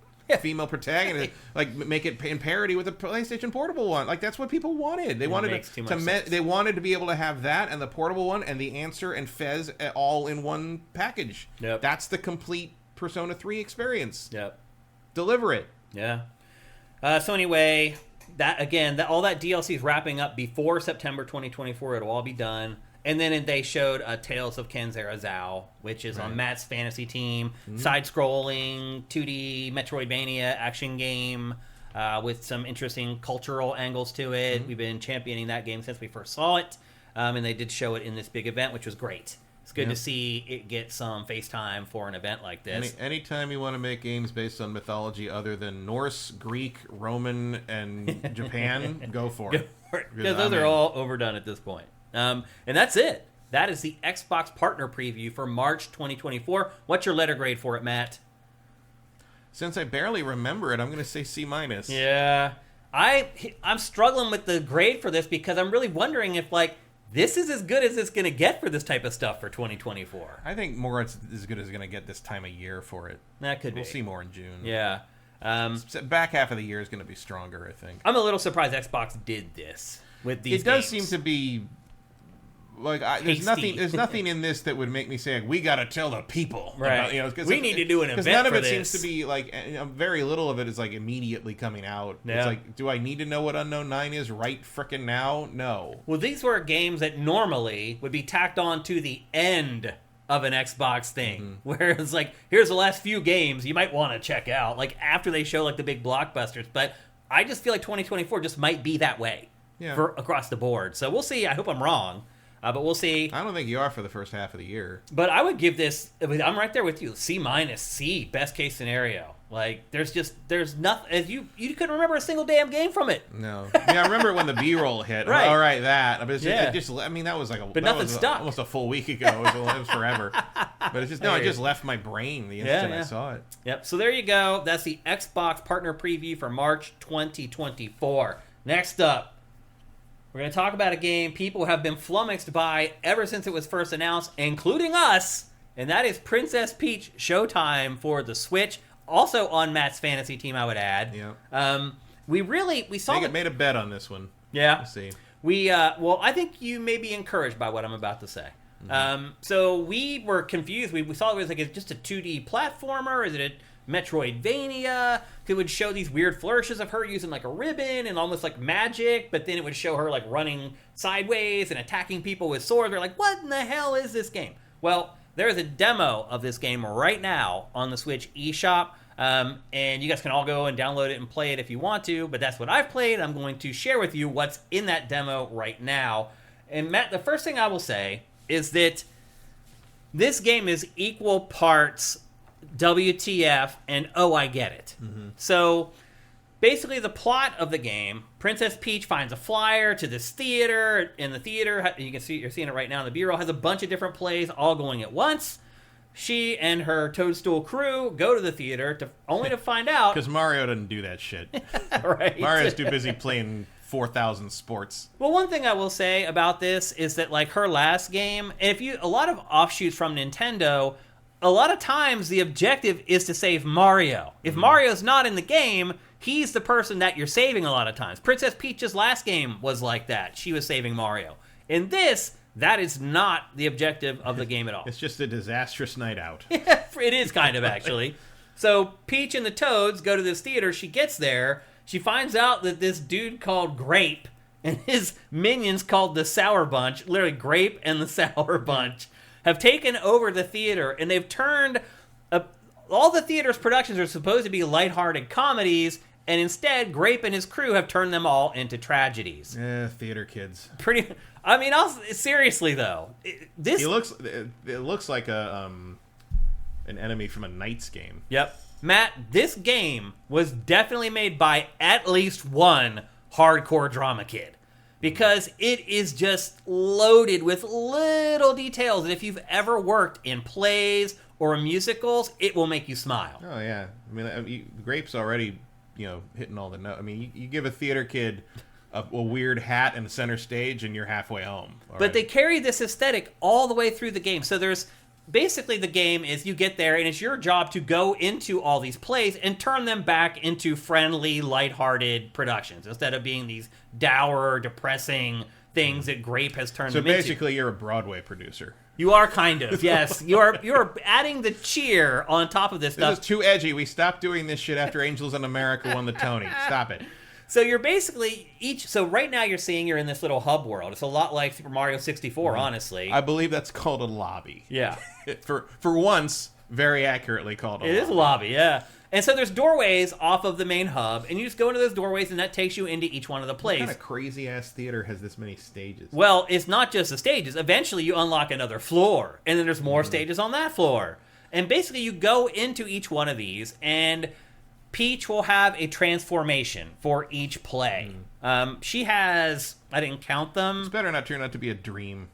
female protagonist, like, make it in parity with the PlayStation Portable one. Like, that's what people wanted. They wanted they wanted to be able to have that and the portable one and the Answer and Fez all in one package. Yep. That's the complete Persona 3 experience. Yep. Deliver it. Yeah. So anyway, all that DLC is wrapping up before September 2024. It'll all be done. And then they showed Tales of Kenzera Zao, which is on Matt's fantasy team. Side-scrolling, 2D Metroidvania action game with some interesting cultural angles to it. We've been championing that game since we first saw it. And they did show it in this big event, which was great. It's good to see it get some face time for an event like this. Anytime you want to make games based on mythology other than Norse, Greek, Roman, and Japan, go for it. Because those are all overdone at this point. And that's it. That is the Xbox partner preview for March 2024. What's your letter grade for it, Matt? Since I barely remember it, I'm going to say C-. Yeah. I'm struggling with the grade for this because I'm really wondering if, like, this is as good as it's going to get for this type of stuff for 2024. I think more it's as good as it's going to get this time of year for it. That could be. We'll see more in June. Yeah. Back half of the year is going to be stronger, I think. I'm a little surprised Xbox did this with these It does games. seem to be... Like, there's nothing in this that would make me say, like, we got to tell the people. Right. About, we need to do an event for this. Because none of it seems to be, like, very little of it is, like, immediately coming out. Yeah. It's like, do I need to know what Unknown 9 is right frickin' now? No. Well, these were games that normally would be tacked on to the end of an Xbox thing. Whereas, like, here's the last few games you might want to check out, like, after they show, like, the big blockbusters. But I just feel like 2024 just might be that way for across the board. So we'll see. I hope I'm wrong. But we'll see. I don't think you are for the first half of the year. But I would give this, I'm right there with you, C-, C, best case scenario. Like, there's nothing, you couldn't remember a single damn game from it. No. I remember when the B-roll hit. Right. All right, that. But it just, I mean, that was like almost a full week ago. It was forever. But it just left my brain the instant I saw it. Yep. So there you go. That's the Xbox partner preview for March 2024. Next up, we're going to talk about a game people have been flummoxed by ever since it was first announced, including us, and that is Princess Peach Showtime for the Switch. Also on Matt's fantasy team, I would add. Yeah. We saw made a bet on this one. Yeah. We'll see. I think you may be encouraged by what I'm about to say. So we were confused. We thought it was like just a 2D platformer. Is it a Metroidvania? It would show these weird flourishes of her using like a ribbon and almost like magic, but then it would show her like running sideways and attacking people with swords. We're like, what in the hell is this game? Well, there is a demo of this game right now on the Switch eShop, and you guys can all go and download it and play it if you want to, but that's what I've played. I'm going to share with you what's in that demo right now. And Matt, the first thing I will say is that this game is equal parts WTF and oh, I get it. So basically the plot of the game, Princess Peach finds a flyer to this theater, and the theater, you're seeing it right now in the B-roll, has a bunch of different plays all going at once. She and her Toadstool crew go to the theater only to find out... Because Mario doesn't do that shit. Right. Mario's too busy playing 4,000 sports. Well, one thing I will say about this is that, like, her last game, a lot of offshoots from Nintendo, a lot of times the objective is to save Mario. If Mario's not in the game, he's the person that you're saving a lot of times. Princess Peach's last game was like that. She was saving Mario. In this, That is not the objective of the game at all. It's just a disastrous night out. It is kind of, actually. So Peach and the Toads go to this theater. She gets there. She finds out that this dude called Grape and his minions called the Sour Bunch, literally Grape and the Sour Bunch, have taken over the theater, and they've turned... all the theater's productions are supposed to be lighthearted comedies, and instead, Grape and his crew have turned them all into tragedies. Theater kids. Seriously though, It looks like an enemy from a Knights game. Yep. Matt, this game was definitely made by at least one hardcore drama kid. Because it is just loaded with little details that if you've ever worked in plays or musicals, it will make you smile. Oh, yeah. I mean, Grape's already, hitting all the notes. I mean, you give a theater kid a weird hat and a center stage and you're halfway home. But they carry this aesthetic all the way through the game. So there's... Basically, the game is you get there, and it's your job to go into all these plays and turn them back into friendly, lighthearted productions instead of being these dour, depressing things that Grape has turned them into. So basically, you're a Broadway producer. You are kind of, yes. You're adding the cheer on top of this stuff. This is too edgy. We stopped doing this shit after Angels in America won the Tony. Stop it. So you're basically So right now you're in this little hub world. It's a lot like Super Mario 64, honestly. I believe that's called a lobby. Yeah. For once, very accurately called a lobby. It is a lobby, yeah. And so there's doorways off of the main hub, and you just go into those doorways, and that takes you into each one of the plays. What kind of crazy-ass theater has this many stages? Well, it's not just the stages. Eventually, you unlock another floor, and then there's more stages on that floor. And basically, you go into each one of these, and Peach will have a transformation for each play. She has... I didn't count them. It's better not turn out to be a dream.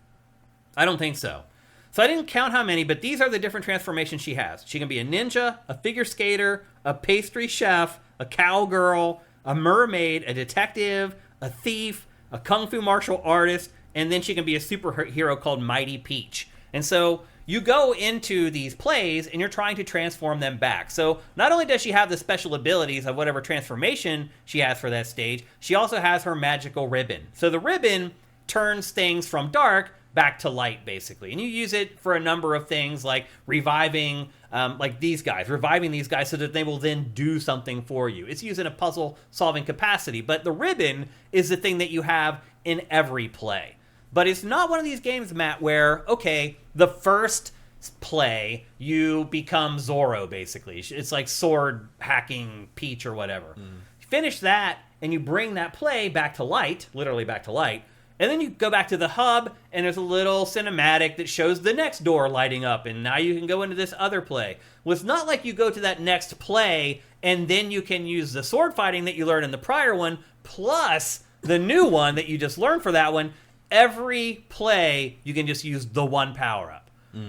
I don't think so. So I didn't count how many, but these are the different transformations she has. She can be a ninja, a figure skater, a pastry chef, a cowgirl, a mermaid, a detective, a thief, a kung fu martial artist, and then she can be a superhero called Mighty Peach. And so you go into these plays, and you're trying to transform them back. So not only does she have the special abilities of whatever transformation she has for that stage, she also has her magical ribbon. So the ribbon turns things from dark back to light, basically. And you use it for a number of things, like reviving, reviving these guys so that they will then do something for you. It's used in a puzzle-solving capacity, but the ribbon is the thing that you have in every play. But it's not one of these games, Matt, where, okay, the first play, you become Zorro, basically. It's like sword hacking Peach or whatever. You finish that, and you bring that play back to light, literally back to light, and then you go back to the hub, and there's a little cinematic that shows the next door lighting up, and now you can go into this other play. Well, it's not like you go to that next play, and then you can use the sword fighting that you learned in the prior one, plus the new one that you just learned for that one. Every play, you can just use the one power-up.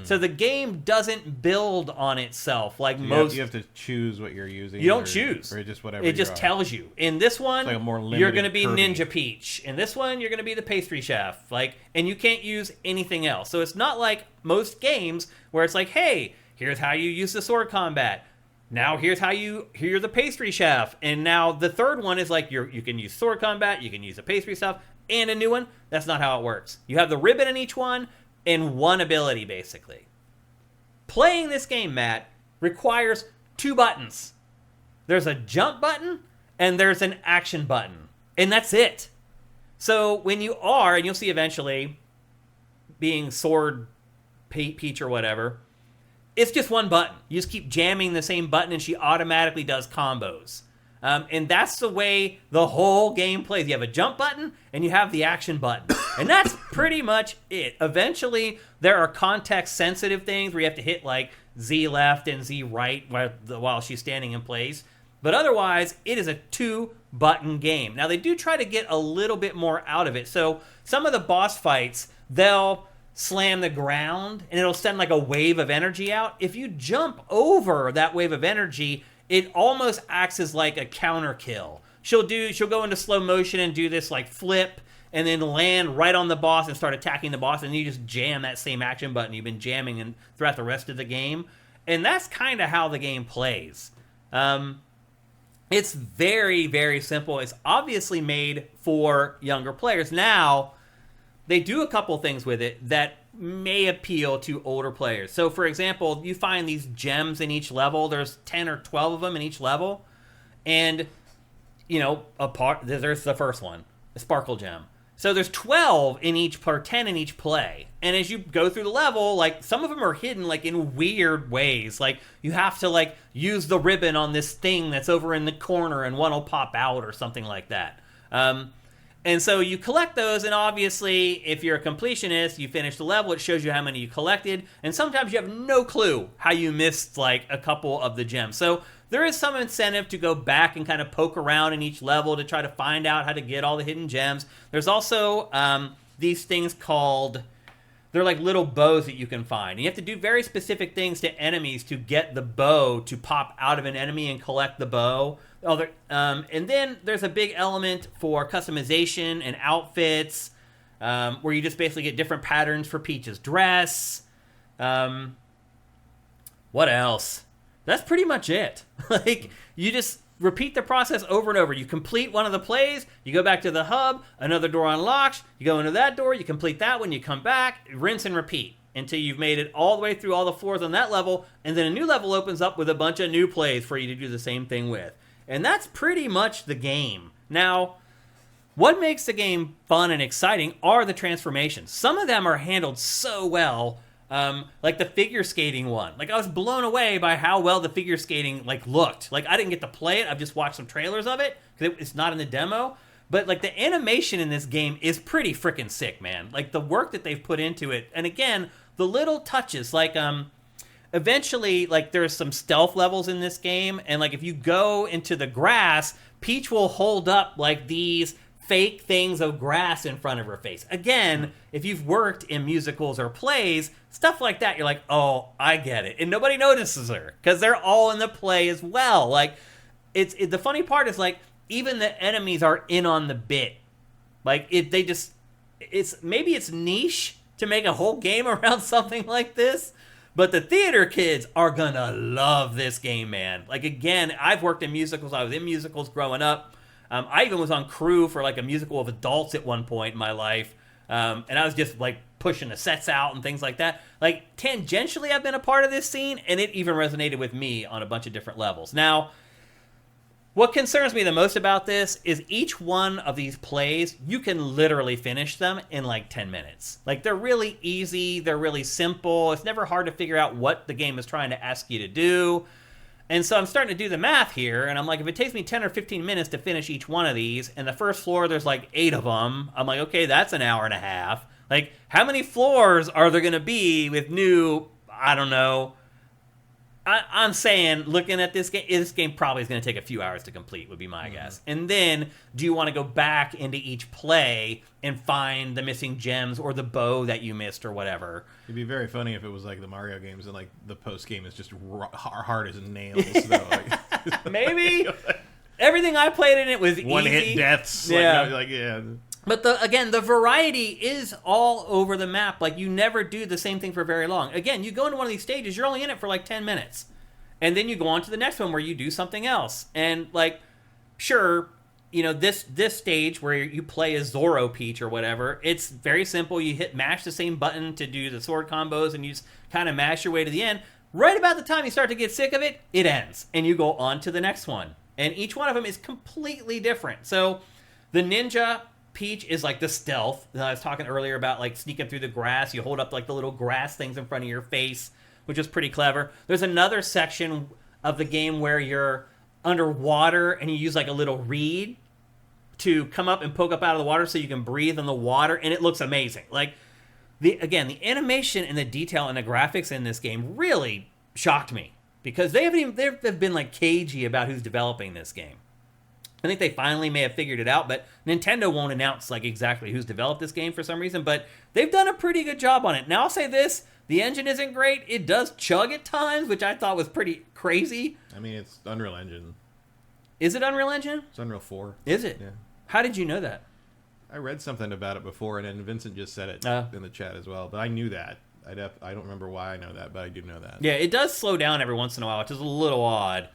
So the game doesn't build on itself like most... You have to choose what you're using. You don't choose. Or just whatever. It just tells you. In this one, like a more you're going to be Kirby. Ninja Peach. In this one, you're going to be the pastry chef. And you can't use anything else. So it's not like most games where it's like, hey, here's how you use the sword combat. Now here's how you're the pastry chef. And now the third one is like you can use sword combat, you can use the pastry stuff, and a new one. That's not how it works. You have the ribbon in each one, and one ability, basically. Playing this game, Matt, requires 2 buttons. There's a jump button, and there's an action button. And that's it. So when you are, and you'll see eventually, being Sword Peach or whatever, it's just one button. You just keep jamming the same button, and she automatically does combos. And that's the way the whole game plays. You have a jump button, and you have the action button. And that's pretty much it. Eventually, there are context-sensitive things where you have to hit, like, Z left and Z right while she's standing in place. But otherwise, it is a 2-button game. Now, they do try to get a little bit more out of it. So some of the boss fights, they'll slam the ground, and it'll send, like, a wave of energy out. If you jump over that wave of energy, it almost acts as like a counter kill. She'll go into slow motion and do this like flip and then land right on the boss and start attacking the boss, and you just jam that same action button you've been jamming throughout the rest of the game. And that's kind of how the game plays. It's very, very simple. It's obviously made for younger players. Now, they do a couple things with it that may appeal to older players. So, for example, you find these gems in each level. There's 10 or 12 of them in each level. And, there's the first one, the Sparkle Gem. So there's 12 in each, or 10 in each play. And as you go through the level, like, some of them are hidden, like, in weird ways. Like, you have to, like, use the ribbon on this thing that's over in the corner and one will pop out or something like that. And so you collect those, and obviously, if you're a completionist, you finish the level, it shows you how many you collected, and sometimes you have no clue how you missed, like, a couple of the gems. So there is some incentive to go back and kind of poke around in each level to try to find out how to get all the hidden gems. There's also these things called... They're like little bows that you can find. And you have to do very specific things to enemies to get the bow to pop out of an enemy and collect the bow. And then there's a big element for customization and outfits, where you just basically get different patterns for Peach's dress. What else? That's pretty much it. Like, you just repeat the process over and over. You complete one of the plays, you go back to the hub, another door unlocks, you go into that door, you complete that one, you come back, rinse and repeat until you've made it all the way through all the floors on that level, and then a new level opens up with a bunch of new plays for you to do the same thing with. And that's pretty much the game. Now, what makes the game fun and exciting are the transformations. Some of them are handled so well, like the figure skating one. Like, I was blown away by how well the figure skating, like, looked. Like, I didn't get to play it. I've just watched some trailers of it, because it's not in the demo. But, like, the animation in this game is pretty freaking sick, man. Like, the work that they've put into it. And again, the little touches, like, eventually, like, there's some stealth levels in this game, and, like, if you go into the grass, Peach will hold up, like, these fake things of grass in front of her face. Again, if you've worked in musicals or plays, stuff like that, you're like, oh, I get it. And nobody notices her, because they're all in the play as well. Like, the funny part is, like, even the enemies are in on the bit. Like, maybe it's niche to make a whole game around something like this, but the theater kids are gonna love this game, man. Like, again, I've worked in musicals. I was in musicals growing up. I even was on crew for, like, a musical of adults at one point in my life. And I was just, like, pushing the sets out and things like that. Like, tangentially, I've been a part of this scene, and it even resonated with me on a bunch of different levels. Now, what concerns me the most about this is each one of these plays, you can literally finish them in, like, 10 minutes. Like, they're really easy. They're really simple. It's never hard to figure out what the game is trying to ask you to do. And so I'm starting to do the math here, and I'm like, if it takes me 10 or 15 minutes to finish each one of these, and the first floor, there's like 8 of them, I'm like, okay, that's an hour and a half. Like, how many floors are there going to be with new, I don't know. I'm saying, looking at this game probably is going to take a few hours to complete, would be my guess. And then, do you want to go back into each play and find the missing gems or the bow that you missed or whatever? It'd be very funny if it was like the Mario games and, like, the post game is just hard as nails. Though, like. Maybe. Everything I played in it was one easy. hit deaths. Yeah. Yeah. But the variety is all over the map. Like, you never do the same thing for very long. Again, you go into one of these stages, you're only in it for like 10 minutes. And then you go on to the next one where you do something else. And, like, sure, this stage where you play as Zorro Peach or whatever, it's very simple. You mash the same button to do the sword combos, and you just kind of mash your way to the end. Right about the time you start to get sick of it, it ends. And you go on to the next one. And each one of them is completely different. So, the ninja Peach is like the stealth. I was talking earlier about, like, sneaking through the grass. You hold up, like, the little grass things in front of your face, which is pretty clever. There's another section of the game where you're underwater and you use, like, a little reed to come up and poke up out of the water so you can breathe in the water, and it looks amazing. Like, the animation and the detail and the graphics in this game really shocked me, because they've been, like, cagey about who's developing this game. I think they finally may have figured it out, but Nintendo won't announce, like, exactly who's developed this game for some reason, but they've done a pretty good job on it. Now, I'll say this, the engine isn't great. It does chug at times, which I thought was pretty crazy. I mean, it's Unreal Engine. Is it Unreal Engine? It's Unreal 4. Is it? Yeah. How did you know that? I read something about it before, and then Vincent just said it in the chat as well, but I knew that. I don't remember why I know that, but I do know that. Yeah, it does slow down every once in a while, which is a little odd.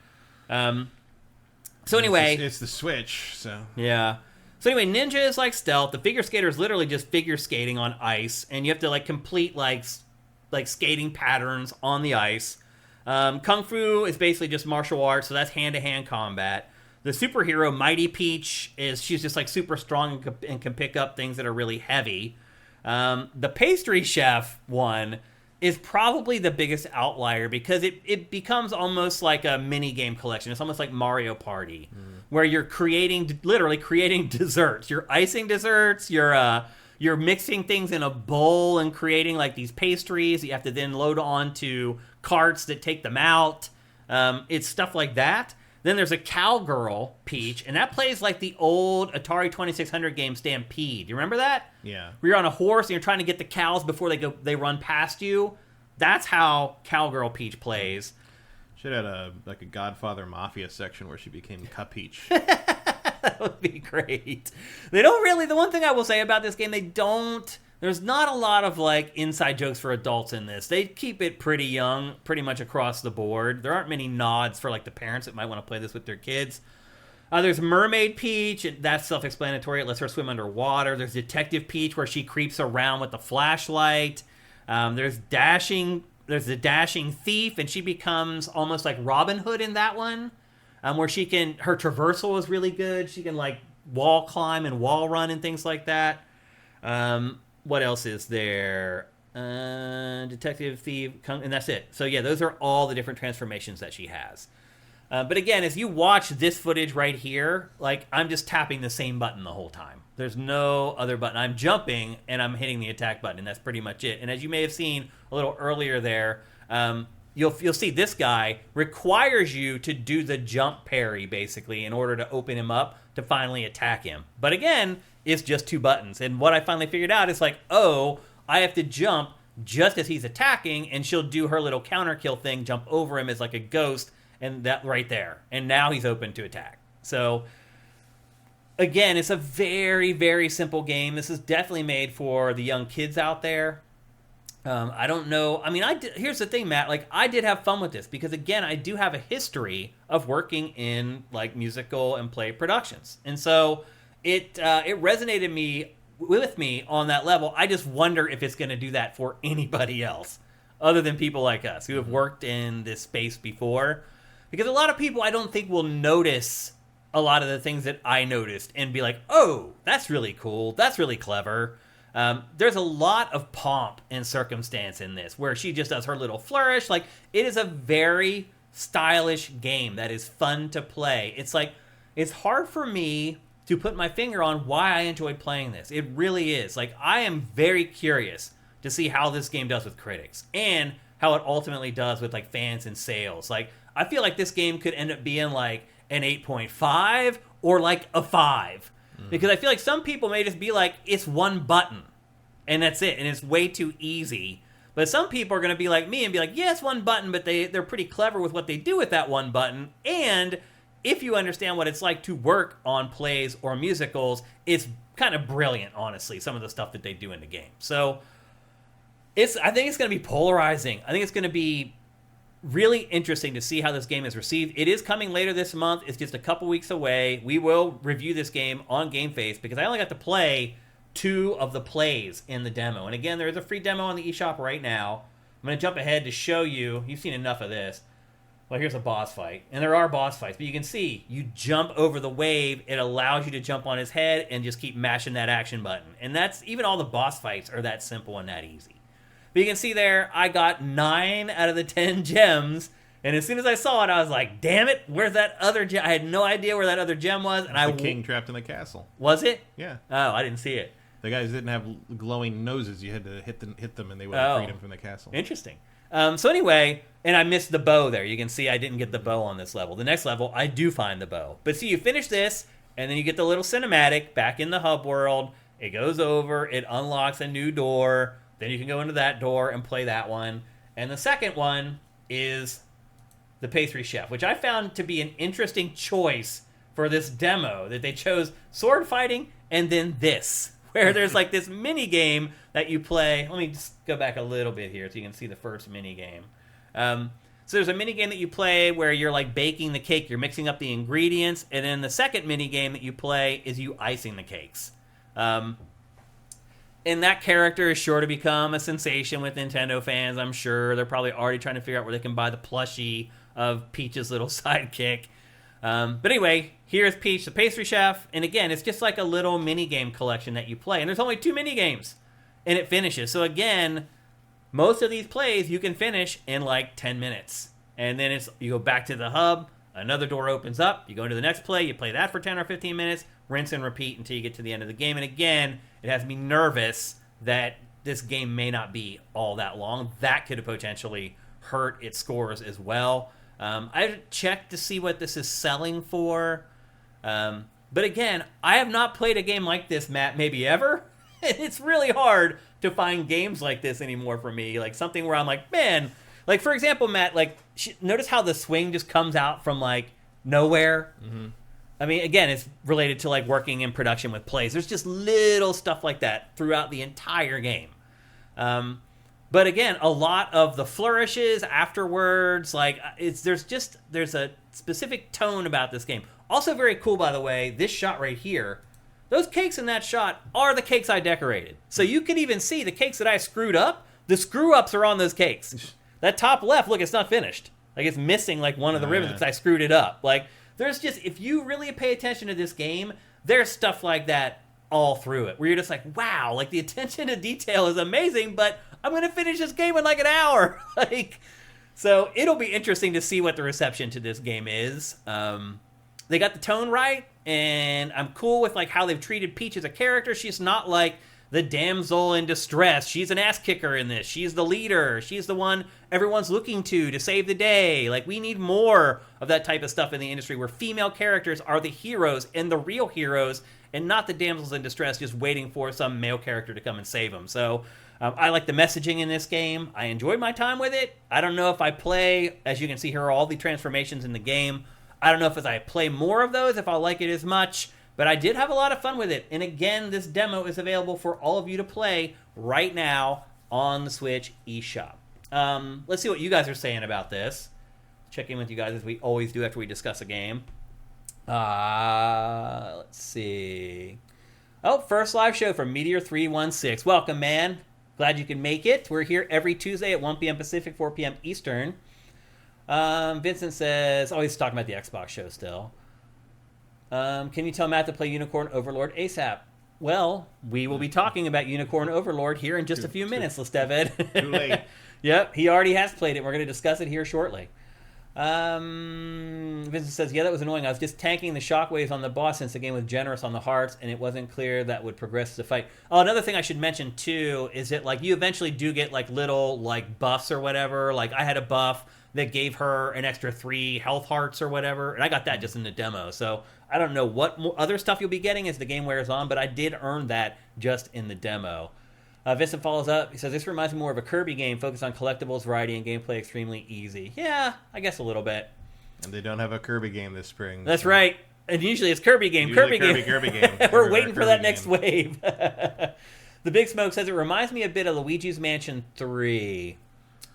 So anyway, it's the Switch, so yeah. So anyway, Ninja is like stealth. The figure skater is literally just figure skating on ice, and you have to like complete like skating patterns on the ice. Kung Fu is basically just martial arts, so that's hand-to-hand combat. The superhero, Mighty Peach, she's just like super strong and can pick up things that are really heavy. The pastry chef one is probably the biggest outlier because it becomes almost like a mini game collection. It's almost like Mario Party, where you're literally creating desserts. You're icing desserts. You're mixing things in a bowl and creating like these pastries. You have to then load onto carts that take them out. It's stuff like that. Then there's a cowgirl Peach, and that plays like the old Atari 2600 game Stampede. You remember that? Yeah. Where you're on a horse and you're trying to get the cows before they run past you. That's how cowgirl Peach plays. Should have had a Godfather Mafia section where she became Cup Peach. That would be great. They don't really. The one thing I will say about this game, there's not a lot of like inside jokes for adults in this. They keep it pretty young, pretty much across the board. There aren't many nods for like the parents that might want to play this with their kids. There's Mermaid Peach. That's self-explanatory. It lets her swim underwater. There's Detective Peach, where she creeps around with the flashlight. There's the Dashing Thief, and she becomes almost like Robin Hood in that one, where her traversal is really good. She can like wall climb and wall run and things like that. What else is there? Detective, Thief, and that's it. So yeah, those are all the different transformations that she has. But again, as you watch this footage right here, like I'm just tapping the same button the whole time. There's no other button. I'm jumping and I'm hitting the attack button, and that's pretty much it. And as you may have seen a little earlier there, you'll see this guy requires you to do the jump parry basically in order to open him up to finally attack him. But again, it's just two buttons. And what I finally figured out is like, oh, I have to jump just as he's attacking, and she'll do her little counter kill thing, jump over him as like a ghost, and that right there. And now he's open to attack. So again, it's a very, very simple game. This is definitely made for the young kids out there. I don't know. I mean, here's the thing, Matt. Like, I did have fun with this because, again, I do have a history of working in like musical and play productions, and so it resonated with me on that level. I just wonder if it's going to do that for anybody else other than people like us who have worked in this space before, because a lot of people I don't think will notice a lot of the things that I noticed and be like, oh, that's really cool. That's really clever. There's a lot of pomp and circumstance in this where she just does her little flourish. Like, it is a very stylish game that is fun to play. It's like, it's hard for me to put my finger on why I enjoy playing this. It really is. Like, I am very curious to see how this game does with critics and how it ultimately does with like fans and sales. Like, I feel like this game could end up being like an 8.5 or like a 5. Because I feel like some people may just be like, it's one button, and that's it, and it's way too easy. But some people are going to be like me and be like, yeah, it's one button, but they're pretty clever with what they do with that one button. And if you understand what it's like to work on plays or musicals, it's kind of brilliant, honestly, some of the stuff that they do in the game. So I think it's going to be polarizing. I think it's going to be really interesting to see how this game is received. It is coming later this month. It's just a couple weeks away. We will review this game on GameFace because I only got to play 2 of the plays in the demo. And again, there's a free demo on the eShop right now. I'm going to jump ahead to show you. You've seen enough of this. Well, here's a boss fight. And there are boss fights. But you can see, you jump over the wave. It allows you to jump on his head and just keep mashing that action button. And that's, even all the boss fights are that simple and that easy. But you can see there, I got 9 out of the 10 gems. And as soon as I saw it, I was like, damn it, where's that other gem? I had no idea where that other gem was. And the king trapped in the castle. Was it? Yeah. Oh, I didn't see it. The guys didn't have glowing noses. You had to hit them and they would have freed him from the castle. Interesting. So anyway, and I missed the bow there. You can see I didn't get the bow on this level. The next level, I do find the bow. But see, you finish this, and then you get the little cinematic back in the hub world. It goes over. It unlocks a new door. Then you can go into that door and play that one. And the second one is the pastry chef, which I found to be an interesting choice for this demo, that they chose sword fighting and then this, where there's like this mini game that you play. Let me just go back a little bit here so you can see the first mini game. So there's a mini game that you play where you're like baking the cake, you're mixing up the ingredients, and then the second mini game that you play is you icing the cakes. And that character is sure to become a sensation with Nintendo fans, I'm sure. They're probably already trying to figure out where they can buy the plushie of Peach's little sidekick. But anyway, here's Peach, the pastry chef. And again, it's just like a little mini game collection that you play. And there's only 2 mini games. And it finishes. So again, most of these plays you can finish in like 10 minutes. And then you go back to the hub, another door opens up, you go into the next play, you play that for 10 or 15 minutes, rinse and repeat until you get to the end of the game. And again, it has me nervous that this game may not be all that long. That could potentially hurt its scores as well. I checked to see what this is selling for. But again, I have not played a game like this, Matt, maybe ever. It's really hard to find games like this anymore for me. Like something where I'm like, man, like for example, Matt, like notice how the swing just comes out from like nowhere. Mm-hmm. I mean, again, it's related to like working in production with plays. There's just little stuff like that throughout the entire game. But again, a lot of the flourishes afterwards, like there's a specific tone about this game. Also very cool, by the way, this shot right here, those cakes in that shot are the cakes I decorated. So you can even see the cakes that I screwed up, the screw-ups are on those cakes. That top left, look, it's not finished. Like it's missing like one of the ribbons because I screwed it up. Like there's just, if you really pay attention to this game, there's stuff like that all through it, where you're just like, wow, like the attention to detail is amazing, but I'm going to finish this game in like an hour. So it'll be interesting to see what the reception to this game is. They got the tone right, and I'm cool with like how they've treated Peach as a character. She's not like the damsel in distress. She's an ass kicker in this. She's the leader. She's the one everyone's looking to save the day. Like, we need more of that type of stuff in the industry where female characters are the heroes and the real heroes and not the damsels in distress just waiting for some male character to come and save them. So I like the messaging in this game. I enjoyed my time with it. I don't know if I play, as you can see here are all the transformations in the game. I don't know if as I play more of those, if I'll like it as much, but I did have a lot of fun with it. And again, this demo is available for all of you to play right now on the Switch eShop. Let's see what you guys are saying about this. Check in with you guys as we always do after we discuss a game. Let's see. Oh, first live show from Meteor316. Welcome, man. Glad you can make it. We're here every Tuesday at 1 p.m. Pacific, 4 p.m. Eastern. Vincent says, oh, he's talking about the Xbox show still. Can you tell Matt to play Unicorn Overlord ASAP? Well, we will be talking about Unicorn Overlord here in just a few minutes, Lestevid. Too late. Yep, he already has played it. We're going to discuss it here shortly. Vincent says, yeah, that was annoying. I was just tanking the shockwaves on the boss since the game was generous on the hearts, and it wasn't clear that would progress the fight. Oh, another thing I should mention, too, is that like you eventually do get like little like buffs or whatever. Like I had a buff that gave her an extra 3 health hearts or whatever, and I got that just in the demo. So I don't know what other stuff you'll be getting as the game wears on, but I did earn that just in the demo. Vincent follows up. He says, this reminds me more of a Kirby game focused on collectibles, variety, and gameplay extremely easy. Yeah, I guess a little bit. And they don't have a Kirby game this spring. That's right. And usually it's Kirby game. Kirby game. We're waiting for that next wave. The Big Smoke says, it reminds me a bit of Luigi's Mansion 3.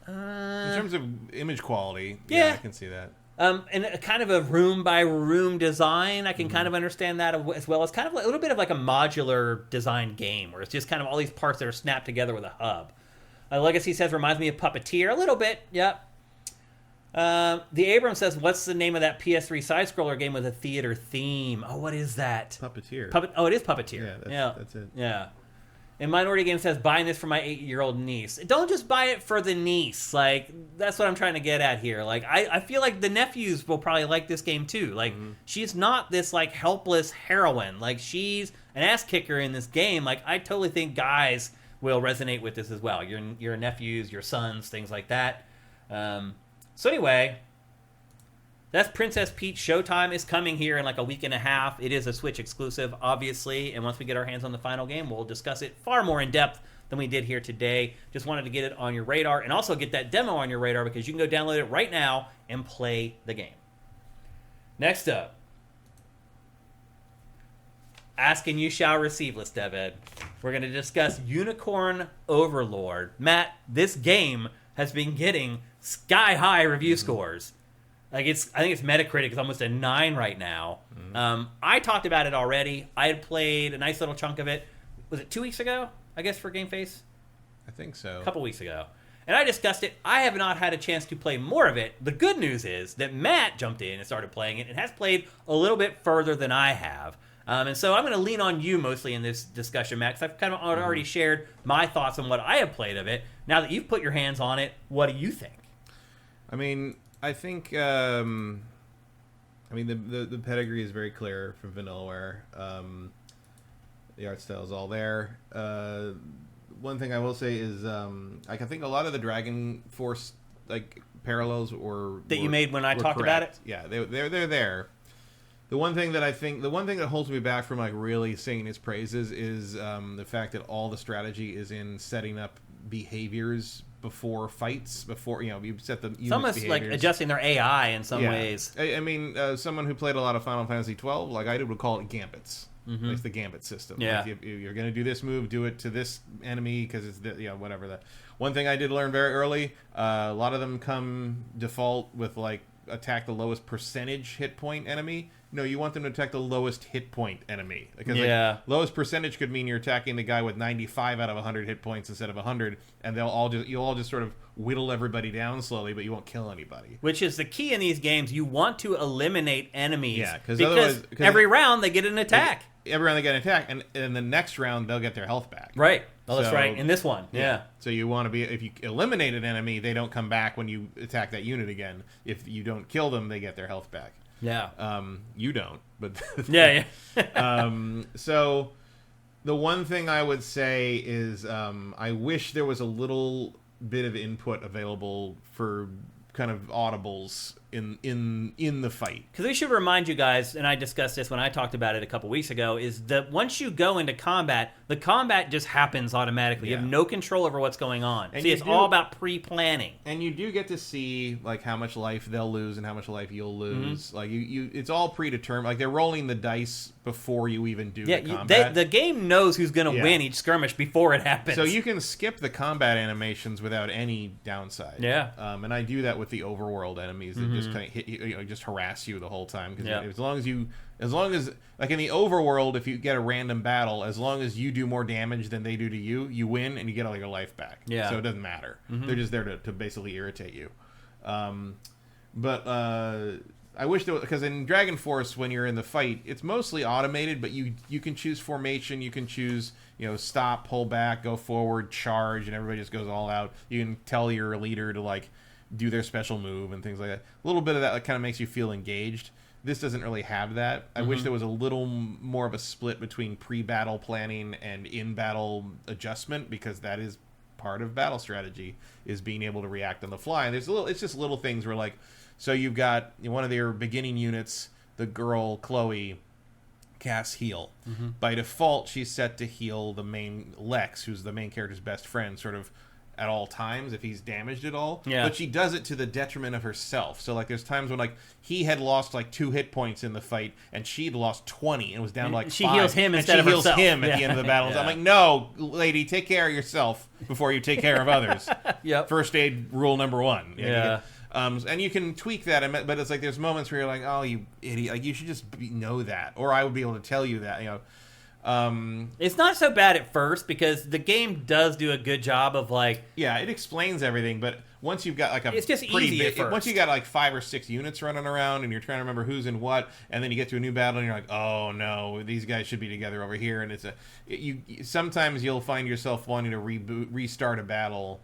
In terms of image quality, yeah, I can see that. And a kind of a room-by-room design, I can kind of understand that as well. It's kind of a little bit of like a modular design game, where it's just kind of all these parts that are snapped together with a hub. Legacy says, reminds me of Puppeteer. A little bit, yep. The Abrams says, what's the name of that PS3 side-scroller game with a theater theme? Oh, what is that? Puppeteer. Oh, it is Puppeteer. Yeah, that's it. Yeah. And Minority Game says, buying this for my 8-year-old niece. Don't just buy it for the niece. Like, that's what I'm trying to get at here. Like, I feel like the nephews will probably like this game, too. Like, she's not this, like, helpless heroine. Like, she's an ass kicker in this game. Like, I totally think guys will resonate with this as well. Your nephews, your sons, things like that. So anyway, that's Princess Peach. Showtime is coming here in like a week and a half. It is a Switch exclusive, obviously, and once we get our hands on the final game, we'll discuss it far more in depth than we did here today. Just wanted to get it on your radar and also get that demo on your radar because you can go download it right now and play the game. Next up, ask and you shall receive, Lestevid. We're going to discuss Unicorn Overlord. Matt, this game has been getting sky high review scores. Like I think it's Metacritic is almost a 9 right now. I talked about it already. I had played a nice little chunk of it. Was it 2 weeks ago? I guess for GameFace. I think so. A couple weeks ago. And I discussed it. I have not had a chance to play more of it. The good news is that Matt jumped in and started playing it and has played a little bit further than I have. And so I'm going to lean on you mostly in this discussion, Matt, because I've kind of already shared my thoughts on what I have played of it. Now that you've put your hands on it, what do you think? I mean, I think the pedigree is very clear from Vanillaware. The art style is all there. One thing I will say is I think a lot of the Dragon Force parallels you made when I talked about it. Yeah, they're there. The one thing that holds me back from really singing its praises is the fact that all the strategy is in setting up behaviors before fights. Before you set the units' almost behaviors. like adjusting their AI in some ways. I mean, someone who played a lot of Final Fantasy 12, like I did, would call it gambits. It's the gambit system. Yeah. Like if you're going to do this move, do it to this enemy because it's whatever. That one thing I did learn very early. A lot of them come default with attack the lowest percentage hit point enemy. No, you want them to attack the lowest hit point enemy because lowest percentage could mean you're attacking the guy with 95 out of 100 hit points instead of 100, and you'll all just sort of whittle everybody down slowly, but you won't kill anybody. Which is the key in these games. You want to eliminate enemies. Yeah, because every round they get an attack. Every round they get an attack, and in the next round they'll get their health back. Right. Oh, that's right. In this one, yeah. So you want to be, if you eliminate an enemy, they don't come back when you attack that unit again. If you don't kill them, they get their health back. Yeah. You don't, but yeah. So the one thing I would say is I wish there was a little bit of input available for kind of audibles in the fight. Because we should remind you guys, and I discussed this when I talked about it a couple weeks ago, is that once you go into combat, the combat just happens automatically. You have no control over what's going on. And it's all about pre-planning. And you do get to see how much life they'll lose and how much life you'll lose. It's all predetermined. They're rolling the dice before you even do the combat. The game knows who's going to win each skirmish before it happens. So you can skip the combat animations without any downside. Yeah. And I do that with the overworld enemies that just kind of hit you, just harass you the whole time. Because as long as in the overworld, if you get a random battle, as long as you do more damage than they do to you, you win and you get all your life back. Yeah. So it doesn't matter. They're just there to basically irritate you. But I wish there was, because in Dragon Force, when you're in the fight, it's mostly automated, but you can choose formation, you can choose stop, pull back, go forward, charge, and everybody just goes all out. You can tell your leader to do their special move and things like that. A little bit of that kind of makes you feel engaged. This doesn't really have that. I wish there was a little more of a split between pre-battle planning and in-battle adjustment, because that is part of battle strategy, is being able to react on the fly. And it's just little things where so you've got one of their beginning units, the girl Chloe, casts heal. By default, she's set to heal the main Lex, who's the main character's best friend, sort of at all times if he's damaged at all. Yeah. But she does it to the detriment of herself. So there's times when he had lost 2 hit points in the fight and she'd lost 20 and was down to 5. She heals him instead of herself. She heals him at the end of the battle. Yeah. I'm like, no, lady, take care of yourself before you take care of others. Yep. First aid rule number 1. Yeah. And you can tweak that, but it's there's moments where you're like, oh, you idiot, you should just know that, or I would be able to tell you that, It's not so bad at first, because the game does do a good job of it explains everything, but once you've got it's just easy at first. Once you got 5 or 6 units running around and you're trying to remember who's in what, and then you get to a new battle and you're like, oh no, these guys should be together over here, and sometimes you'll find yourself wanting to restart a battle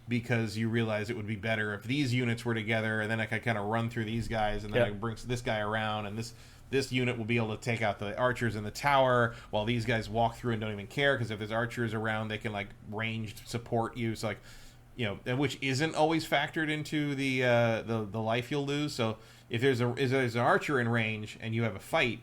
because you realize it would be better if these units were together, and then I could kind of run through these guys, and then I bring this guy around, and this unit will be able to take out the archers in the tower while these guys walk through and don't even care, because if there's archers around, they can ranged support you. So which isn't always factored into the life you'll lose. So if there's an archer in range and you have a fight,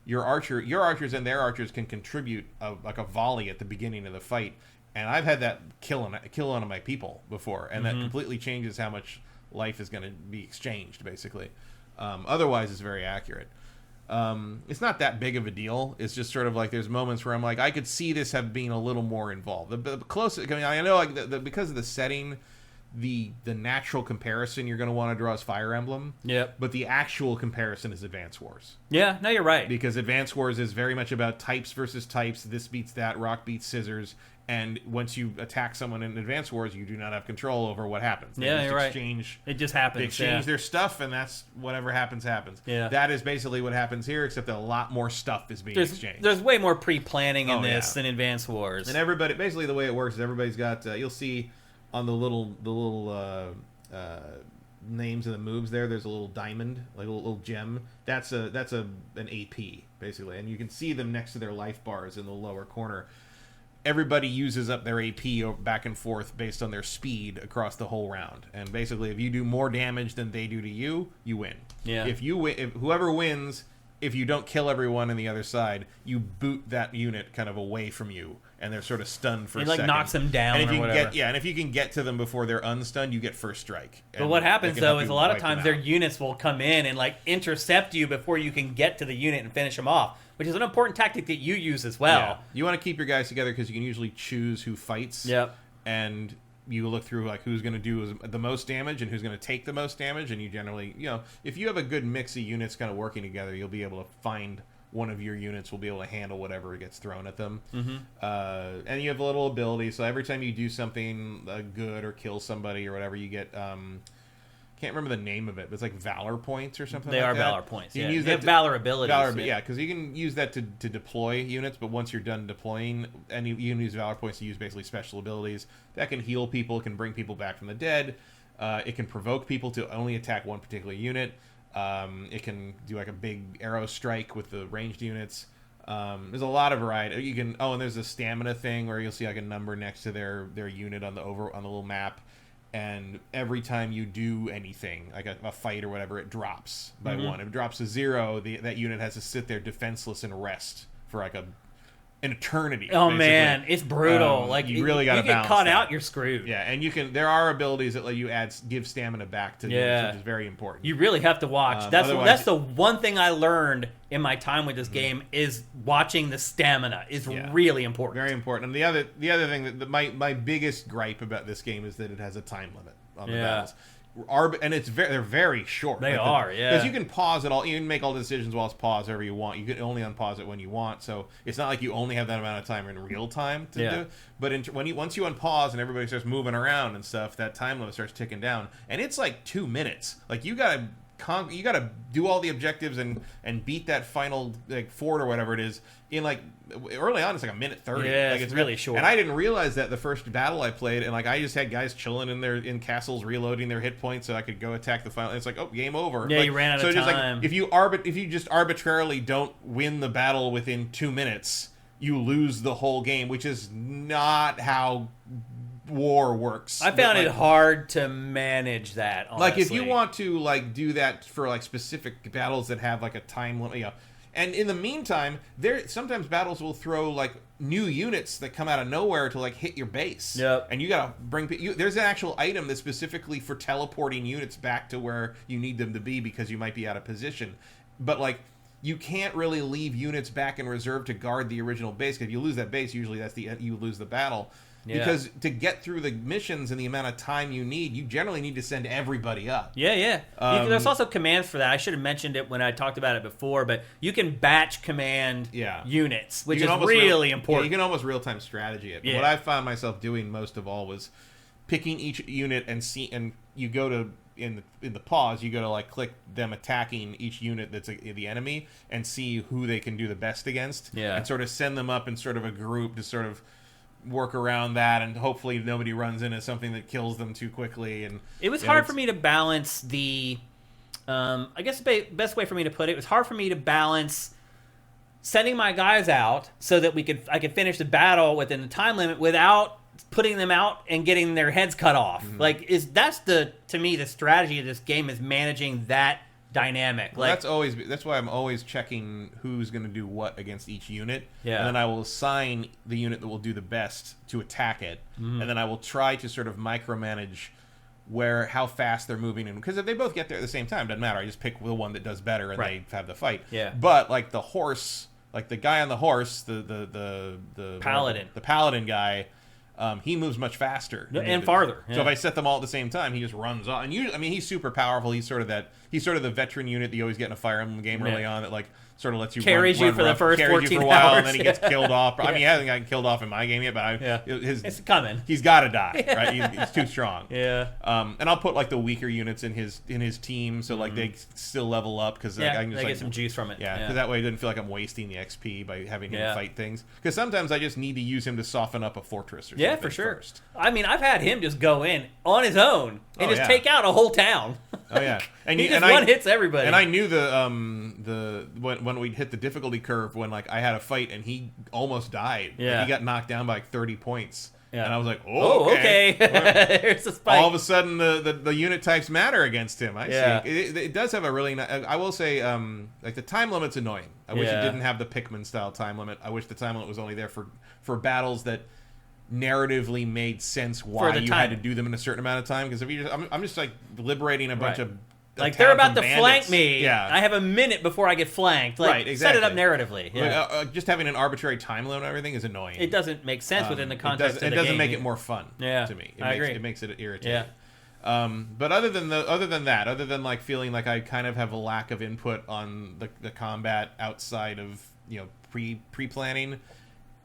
your archers and their archers can contribute a volley at the beginning of the fight. And I've had that kill one of my people before, and that completely changes how much life is going to be exchanged, basically. Otherwise, it's very accurate. It's not that big of a deal. It's just sort of there's moments where I'm I could see this have been a little more involved. The closest, I know because of the setting, the natural comparison you're going to want to draw is Fire Emblem. Yep. But the actual comparison is Advance Wars. Yeah, no, you're right. Because Advance Wars is very much about types versus types. This beats that, rock beats scissors. And once you attack someone in Advance Wars, you do not have control over what happens. Yeah, you're right. It just happens. They exchange their stuff, and that's whatever happens. Yeah. That is basically what happens here, except that a lot more stuff is being exchanged. There's way more pre-planning in this than Advance Wars. And everybody, basically the way it works is everybody's got, you'll see on the little names of the moves there's a little diamond, like a little gem. That's an AP, basically. And you can see them next to their life bars in the lower corner. Everybody uses up their AP back and forth based on their speed across the whole round. And basically, if you do more damage than they do to you, you win. Yeah. If whoever wins, if you don't kill everyone on the other side, you boot that unit kind of away from you, and they're sort of stunned for a second. It knocks them down and if or you whatever. And if you can get to them before they're unstunned, you get first strike. But what happens, though, is a lot of times their units will come in and intercept you before you can get to the unit and finish them off, which is an important tactic that you use as well. Yeah. You want to keep your guys together because you can usually choose who fights. Yep. And you look through who's going to do the most damage and who's going to take the most damage, and you generally, if you have a good mix of units kind of working together, you'll be able to find one of your units will be able to handle whatever gets thrown at them. Mm-hmm. And you have a little ability, so every time you do something good or kill somebody or whatever, you get can't remember the name of it, but it's like Valor points or something. They like are that. Valor points. You can use that Valor abilities. Yeah, because you can use that to deploy units, but once you're done deploying, and you can use Valor points to use basically special abilities that can heal people, can bring people back from the dead. It can provoke people to only attack one particular unit. It can do a big arrow strike with the ranged units. There's a lot of variety. You can and there's a stamina thing where you'll see a number next to their unit on the little map. And every time you do anything, like a fight or whatever, it drops by one. If it drops to 0, that unit has to sit there defenseless and rest for an eternity. Oh, basically. Man, it's brutal. You really got to balance. You get caught that. out, you're screwed. Yeah, and there are abilities that let you give stamina back to units, which is very important. You really have to watch. That's the one thing I learned in my time with this game is watching the stamina is really important. Very important. And the other thing that my biggest gripe about this game is that it has a time limit on the battles. And they're very short. They are, because you can pause it all. You can make all the decisions while it's paused wherever you want. You can only unpause it when you want. So it's not like you only have that amount of time in real time to do. But once you unpause and everybody starts moving around and stuff, that time limit starts ticking down, and it's 2 minutes. You gotta do all the objectives and beat that final fort or whatever it is in early on. It's a minute 30. Yeah, it's really short. And I didn't realize that the first battle I played, and I just had guys chilling in castles reloading their hit points so I could go attack the final. And it's game over. Yeah, you ran out of time. If you just arbitrarily don't win the battle within 2 minutes, you lose the whole game, which is not how war works. I found it hard to manage that, honestly. If you want to do that for specific battles that have a time limit, and in the meantime, sometimes battles will throw new units that come out of nowhere to hit your base. Yep. And you gotta there's an actual item that's specifically for teleporting units back to where you need them to be because you might be out of position. But you can't really leave units back in reserve to guard the original base, because if you lose that base, usually you lose the battle. Yeah. Because to get through the missions and the amount of time you generally need to send everybody up. Yeah. There's also commands for that. I should have mentioned it when I talked about it before, but you can batch command units, which is really important. You can almost real-time strategy it. What I found myself doing most of all was picking each unit and you go to in the pause, you go to click them attacking each unit that's the enemy and see who they can do the best against, and sort of send them up in sort of a group to sort of work around that, and hopefully nobody runs into something that kills them too quickly. And it was hard for me to balance the I guess the best way for me to put it was hard for me to balance sending my guys out so that I could finish the battle within the time limit without putting them out and getting their heads cut off. That's to me the strategy of this game, is managing that dynamic. Well, that's why I'm always checking who's going to do what against each unit, and then I will assign the unit that will do the best to attack it, and then I will try to sort of micromanage how fast they're moving in, because if they both get there at the same time, doesn't matter. I just pick the one that does better and they have the fight. But the horse, the guy on the horse, the paladin, the paladin guy, he moves much faster and farther. So if I set them all at the same time, he just runs off. And he's super powerful. He's sort of the veteran unit that you always get in a Fire Emblem game early on that like sort of lets you carries run you for the first 14 you for a while, hours. and then he gets killed off. I mean, he hasn't gotten killed off in my game yet, but it's coming. He's got to die, right? He's too strong. Yeah. And I'll put like the weaker units in his team, so like they still level up because I can just they get some juice from it. Yeah, because that way it doesn't feel like I'm wasting the XP by having him fight things. Because sometimes I just need to use him to soften up a fortress or something. Yeah, for sure. First. I mean, I've had him just go in on his own and just take out a whole town. Oh yeah, and he just one hits everybody. And I knew when we hit the difficulty curve when like I had a fight and he almost died. Yeah, like, he got knocked down by like 30 points. Yeah. And I was like, okay. There's a spike. All of a sudden, the unit types matter against him. I see. It does have a really nice... I will say, like, the time limit's annoying. I wish it didn't have the Pikmin-style time limit. I wish the time limit was only there for battles that narratively made sense why you had to do them in a certain amount of time. Because if you I'm just, like, liberating a bunch of... Like, they're about to bandits. flank me. Yeah. I have a minute before I get flanked. Like, right, exactly. Set it up narratively. Yeah. Like, just having an arbitrary time limit and everything is annoying. It doesn't make sense within the context of the game. It doesn't make it more fun to me. I agree. It makes it irritating. Yeah. But other than like feeling like I kind of have a lack of input on the combat outside of pre-planning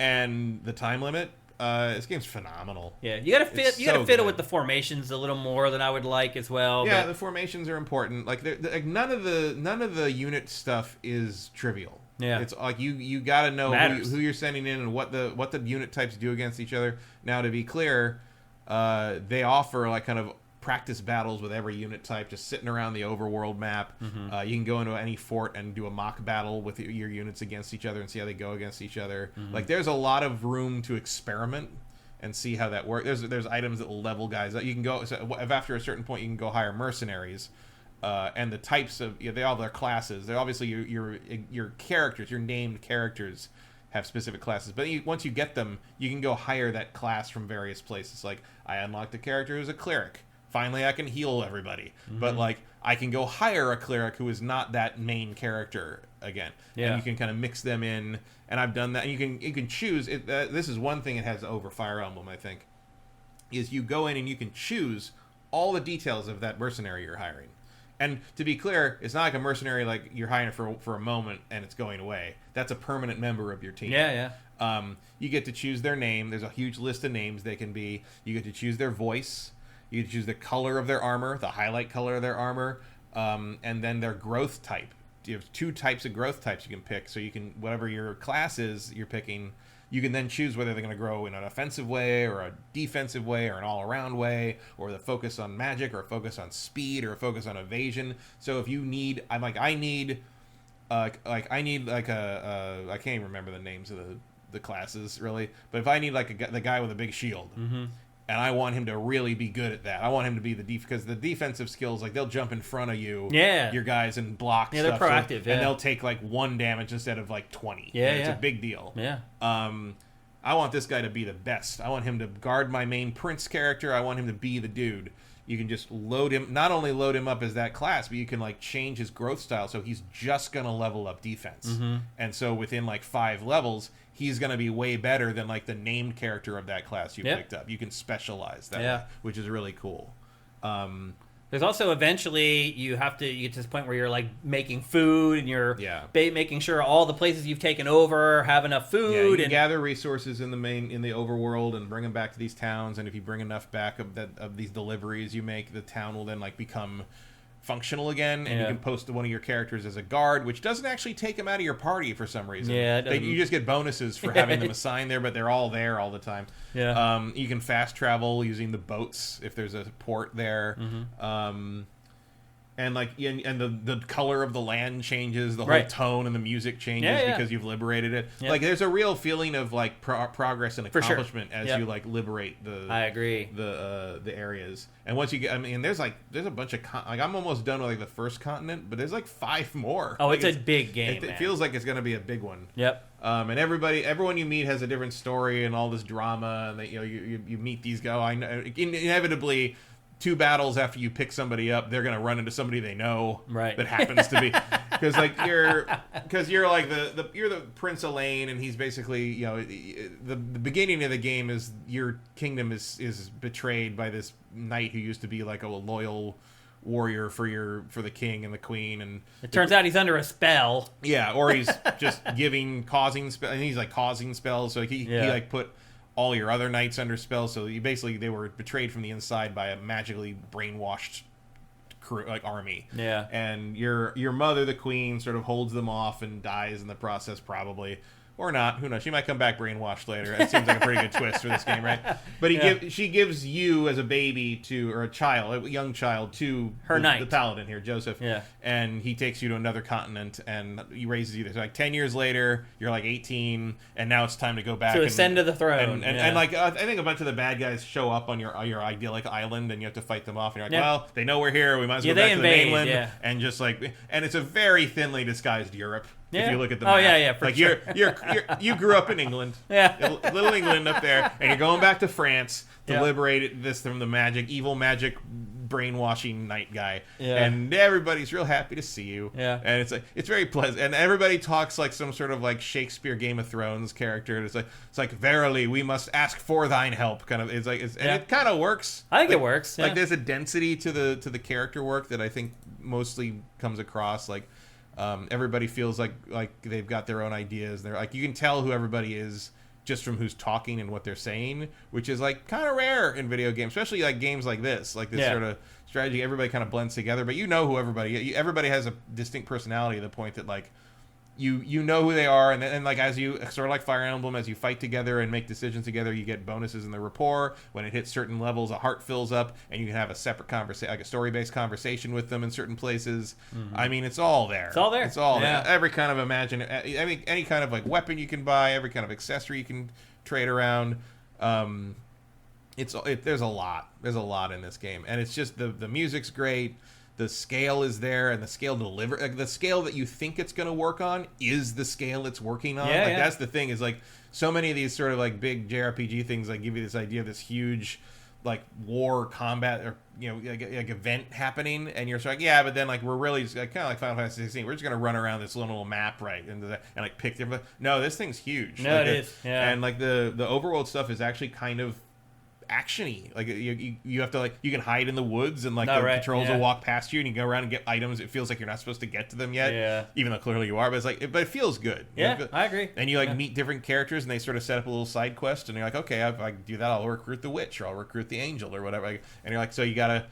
and the time limit, this game's phenomenal. Yeah, you gotta fiddle with the formations a little more than I would like as well. Yeah, the formations are important. Like, none of the unit stuff is trivial. Yeah, it's like you gotta know who you're sending in and what the unit types do against each other. Now, to be clear, they offer like kind of practice battles with every unit type, just sitting around the overworld map. Mm-hmm. You can go into any fort and do a mock battle with your units against each other and see how they go against each other. Mm-hmm. Like, there's a lot of room to experiment and see how that works. There's items that will level guys up. You can go, so if after a certain point you can go hire mercenaries, and the types of they all have their classes. They're obviously your characters, your named characters have specific classes, but once you get them, you can go hire that class from various places. Like, I unlocked a character who's a cleric. Finally, I can heal everybody. Mm-hmm. But, like, I can go hire a cleric who is not that main character again. Yeah. And you can kind of mix them in. And I've done that. And you can choose. This is one thing it has over Fire Emblem, I think, is you go in and you can choose all the details of that mercenary you're hiring. And to be clear, it's not like a mercenary like you're hiring for a moment and it's going away. That's a permanent member of your team. Yeah. You get to choose their name. There's a huge list of names they can be. You get to choose their voice. You choose the color of their armor, the highlight color of their armor, and then their growth type. You have 2 types of growth types you can pick. So you can, whatever your class is you're picking, you can then choose whether they're going to grow in an offensive way or a defensive way or an all-around way, or the focus on magic or a focus on speed or a focus on evasion. So if you need, I can't even remember the names of the classes really, but if I need like the guy with a big shield. Mm-hmm. And I want him to really be good at that. I want him to be because the defensive skills, like, they'll jump in front of you, your guys, and block stuff. Yeah, they're proactive, and they'll take, like, 1 damage instead of, like, 20. Yeah, It's a big deal. Yeah. I want this guy to be the best. I want him to guard my main prince character. I want him to be the dude. You can just not only load him up as that class, but you can, like, change his growth style so he's just going to level up defense. Mm-hmm. And so within, like, 5 levels, he's going to be way better than, like, the named character of that class you picked up. You can specialize that way, which is really cool. There's also eventually you get to this point where you're like making food and you're making sure all the places you've taken over have enough food. Yeah, you can gather resources in the overworld and bring them back to these towns. And if you bring enough back of these deliveries you make, the town will then like become functional again, and you can post one of your characters as a guard, which doesn't actually take them out of your party for some reason. Yeah, you just get bonuses for having them assigned there, but they're all there all the time. Yeah. You can fast travel using the boats if there's a port there. Mm-hmm. And like, and the color of the land changes, the whole tone and the music changes because you've liberated it. Yeah. Like, there's a real feeling of like progress and accomplishment as you like liberate the. I agree. The areas, and once you get, there's a bunch of I'm almost done with like the first continent, but there's like 5 more. Oh, like, it's a big game. It feels like it's gonna be a big one. Yep. And everyone you meet has a different story and all this drama, and that you meet these guys. I know inevitably. 2 battles after you pick somebody up, they're gonna run into somebody they know Right. that happens to be because like you're like you're the Prince Elaine, and he's basically, you know, the beginning of the game is your kingdom is betrayed by this knight who used to be like a loyal warrior for the king and the queen, and It turns out he's under a spell. yeah, or he's just causing spells, and he's like causing spells, so he like put all your other knights under spells, so they were betrayed from the inside by a magically brainwashed crew, like army. Yeah. And your mother, the queen, sort of holds them off and dies in the process, probably. Or not, who knows? She might come back brainwashed later. That seems like a pretty good twist for this game, right? But she gives you as a baby or a young child to her knight, the paladin here, Joseph. Yeah. And he takes you to another continent, and he raises you. So like 10 years later, you're like 18, and now it's time to go back to ascend to the throne. And like I think a bunch of the bad guys show up on your idyllic island, and you have to fight them off. And you're like, well, they know we're here. We might as well go back to the mainland. And just like, and it's a very thinly disguised Europe. Yeah. If you look at the map. For sure. You grew up in England. Yeah. Little England up there, and you're going back to France to liberate this from the evil magic brainwashing knight guy. Yeah. And everybody's real happy to see you. Yeah. And it's very pleasant. And everybody talks like some sort of like Shakespeare Game of Thrones character. It's like verily we must ask for thine help kind of. And it kind of works. I think it works. Yeah. Like there's a density to the character work that I think mostly comes across like. Everybody feels like they've got their own ideas. They're like, you can tell who everybody is just from who's talking and what they're saying, which is like kind of rare in video games, especially like games like this sort of strategy. Everybody kind of blends together, but you know who everybody has a distinct personality to the point that like you know who they are, and like as you sort of like Fire Emblem, as you fight together and make decisions together, you get bonuses in the rapport. When it hits certain levels, a heart fills up, and you can have a separate conversation, like a story-based conversation with them in certain places. Mm-hmm. I mean, it's all there. It's all there. It's all there. Every kind of any kind of like weapon you can buy, every kind of accessory you can trade around. There's a lot. There's a lot in this game, and it's just the music's great. The scale is there, and the scale the scale that you think it's going to work on is the scale it's working on. That's the thing, is like so many of these sort of like big JRPG things like give you this idea of this huge like war combat or like event happening, and you're like, yeah, but then like we're really like, kind of like Final Fantasy 16, we're just going to run around this little map and like pick different. No, this thing's huge. No, it is. Yeah. And like the overworld stuff is actually kind of actiony. Like you have to like, you can hide in the woods, and like patrols will walk past you, and you go around and get items. It feels like you're not supposed to get to them yet, even though clearly you are. But it's like, but it feels good. I agree. And you like meet different characters, and they sort of set up a little side quest, and you're like, okay, if I do that, I'll recruit the witch, or I'll recruit the angel, or whatever. And you're like, so you gotta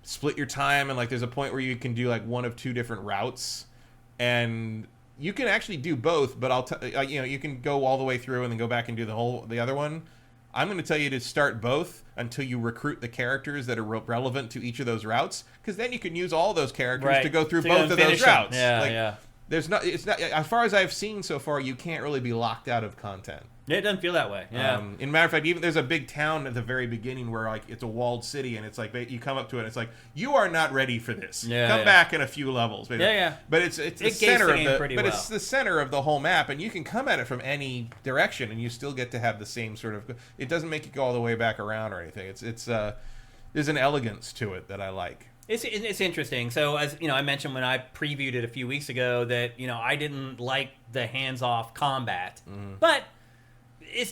split your time, and like there's a point where you can do like one of 2 different routes, and you can actually do both. But you can go all the way through and then go back and do the other one. I'm going to tell you to start both until you recruit the characters that are relevant to each of those routes, because then you can use all those characters to go through both of those routes. There's not. It's not. As far as I've seen so far, you can't really be locked out of content. Yeah, it doesn't feel that way. Yeah. In matter of fact, even there's a big town at the very beginning where like it's a walled city, and it's like you come up to it, and it's like, you are not ready for this. Come back in a few levels. But it's the center of it's the center of the whole map, and you can come at it from any direction, and you still get to have the same sort of. It doesn't make you go all the way back around or anything. It's there's an elegance to it that I like. It's interesting. So, as you know, I mentioned when I previewed it a few weeks ago that I didn't like the hands-off combat, but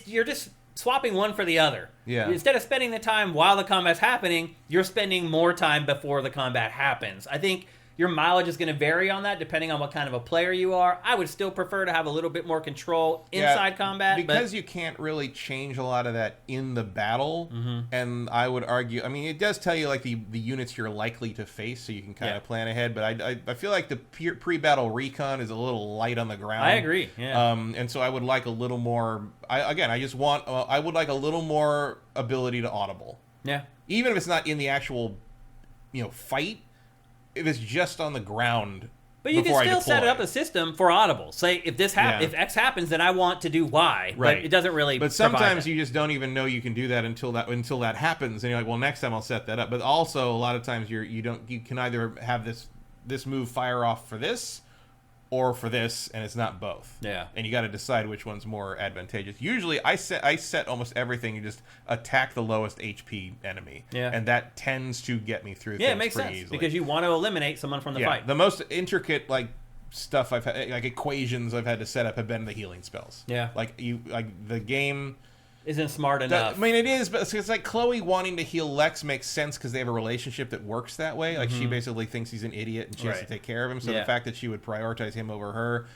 you're just swapping one for the other. Yeah. Instead of spending the time while the combat's happening, you're spending more time before the combat happens. I think your mileage is going to vary on that depending on what kind of a player you are. I would still prefer to have a little bit more control inside combat. Because you can't really change a lot of that in the battle. And I would argue, I mean, it does tell you like the units you're likely to face, so you can kind of plan ahead. But I feel like the pre-battle recon is a little light on the ground. I agree. Yeah. And so I would like a little more. I would like a little more ability to audible. Yeah. Even if it's not in the actual, fight. If it's just on the ground, but you can still set up a system for audible. Say if if X happens, then I want to do Y. Right. But it doesn't really. But sometimes you just don't even know you can do that until that happens, and you're like, well, next time I'll set that up. But also a lot of times you can either have this move fire off for this, or for this, and it's not both. Yeah. And you got to decide which one's more advantageous. Usually, I set almost everything. You just attack the lowest HP enemy. Yeah. And that tends to get me through Yeah, things it makes pretty sense easily. because you want to eliminate someone from the fight. The most intricate stuff I've had, like equations I've had to set up, have been the healing spells. Yeah. The game Isn't smart enough. I mean, it is, but it's like Chloe wanting to heal Lex makes sense because they have a relationship that works that way. Like, she basically thinks he's an idiot and she has to take care of him. So the fact that she would prioritize him over her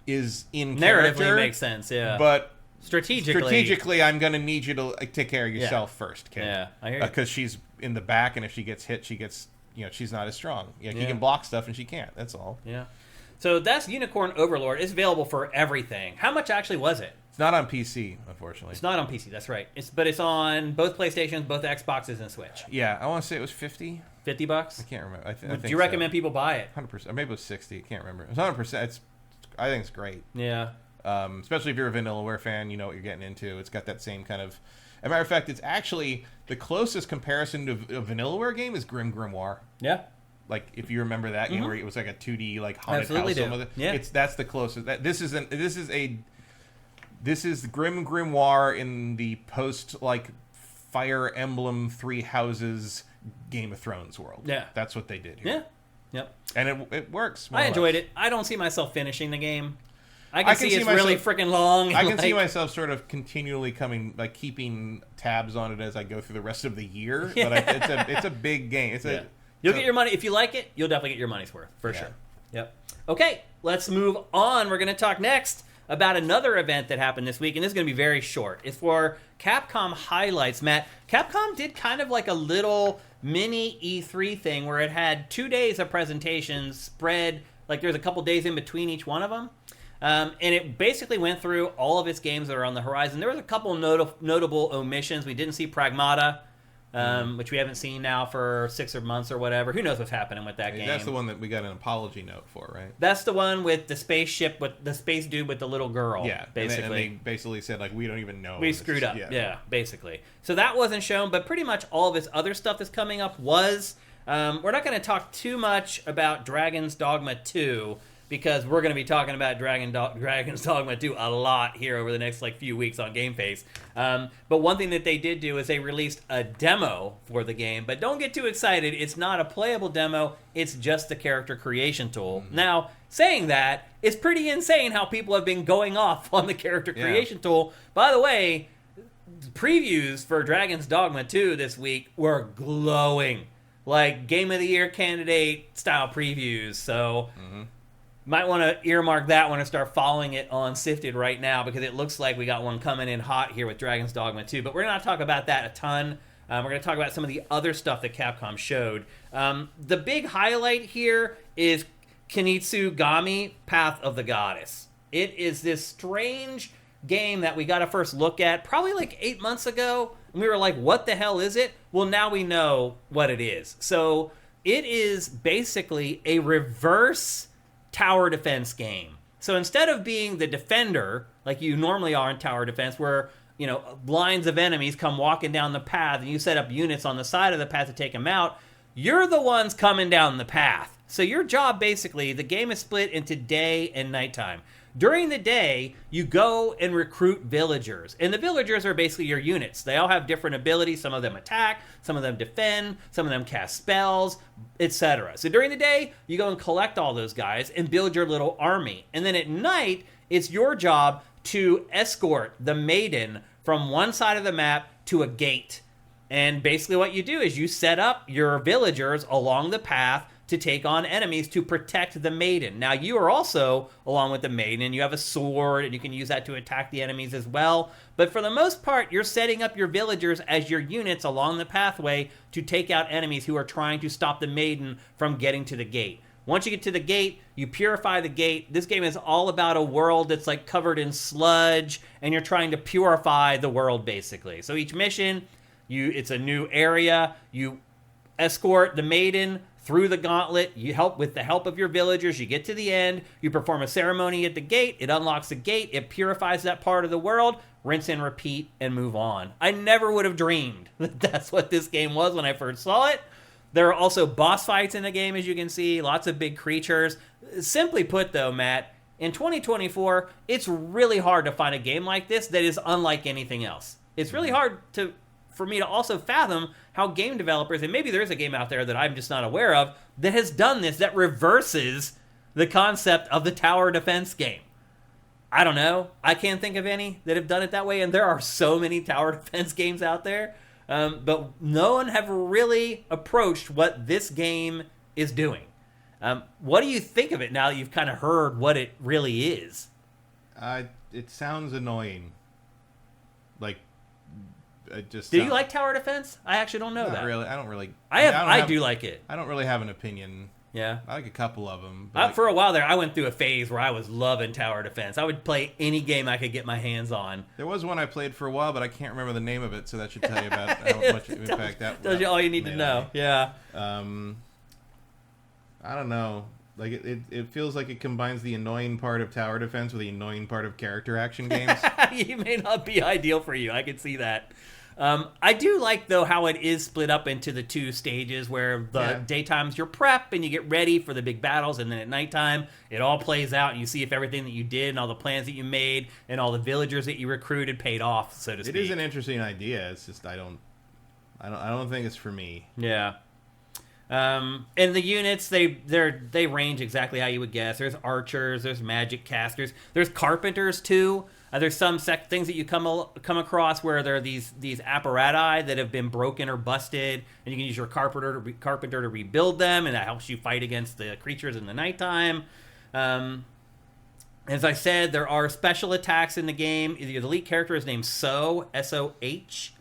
is in narratively character. makes sense, yeah. But strategically, I'm going to need you to take care of yourself first, kid. Yeah, I hear you. Because she's in the back, and if she gets hit, she's not as strong. He can block stuff, and she can't. That's all. Yeah. So that's Unicorn Overlord. It's available for everything. How much actually was it? It's not on PC, unfortunately. It's not on PC, that's right. But it's on both PlayStations, both Xboxes, and Switch. Yeah, I want to say it was $50. $50? I can't remember. I think Do you recommend people buy it? 100%. Or maybe it was 60. I can't remember. It's 100%. I think it's great. Yeah. Especially if you're a Vanillaware fan, you know what you're getting into. It's got that same kind of... As a matter of fact, it's actually the closest comparison to a Vanillaware game is Grim Grimoire. Yeah. Like, if you remember that game where it was like a 2D haunted Absolutely house. do. Yeah. That's the closest. This is Grim Grimoire in the post Fire Emblem Three Houses Game of Thrones world. Yeah. That's what they did here. Yeah. Yep. And it works. I enjoyed it. I don't see myself finishing the game. I can see it's really freaking long. I can see myself sort of continually keeping tabs on it as I go through the rest of the year. Yeah. But it's a big game. You'll get your money. If you like it, you'll definitely get your money's worth, for sure. Yep. Okay, let's move on. We're going to talk next about another event that happened this week, and this is going to be very short. It's for Capcom Highlights. Matt, Capcom did kind of like a little mini E3 thing where it had 2 days of presentations spread, like there's a couple days in between each one of them. And it basically went through all of its games that are on the horizon. There was a couple notable omissions. We didn't see Pragmata, which we haven't seen now for 6 months or whatever. Who knows what's happening with that game? That's the one that we got an apology note for, right? That's the one with the spaceship, with the space dude with the little girl. Yeah, basically. And they basically said, we don't even know. We screwed up. Yeah, basically. So that wasn't shown, but pretty much all of its other stuff that's coming up was. We're not going to talk too much about Dragon's Dogma 2, because we're going to be talking about Dragon's Dogma 2 a lot here over the next few weeks on GameFace. But one thing that they did do is they released a demo for the game. But don't get too excited. It's not a playable demo. It's just a character creation tool. Now, saying that, it's pretty insane how people have been going off on the character creation tool. By the way, previews for Dragon's Dogma 2 this week were glowing. Like Game of the Year candidate style previews. So... might want to earmark that one and start following it on Sifted right now, because it looks like we got one coming in hot here with Dragon's Dogma 2. But we're going to talk about that a ton. We're going to talk about some of the other stuff that Capcom showed. The big highlight here is Kinitsugami, Path of the Goddess. It is this strange game that we got to first look at probably 8 months ago. And we were like, what the hell is it? Well, now we know what it is. So it is basically a reverse tower defense game. So instead of being the defender like you normally are in tower defense, where lines of enemies come walking down the path and you set up units on the side of the path to take them out, you're the ones coming down the path. So your job, basically, the game is split into day and nighttime. During the day, you go and recruit villagers. And the villagers are basically your units. They all have different abilities. Some of them attack, some of them defend, some of them cast spells, etc. So during the day, you go and collect all those guys and build your little army. And then at night, it's your job to escort the maiden from one side of the map to a gate. And basically what you do is you set up your villagers along the path to take on enemies to protect the maiden. Now, you are also, along with the maiden, and you have a sword, and you can use that to attack the enemies as well. But for the most part, you're setting up your villagers as your units along the pathway to take out enemies who are trying to stop the maiden from getting to the gate. Once you get to the gate, you purify the gate. This game is all about a world that's covered in sludge, and you're trying to purify the world, basically. So each mission, it's a new area. You escort the maiden through the gauntlet. You help with the help of your villagers. You get to the end. You perform a ceremony at the gate. It unlocks the gate. It purifies that part of the world. Rinse and repeat and move on. I never would have dreamed that that's what this game was when I first saw it. There are also boss fights in the game, as you can see. Lots of big creatures. Simply put, though, Matt, In 2024, it's really hard to find a game like this that is unlike anything else. It's really hard for me to also fathom how game developers, and maybe there is a game out there that I'm just not aware of, that has done this, that reverses the concept of the tower defense game. I don't know. I can't think of any that have done it that way, and there are so many tower defense games out there. But no one have really approached what this game is doing. What do you think of it now that you've kind of heard what it really is? It sounds annoying. Like, it just. Do you like tower defense? I actually don't know that. Really, I don't really. I do like it. I don't really have an opinion. Yeah, I like a couple of them. For a while there, I went through a phase where I was loving tower defense. I would play any game I could get my hands on. There was one I played for a while, but I can't remember the name of it, so that should tell you about how much impact that. Tells you all you need to know. Yeah. I don't know. Like it feels like it combines the annoying part of tower defense with the annoying part of character action games. It may not be ideal for you. I can see that. I do like, though, how it is split up into the two stages where the daytime's your prep and you get ready for the big battles, and then at nighttime it all plays out and you see if everything that you did and all the plans that you made and all the villagers that you recruited paid off, so to speak. It is an interesting idea. It's just I don't think it's for me. Yeah. And the units, they range exactly how you would guess. There's archers, there's magic casters, there's carpenters too. There's some things that you come across where there are these apparati that have been broken or busted, and you can use your carpenter to rebuild them, and that helps you fight against the creatures in the nighttime. As I said, there are special attacks in the game. The lead character is named Soh, S-O-H.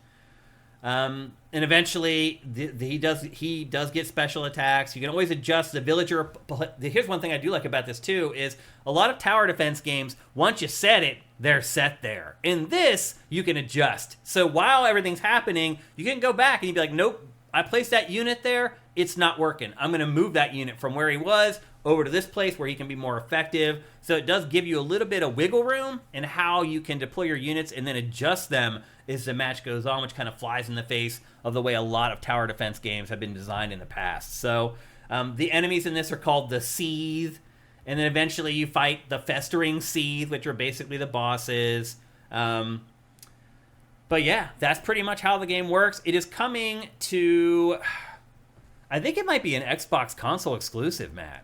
And eventually, he does get special attacks. You can always adjust the villager. Here's one thing I do like about this, too, is a lot of tower defense games, once you set it, they're set there. In this, you can adjust. So while everything's happening, you can go back and you'd be like, nope, I placed that unit there. It's not working. I'm going to move that unit from where he was over to this place where he can be more effective. So it does give you a little bit of wiggle room in how you can deploy your units and then adjust them as the match goes on, which kind of flies in the face of the way a lot of tower defense games have been designed in the past. So the enemies in this are called the Seethe, and then eventually you fight the Festering Seethe, which are basically the bosses. But yeah, that's pretty much how the game works. It is coming to... I think it might be an Xbox console exclusive, Matt.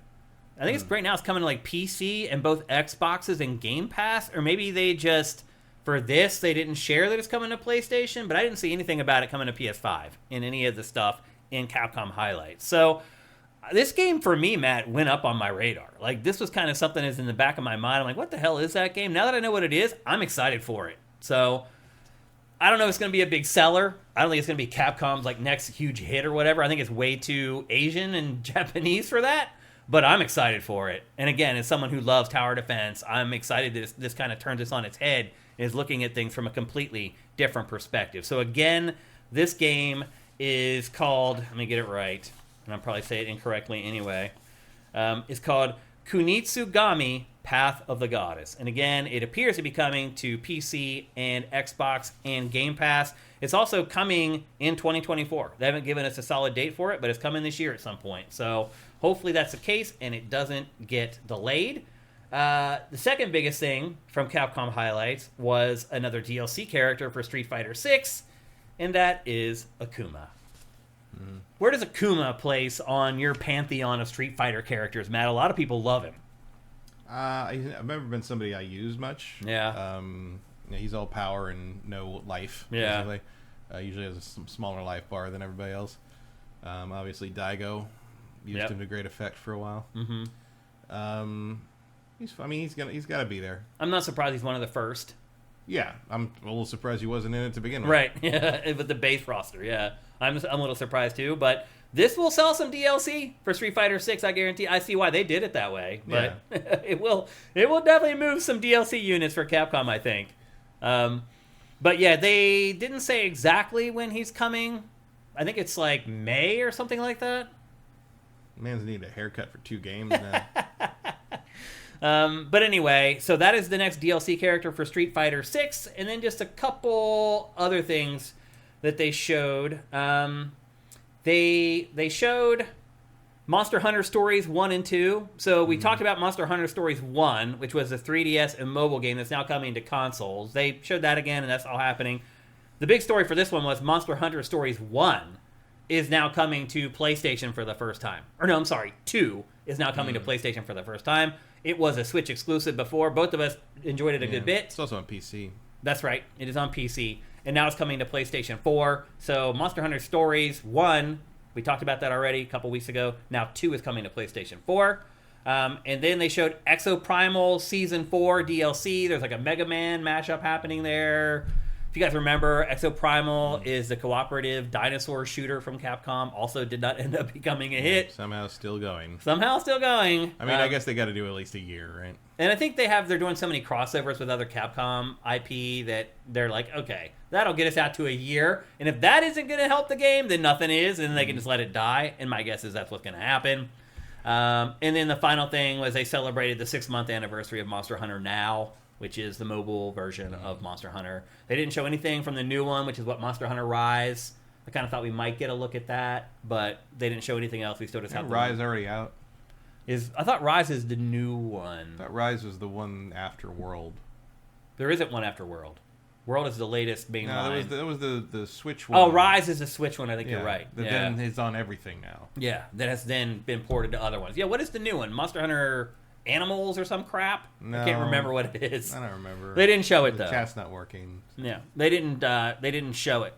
I think it's right now it's coming to like PC and both Xboxes and Game Pass, or maybe they just... For this, they didn't share that it's coming to PlayStation, but I didn't see anything about it coming to PS5 in any of the stuff in Capcom highlights. So this game, for me, Matt, went up on my radar. Like, this was kind of something that's in the back of my mind. I'm like, what the hell is that game? Now that I know what it is, I'm excited for it. So I don't know if it's going to be a big seller. I don't think it's going to be Capcom's like next huge hit or whatever. I think it's way too Asian and Japanese for that. But I'm excited for it. And again, as someone who loves tower defense, I'm excited that this kind of turns this on its head and is looking at things from a completely different perspective. So again, this game is called, let me get it right, and I'll probably say it incorrectly anyway. It's called Kunitsugami Path of the Goddess. And again, it appears to be coming to PC and Xbox and Game Pass. It's also coming in 2024. They haven't given us a solid date for it, but it's coming this year at some point. So hopefully that's the case and it doesn't get delayed. The second biggest thing from Capcom highlights was another DLC character for Street Fighter 6, and that is Akuma. Mm. Where does Akuma place on your pantheon of Street Fighter characters, Matt? A lot of people love him. I've never been somebody I use much. Yeah. He's all power and no life. Yeah. Basically. Usually has a smaller life bar than everybody else. Obviously, Daigo used him to great effect for a while. Mm-hmm. He's got to be there. I'm not surprised he's one of the first. Yeah, I'm a little surprised he wasn't in it to begin with. Right, yeah, with the base roster, yeah. I'm a little surprised too, but this will sell some DLC for Street Fighter 6, I guarantee. I see why they did it that way, but yeah. it will definitely move some DLC units for Capcom, I think. But yeah, they didn't say exactly when he's coming. I think it's like May or something like that. Man's need a haircut for 2 games now. But anyway, so that is the next DLC character for Street Fighter 6, and then just a couple other things that they showed. They showed Monster Hunter Stories 1 and 2. So we talked about Monster Hunter Stories 1, which was a 3DS and mobile game that's now coming to consoles. They showed that again, and that's all happening. The big story for this one was Monster Hunter Stories 1 is now coming to PlayStation for the first time. Or no, I'm sorry, 2 is now coming to PlayStation for the first time. It was a Switch exclusive before. Both of us enjoyed it a good bit. It's also on PC. That's right. It is on PC. And now it's coming to PlayStation 4. So Monster Hunter Stories 1, we talked about that already a couple weeks ago. Now 2 is coming to PlayStation 4. And then they showed Exoprimal Season 4 DLC. There's like a Mega Man mashup happening there. If you guys remember, Exoprimal is the cooperative dinosaur shooter from Capcom. Also did not end up becoming a hit. Somehow still going. I mean, I guess they got to do at least a year, right? And I think they're doing so many crossovers with other Capcom IP that they're like, okay, that'll get us out to a year. And if that isn't going to help the game, then nothing is. And they can just let it die. And my guess is that's what's going to happen. And then the final thing was they celebrated the 6-month anniversary of Monster Hunter Now, which is the mobile version of Monster Hunter. They didn't show anything from the new one, which is what Monster Hunter Rise. I kind of thought we might get a look at that, but they didn't show anything else. We still just have Rise already out. I thought Rise is the new one. I thought Rise was the one after World. There isn't one after World. World is the latest main line. That was the Switch one. Oh, Rise is the Switch one. I think you're right. Then it's on everything now. Yeah, that has then been ported to other ones. Yeah, what is the new one? Monster Hunter Animals or some crap? No, I can't remember what it is. I don't remember. They didn't show it though. The chat's not working. Yeah, they didn't show it.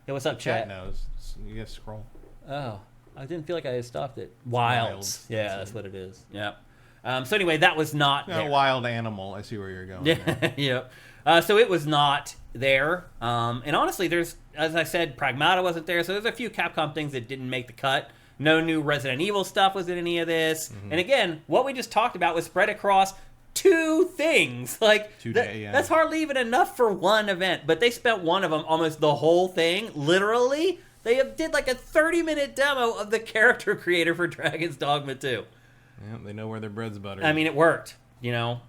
Hey, what's up, chat? Chat knows. You gotta scroll. Oh, I didn't feel like I had stopped it. Wilds. Yeah, that's what it is. Yeah. So anyway, that was not there. Wild animal. I see where you're going. Yeah. Yep. So it was not there. And honestly, there's, as I said, Pragmata wasn't there. So there's a few Capcom things that didn't make the cut. No new Resident Evil stuff was in any of this. And again, what we just talked about was spread across 2 things. Like, that's hardly even enough for one event. But they spent one of them, almost the whole thing, literally. They did like a 30-minute demo of the character creator for Dragon's Dogma 2. Yeah, they know where their bread's buttered. I mean, it worked. You know,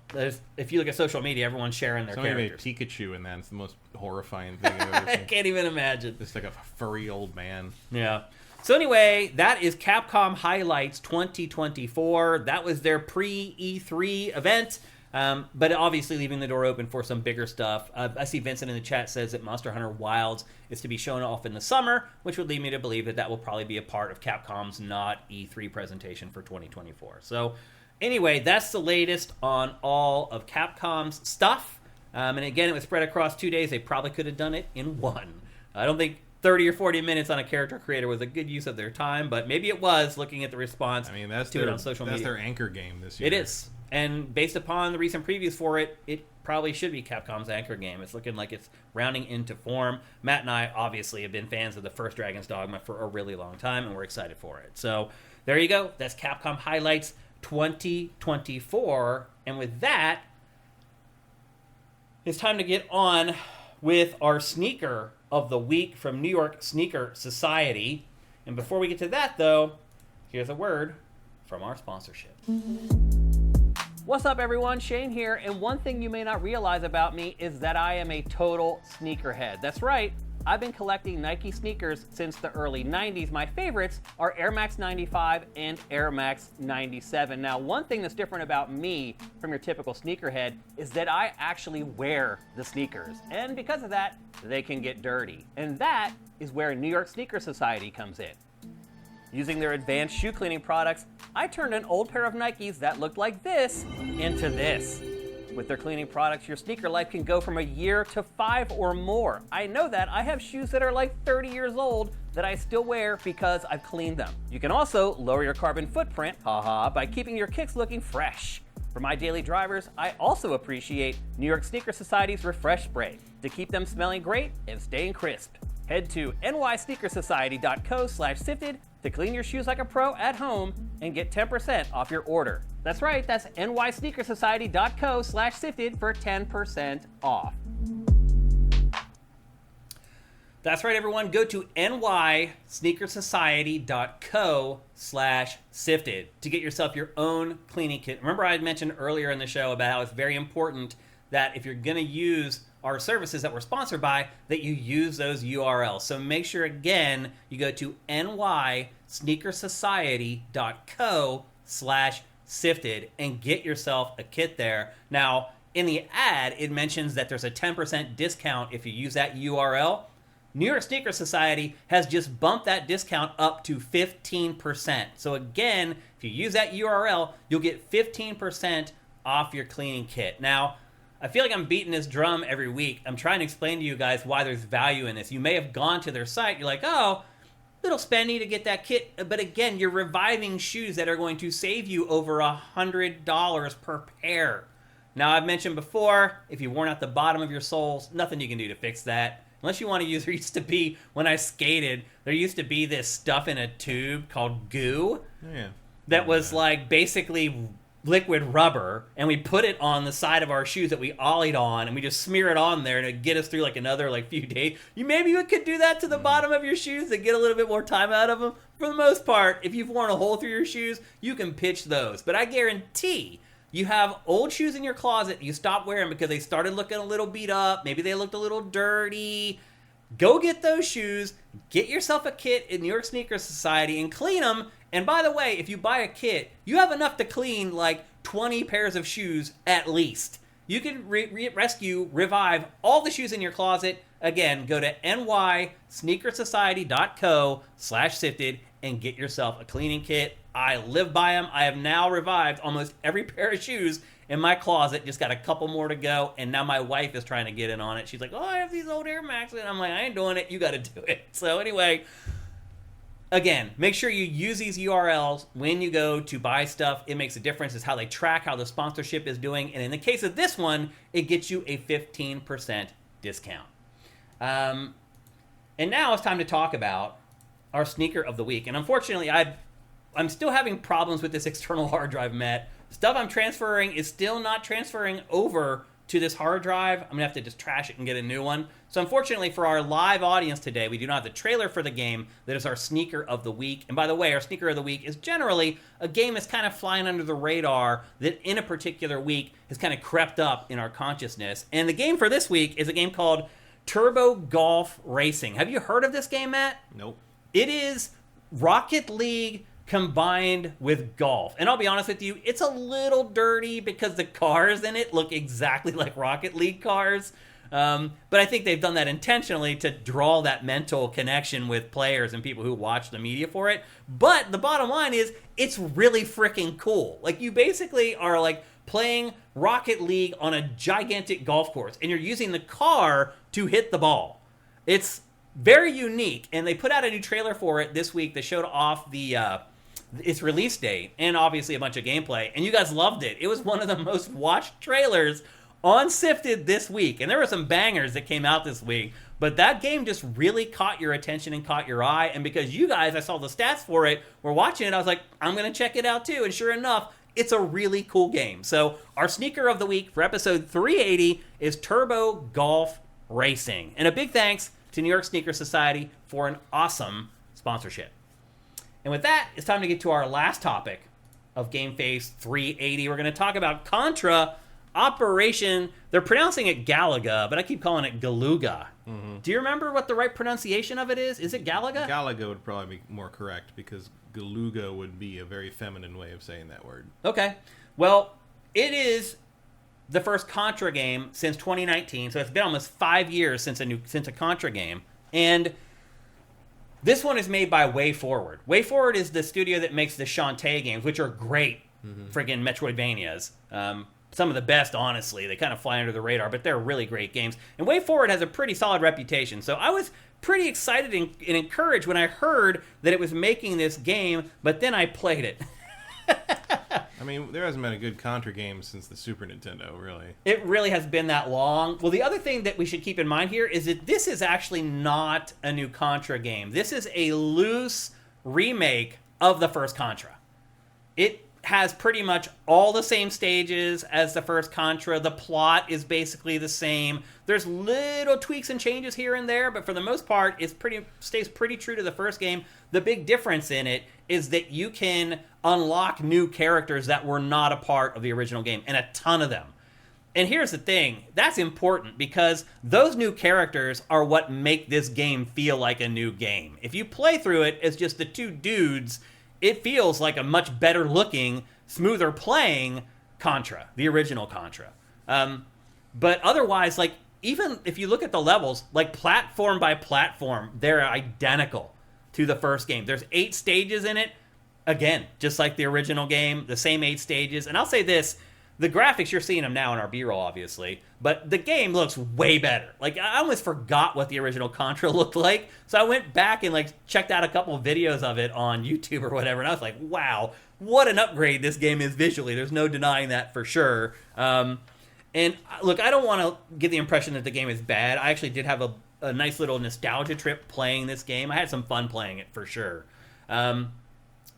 if you look at social media, everyone's sharing their characters. Somebody made Pikachu in that. It's the most horrifying thing I've ever seen. I can't even imagine. Just like a furry old man. Yeah. So anyway, that is Capcom Highlights 2024. That was their pre-E3 event, but obviously leaving the door open for some bigger stuff. I see Vincent in the chat says that Monster Hunter Wilds is to be shown off in the summer, which would lead me to believe that will probably be a part of Capcom's not E3 presentation for 2024. So anyway, that's the latest on all of Capcom's stuff. And again, it was spread across 2 days. They probably could have done it in one. I don't think 30 or 40 minutes on a character creator was a good use of their time, but maybe it was, looking at the response to it on social media. That's their anchor game this year. It is. And based upon the recent previews for it, it probably should be Capcom's anchor game. It's looking like it's rounding into form. Matt and I obviously have been fans of the first Dragon's Dogma for a really long time, and we're excited for it. So there you go. That's Capcom Highlights 2024. And with that, it's time to get on with our sneaker of the week from New York Sneaker Society. And before we get to that, though, here's a word from our sponsorship. What's up, everyone? Shane here, and one thing you may not realize about me is that I am a total sneakerhead. That's right. I've been collecting Nike sneakers since the early 90s. My favorites are Air Max 95 and Air Max 97. Now, one thing that's different about me from your typical sneakerhead is that I actually wear the sneakers. And because of that, they can get dirty. And that is where New York Sneaker Society comes in. Using their advanced shoe cleaning products, I turned an old pair of Nikes that looked like this into this. With their cleaning products, your sneaker life can go from a year to 5 or more. I know that. I have shoes that are like 30 years old that I still wear because I've cleaned them. You can also lower your carbon footprint, by keeping your kicks looking fresh. For my daily drivers, I also appreciate New York Sneaker Society's Refresh Spray to keep them smelling great and staying crisp. Head to nysneakersociety.co/sifted to clean your shoes like a pro at home and get 10% off your order. That's right, that's nysneakersociety.co/sifted for 10% off. That's right, everyone. Go to nysneakersociety.co/sifted to get yourself your own cleaning kit. Remember I had mentioned earlier in the show about how it's very important that if you're going to use our services that we're sponsored by, that you use those URLs. So make sure, again, you go to nysneakersociety.co/sifted and get yourself a kit there. Now, in the ad, it mentions that there's a 10% discount if you use that URL. New York Sneaker Society has just bumped that discount up to 15%. So again, if you use that URL, you'll get 15% off your cleaning kit. Now, I feel like I'm beating this drum every week. I'm trying to explain to you guys why there's value in this. You may have gone to their site. You're like, oh, little spendy to get that kit. But again, you're reviving shoes that are going to save you over $100 per pair. Now, I've mentioned before, if you've worn out the bottom of your soles, nothing you can do to fix that. Unless you want to use, there used to be, when I skated, there used to be this stuff in a tube called goo. Yeah. That was like basically liquid rubber, and we put it on the side of our shoes that we ollied on, and we just smear it on there to get us through like another few days. Maybe you could do that to the bottom of your shoes to get a little bit more time out of them. For the most part, if you've worn a hole through your shoes, you can pitch those. But I guarantee you have old shoes in your closet you stopped wearing because they started looking a little beat up. Maybe they looked a little dirty. Go get those shoes. Get yourself a kit in New York Sneaker Society and clean them. And by the way, if you buy a kit, you have enough to clean like 20 pairs of shoes at least. You can revive all the shoes in your closet. Again, go to nysneakersociety.co/sifted and get yourself a cleaning kit. I live by them. I have now revived almost every pair of shoes in my closet. Just got a couple more to go, and now my wife is trying to get in on it. She's like, oh, I have these old Air Maxes. And I'm like, I ain't doing it. You got to do it. So anyway, again, make sure you use these URLs when you go to buy stuff. It makes a difference. It's how they track how the sponsorship is doing. And in the case of this one, it gets you a 15% discount. And now it's time to talk about our sneaker of the week. And unfortunately, I'm still having problems with this external hard drive, Matt. Stuff I'm transferring is still not transferring over to this hard drive. I'm going to have to just trash it and get a new one. So unfortunately for our live audience today, we do not have the trailer for the game that is our sneaker of the week. And by the way, our sneaker of the week is generally a game that's kind of flying under the radar that in a particular week has kind of crept up in our consciousness. And the game for this week is a game called Turbo Golf Racing. Have you heard of this game, Matt? Nope. It is Rocket League combined with golf. And I'll be honest with you, it's a little dirty because the cars in it look exactly like Rocket League cars. But I think they've done that intentionally to draw that mental connection with players and people who watch the media for it. But the bottom line is, it's really freaking cool. Like, you basically are like playing Rocket League on a gigantic golf course, and you're using the car to hit the ball. It's very unique, and they put out a new trailer for it this week that showed off its release date and obviously a bunch of gameplay, and you guys loved it. It was one of the most watched trailers on Sifted this week, and there were some bangers that came out this week, but that game just really caught your attention and caught your eye. And because you guys, I saw the stats for it, were watching it, I was like, I'm going to check it out too. And sure enough, it's a really cool game. So our sneaker of the week for episode 380 is Turbo Golf Racing. And a big thanks to New York Sneaker Society for an awesome sponsorship. And with that, it's time to get to our last topic of GameFace 380. We're going to talk about Contra Operation. They're pronouncing it Galuga, but I keep calling it Galuga. Mm-hmm. Do you remember what the right pronunciation of it is? Is it Galuga? Galuga would probably be more correct because Galuga would be a very feminine way of saying that word. Okay. Well, it is the first Contra game since 2019, so it's been almost 5 years since a Contra game. And this one is made by WayForward. WayForward is the studio that makes the Shantae games, which are great friggin' Metroidvanias. Some of the best, honestly. They kind of fly under the radar, but they're really great games. And WayForward has a pretty solid reputation. So I was pretty excited and encouraged when I heard that it was making this game, but then I played it. I mean, there hasn't been a good Contra game since the Super Nintendo, really. It really has been that long. Well, the other thing that we should keep in mind here is that this is actually not a new Contra game. This is a loose remake of the first Contra. It has pretty much all the same stages as the first Contra. The plot is basically the same. There's little tweaks and changes here and there, but for the most part, it stays pretty true to the first game. The big difference in it is that you can unlock new characters that were not a part of the original game, and a ton of them. And here's the thing, that's important because those new characters are what make this game feel like a new game. If you play through it as just the two dudes, it feels like a much better looking, smoother playing Contra, the original Contra. But otherwise, like, even if you look at the levels, like platform by platform, they're identical to the first game. There's 8 stages in it. Again, just like the original game, the same 8 stages. And I'll say this, the graphics, you're seeing them now in our B-roll, obviously, but the game looks way better. Like, I almost forgot what the original Contra looked like, so I went back and, like, checked out a couple of videos of it on YouTube or whatever, and I was like, wow, what an upgrade this game is visually. There's no denying that for sure. And, look, I don't want to give the impression that the game is bad. I actually did have a nice little nostalgia trip playing this game. I had some fun playing it, for sure. And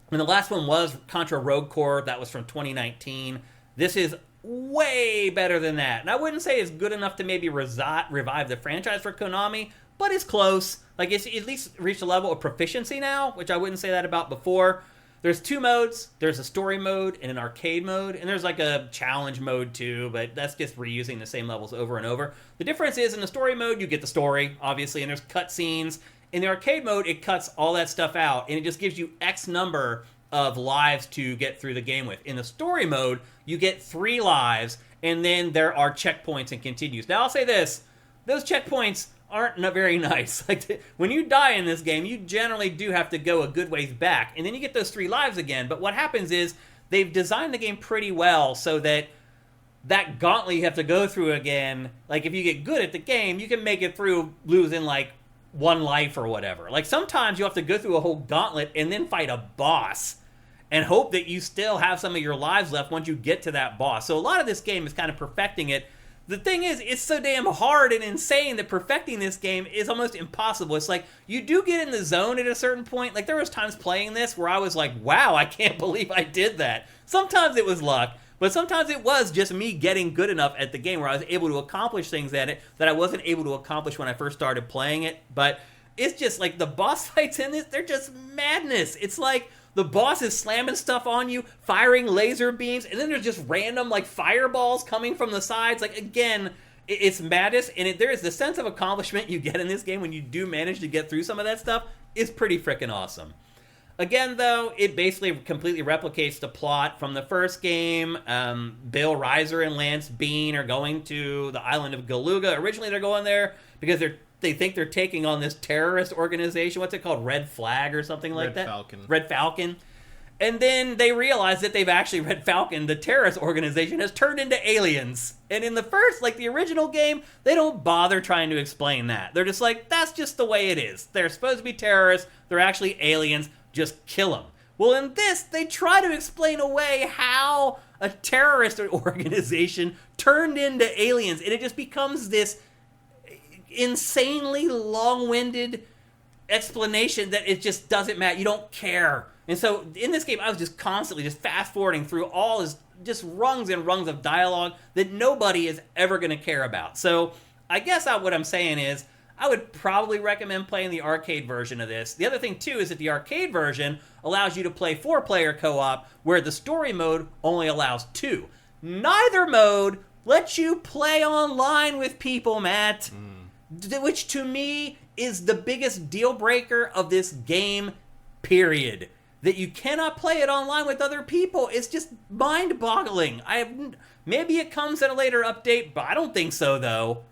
the last one was Contra Rogue Corps. That was from 2019. This is way better than that. And I wouldn't say it's good enough to maybe revive the franchise for Konami, but it's close. Like, it's at least reached a level of proficiency now, which I wouldn't say that about before. There's 2 modes. There's a story mode and an arcade mode, and there's like a challenge mode too, but that's just reusing the same levels over and over. The difference is in the story mode, you get the story, obviously, and there's cutscenes. In the arcade mode, it cuts all that stuff out, and it just gives you X number of lives to get through the game with. In the story mode, you get 3 lives, and then there are checkpoints and continues. Now, I'll say this. Those checkpoints aren't very nice. Like, when you die in this game, you generally do have to go a good ways back, and then you get those 3 lives again. But what happens is they've designed the game pretty well so that that gauntlet you have to go through again, like, if you get good at the game, you can make it through losing, like, 1 life or whatever. Like, sometimes you have to go through a whole gauntlet and then fight a boss and hope that you still have some of your lives left once you get to that boss. So a lot of this game is kind of perfecting it. The thing is, it's so damn hard and insane that perfecting this game is almost impossible. It's like, you do get in the zone at a certain point. Like, there was times playing this where I was like, wow, I can't believe I did that. Sometimes it was luck, but sometimes it was just me getting good enough at the game where I was able to accomplish things at it that I wasn't able to accomplish when I first started playing it. But it's just like, the boss fights in this, they're just madness. It's like, the boss is slamming stuff on you, firing laser beams, and then there's just random, like, fireballs coming from the sides. Like, again, it's madness, and there is the sense of accomplishment you get in this game when you do manage to get through some of that stuff is pretty freaking awesome. Again, though, it basically completely replicates the plot from the first game. Bill Reiser and Lance Bean are going to the island of Galuga. Originally, they're going there because they think they're taking on this terrorist organization. What's it called? Red Flag or something like that? Red Falcon. And then they realize that they've actually, Red Falcon, the terrorist organization, has turned into aliens. And in the first, like the original game, they don't bother trying to explain that. They're just like, that's just the way it is. They're supposed to be terrorists. They're actually aliens. Just kill them. Well, in this, they try to explain away how a terrorist organization turned into aliens. And it just becomes this insanely long-winded explanation that it just doesn't matter. You don't care. And so in this game, I was just constantly just fast-forwarding through all this just rungs and rungs of dialogue that nobody is ever going to care about. So I guess what I'm saying is I would probably recommend playing the arcade version of this. The other thing, too, is that the arcade version allows you to play 4-player co-op, where the story mode only allows 2. Neither mode lets you play online with people, Matt. Which to me is the biggest deal breaker of this game, period. That you cannot play it online with other people. It's just mind-boggling. Maybe it comes at a later update, but I don't think so, though.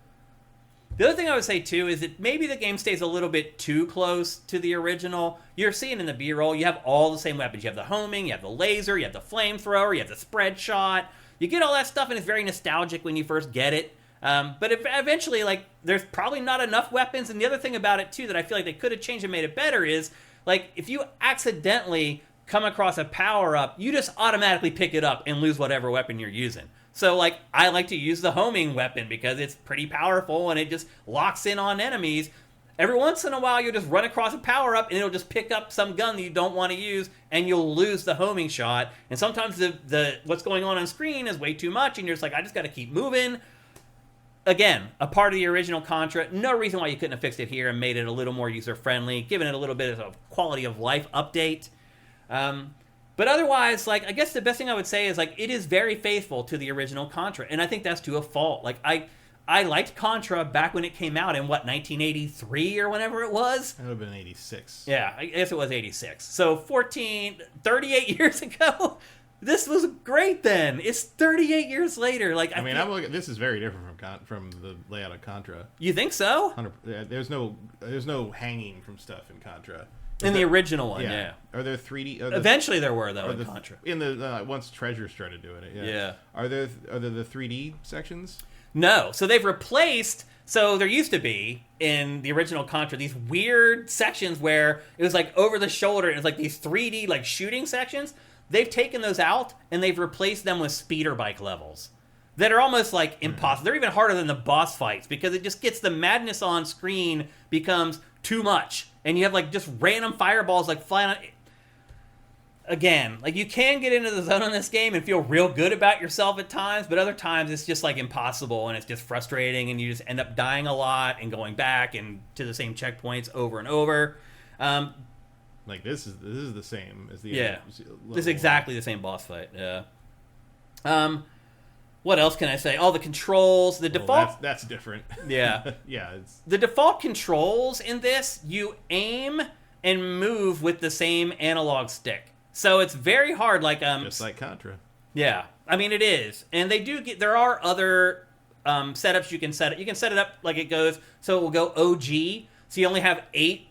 The other thing I would say, too, is that maybe the game stays a little bit too close to the original. You're seeing in the B-roll, you have all the same weapons. You have the homing, you have the laser, you have the flamethrower, you have the spread shot. You get all that stuff, and it's very nostalgic when you first get it. But eventually, like, there's probably not enough weapons. And the other thing about it, too, that I feel like they could have changed and made it better is, like, if you accidentally come across a power-up, you just automatically pick it up and lose whatever weapon you're using. So, like, I like to use the homing weapon because it's pretty powerful and it just locks in on enemies. Every once in a while, you'll just run across a power-up and it'll just pick up some gun that you don't want to use and you'll lose the homing shot. And sometimes the what's going on screen is way too much and you're just like, I just got to keep moving. Again, a part of the original Contra. No reason why you couldn't have fixed it here and made it a little more user-friendly, given it a little bit of a quality of life update. But But otherwise, like, I guess the best thing I would say is, like, it is very faithful to the original Contra, and I think that's to a fault. Like, I liked Contra back when it came out in, 1983 or whenever it was? That would have been 86. Yeah, I guess it was 86. So 38 years ago, this was great then. It's 38 years later. Like, I mean, this is very different from the layout of Contra. You think so? There's no hanging from stuff in Contra. In the original one, yeah. Are there 3D? Eventually there were, though, in Contra. In the once Treasure started doing it, yeah. Are there the 3D sections? No. So they've replaced... So there used to be, in the original Contra, these weird sections where it was, like, over the shoulder, and it was, like, these 3D, like, shooting sections. They've taken those out, and they've replaced them with speeder bike levels that are almost, like, impossible. They're even harder than the boss fights, because it just gets the madness on screen becomes too much. And you have, like, just random fireballs, like, flying on... Again, like, you can get into the zone on this game and feel real good about yourself at times, but other times it's just, like, impossible, and it's just frustrating, and you just end up dying a lot and going back and to the same checkpoints over and over. Like, this is the same as the... Yeah, this is exactly the same boss fight, yeah. What else can I say? Oh, the controls, the default... That's different. Yeah. Yeah, the default controls in this, you aim and move with the same analog stick. So it's very hard, like... just like Contra. Yeah. I mean, it is. And they do get... There are other setups you can set it. You can set it up like it goes... So it will go OG. So you only have 8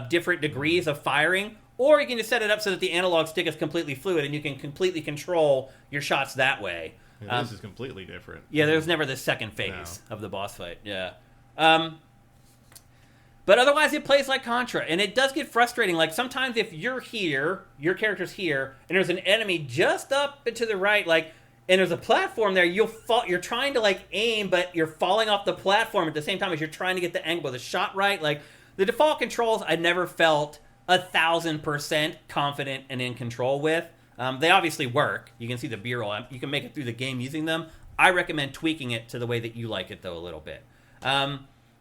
different degrees of firing. Or you can just set it up so that the analog stick is completely fluid and you can completely control your shots that way. Yeah, this is completely different. Yeah, there's never the second phase of the boss fight. Yeah. But otherwise, it plays like Contra, and it does get frustrating. Like, sometimes if you're here, your character's here, and there's an enemy just up and to the right, like, and there's a platform there, you're trying to, like, aim, but you're falling off the platform at the same time as you're trying to get the angle of the shot right. Like, the default controls, I never felt 1,000% confident and in control with. They obviously work. You can see the B-roll. You can make it through the game using them. I recommend tweaking it to the way that you like it, though, a little bit.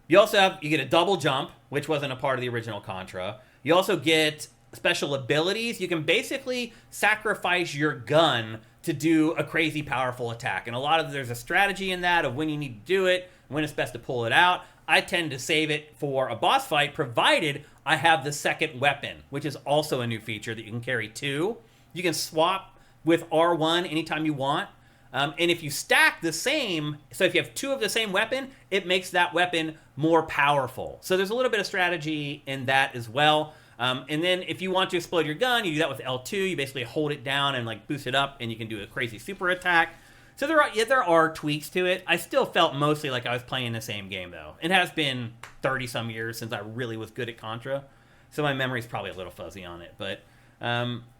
You get a double jump, which wasn't a part of the original Contra. You also get special abilities. You can basically sacrifice your gun to do a crazy powerful attack. And there's a strategy in that of when you need to do it, when it's best to pull it out. I tend to save it for a boss fight, provided I have the second weapon, which is also a new feature that you can carry 2. You can swap with R1 anytime you want. And if you stack the same, so if you have 2 of the same weapon, it makes that weapon more powerful. So there's a little bit of strategy in that as well. And then if you want to explode your gun, you do that with L2. You basically hold it down and, like, boost it up, and you can do a crazy super attack. So there are tweaks to it. I still felt mostly like I was playing the same game, though. It has been 30-some years since I really was good at Contra, so my memory's probably a little fuzzy on it. But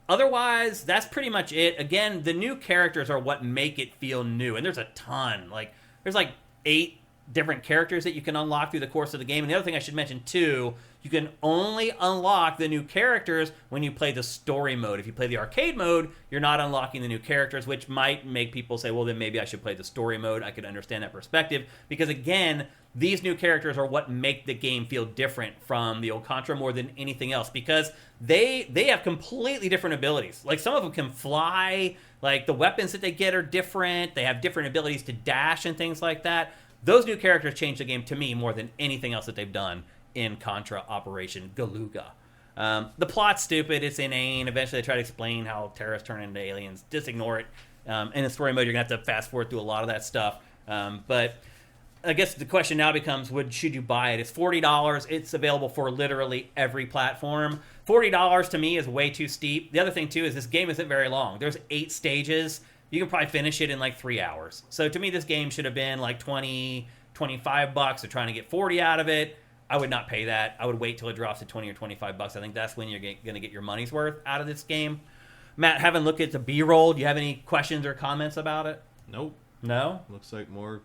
otherwise, that's pretty much it. Again, the new characters are what make it feel new, and there's a ton. Like, there's like 8 different characters that you can unlock through the course of the game. And the other thing I should mention, too, you can only unlock the new characters when you play the story mode. If you play the arcade mode, you're not unlocking the new characters, which might make people say, well, then maybe I should play the story mode. I could understand that perspective. Because, again, these new characters are what make the game feel different from the old Contra more than anything else. Because they have completely different abilities. Like, some of them can fly. Like, the weapons that they get are different. They have different abilities to dash and things like that. Those new characters change the game, to me, more than anything else that they've done in Contra Operation Galuga. The plot's stupid. It's inane. Eventually, they try to explain how terrorists turn into aliens. Just ignore it. In the story mode, you're going to have to fast forward through a lot of that stuff. But I guess the question now becomes, should you buy it? It's $40. It's available for literally every platform. $40 to me is way too steep. The other thing, too, is this game isn't very long. There's 8 stages. You can probably finish it in like 3 hours. So to me, this game should have been like $20, $25. They're trying to get 40 out of it. I would not pay that. I would wait till it drops to 20 or $25. I think that's when you're going to get your money's worth out of this game. Matt, having looked at the B-roll, do you have any questions or comments about it? Nope. No? Looks like more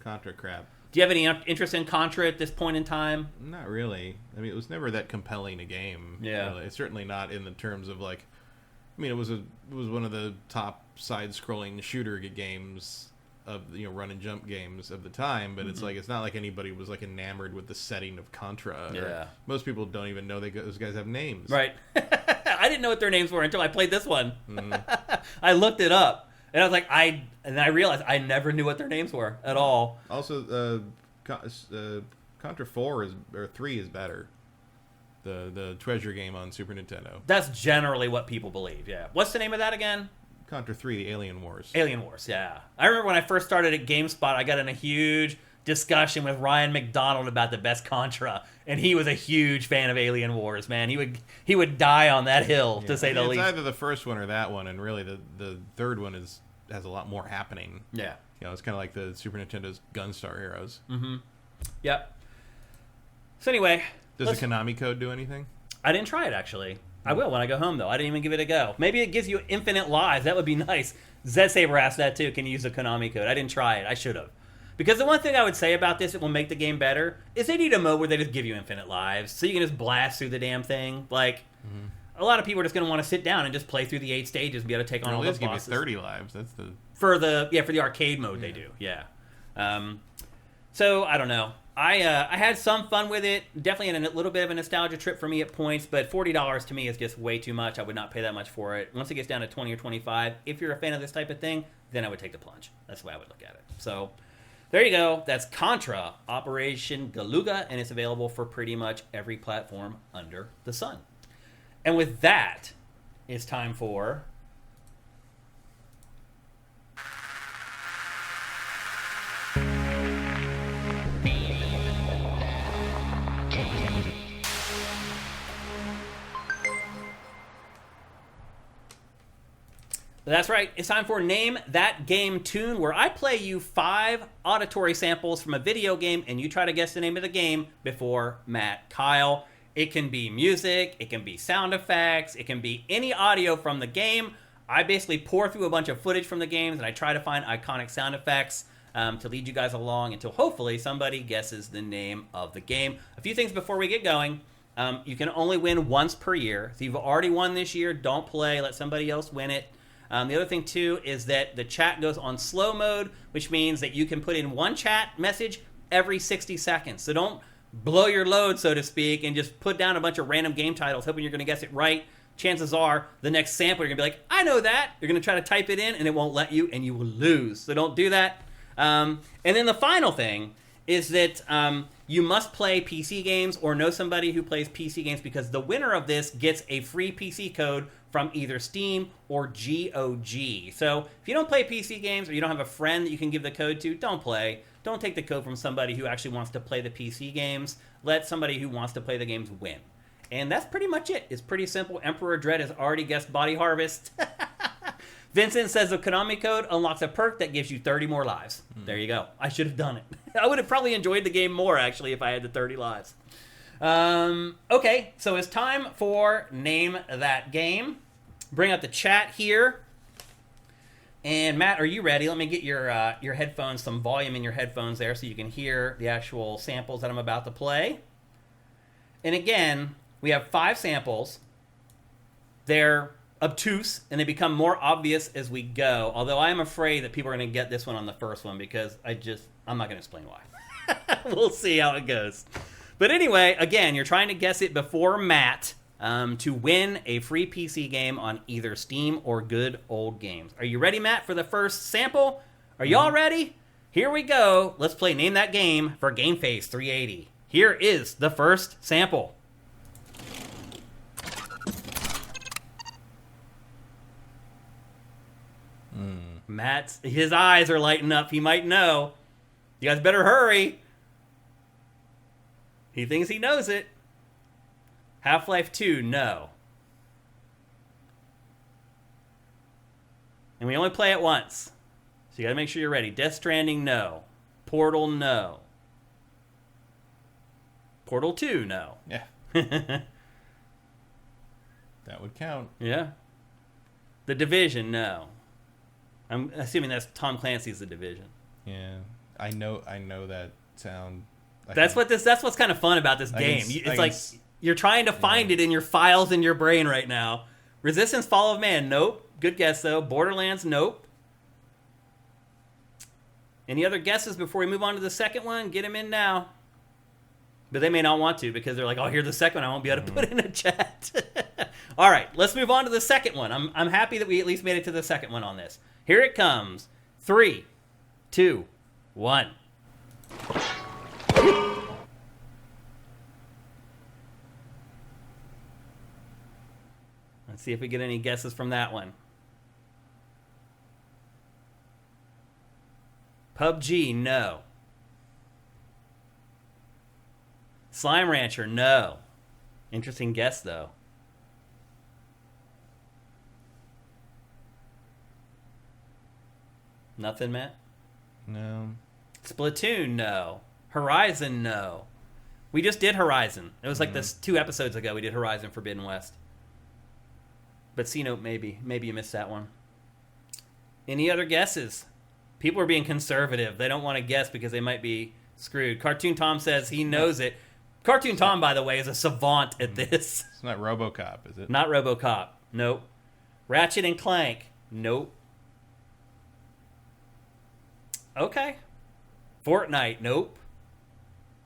Contra crap. Do you have any interest in Contra at this point in time? Not really. I mean, it was never that compelling a game. Yeah. Really. It's certainly not in the terms of, like, I mean, it was one of the top side-scrolling shooter games of, run and jump games of the time, but it's like, it's not like anybody was like enamored with the setting of Contra. Yeah. Most people don't even know those guys have names. Right. I didn't know what their names were until I played this one. I looked it up, and I was like, and I realized I never knew what their names were at all. Also, Contra 3 is better. The treasure game on Super Nintendo. That's generally what people believe, yeah. What's the name of that again? Contra 3, Alien Wars. Alien Wars, yeah. I remember when I first started at GameSpot, I got in a huge discussion with Ryan McDonald about the best Contra, and he was a huge fan of Alien Wars, man. He would die on that hill, to say the least. It's either the first one or that one, and really the third one has a lot more happening. Yeah. You know, it's kind of like the Super Nintendo's Gunstar Heroes. Mm-hmm. Yep. So anyway... Does the Konami code do anything? I didn't try it, actually. I will when I go home, though. I didn't even give it a go. Maybe it gives you infinite lives. That would be nice. Zed Saber asked that, too. Can you use the Konami code? I didn't try it. I should have. Because the one thing I would say about this that will make the game better is they need a mode where they just give you infinite lives, so you can just blast through the damn thing. Like, a lot of people are just going to want to sit down and just play through the 8 stages and be able to take on all those bosses. Give you 30 lives. That's the... For the arcade mode, they do. Yeah. So, I don't know. I had some fun with it. Definitely a little bit of a nostalgia trip for me at points, but $40 to me is just way too much. I would not pay that much for it. Once it gets down to 20 or 25, if you're a fan of this type of thing, then I would take the plunge. That's the way I would look at it. So, there you go. That's Contra Operation Galuga, and it's available for pretty much every platform under the sun. And with that, it's time for... That's right. It's time for Name That Game Tune, where I play you 5 auditory samples from a video game, and you try to guess the name of the game before Matt Kyle. It can be music, it can be sound effects, it can be any audio from the game. I basically pour through a bunch of footage from the games, and I try to find iconic sound effects to lead you guys along until hopefully somebody guesses the name of the game. A few things before we get going. You can only win once per year. So you've already won this year. Don't play. Let somebody else win it. The other thing, too, is that the chat goes on slow mode, which means that you can put in one chat message every 60 seconds. So don't blow your load, so to speak, and just put down a bunch of random game titles hoping you're going to guess it right. Chances are the next sample, you're going to be like, I know that. You're going to try to type it in, and it won't let you, and you will lose. So don't do that. And then the final thing is that you must play PC games or know somebody who plays PC games, because the winner of this gets a free PC code from either Steam or GOG. So if you don't play PC games or you don't have a friend that you can give the code to, don't play. Don't take the code from somebody who actually wants to play the PC games. Let somebody who wants to play the games win. And that's pretty much it. It's pretty simple. Emperor Dread has already guessed Body Harvest. Vincent says the Konami code unlocks a perk that gives you 30 more lives. There you go. I should have done it. I would have probably enjoyed the game more, actually, if I had the 30 lives. Okay, so it's time for Name That Game. Bring up the chat here. And Matt, are you ready? Let me get your headphones, some volume in your headphones there so you can hear the actual samples that I'm about to play. And again, we have 5 samples. They're obtuse, and they become more obvious as we go. Although I am afraid that people are going to get this one on the first one, because I'm not going to explain why. We'll see how it goes. But anyway, again, you're trying to guess it before Matt to win a free PC game on either Steam or Good Old Games. Are you ready, Matt, for the first sample? Are y'all ready? Here we go. Let's play Name That Game for GameFace 380. Here is the first sample. His eyes are lighting up. He might know. You guys better hurry. He thinks he knows it. Half-Life 2, no. And we only play it once. So you gotta make sure you're ready. Death Stranding, no. Portal, no. Portal 2, no. Yeah. That would count. Yeah. The Division, no. I'm assuming that's Tom Clancy's The Division. Yeah. I know that sound. That's what's kind of fun about this game. It's like you're trying to find it in your files in your brain right now. Resistance Fall of Man, nope. Good guess though. Borderlands, nope. Any other guesses before we move on to the second one? Get them in now. But they may not want to, because they're like, oh, here's the second one I won't be able to put in a chat. All right, let's move on to the second one. I'm happy that we at least made it to the second one on this. Here it comes. 3, 2, 1. Let's see if we get any guesses from that one. PUBG, no. Slime Rancher, no. Interesting guess, though. Nothing, Matt? No. Splatoon, no. Horizon, no. We just did Horizon. It was like this 2 episodes ago we did Horizon Forbidden West. But C-Note, maybe. Maybe you missed that one. Any other guesses? People are being conservative. They don't want to guess because they might be screwed. Cartoon Tom says he knows it. Cartoon Tom, by the way, is a savant at this. It's not RoboCop, is it? Not RoboCop. Nope. Ratchet and Clank. Nope. Okay. Fortnite. Nope.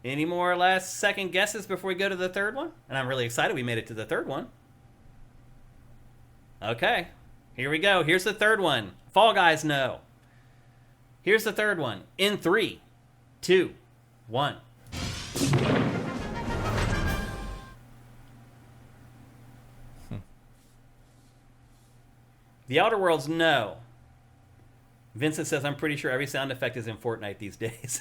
Any more last second guesses before we go to the third one? And I'm really excited we made it to the third one. Okay. Here we go. Here's the third one. Fall Guys, no. Here's the third one. In 3, 2, 1. The Outer Worlds, no. Vincent says, I'm pretty sure every sound effect is in Fortnite these days.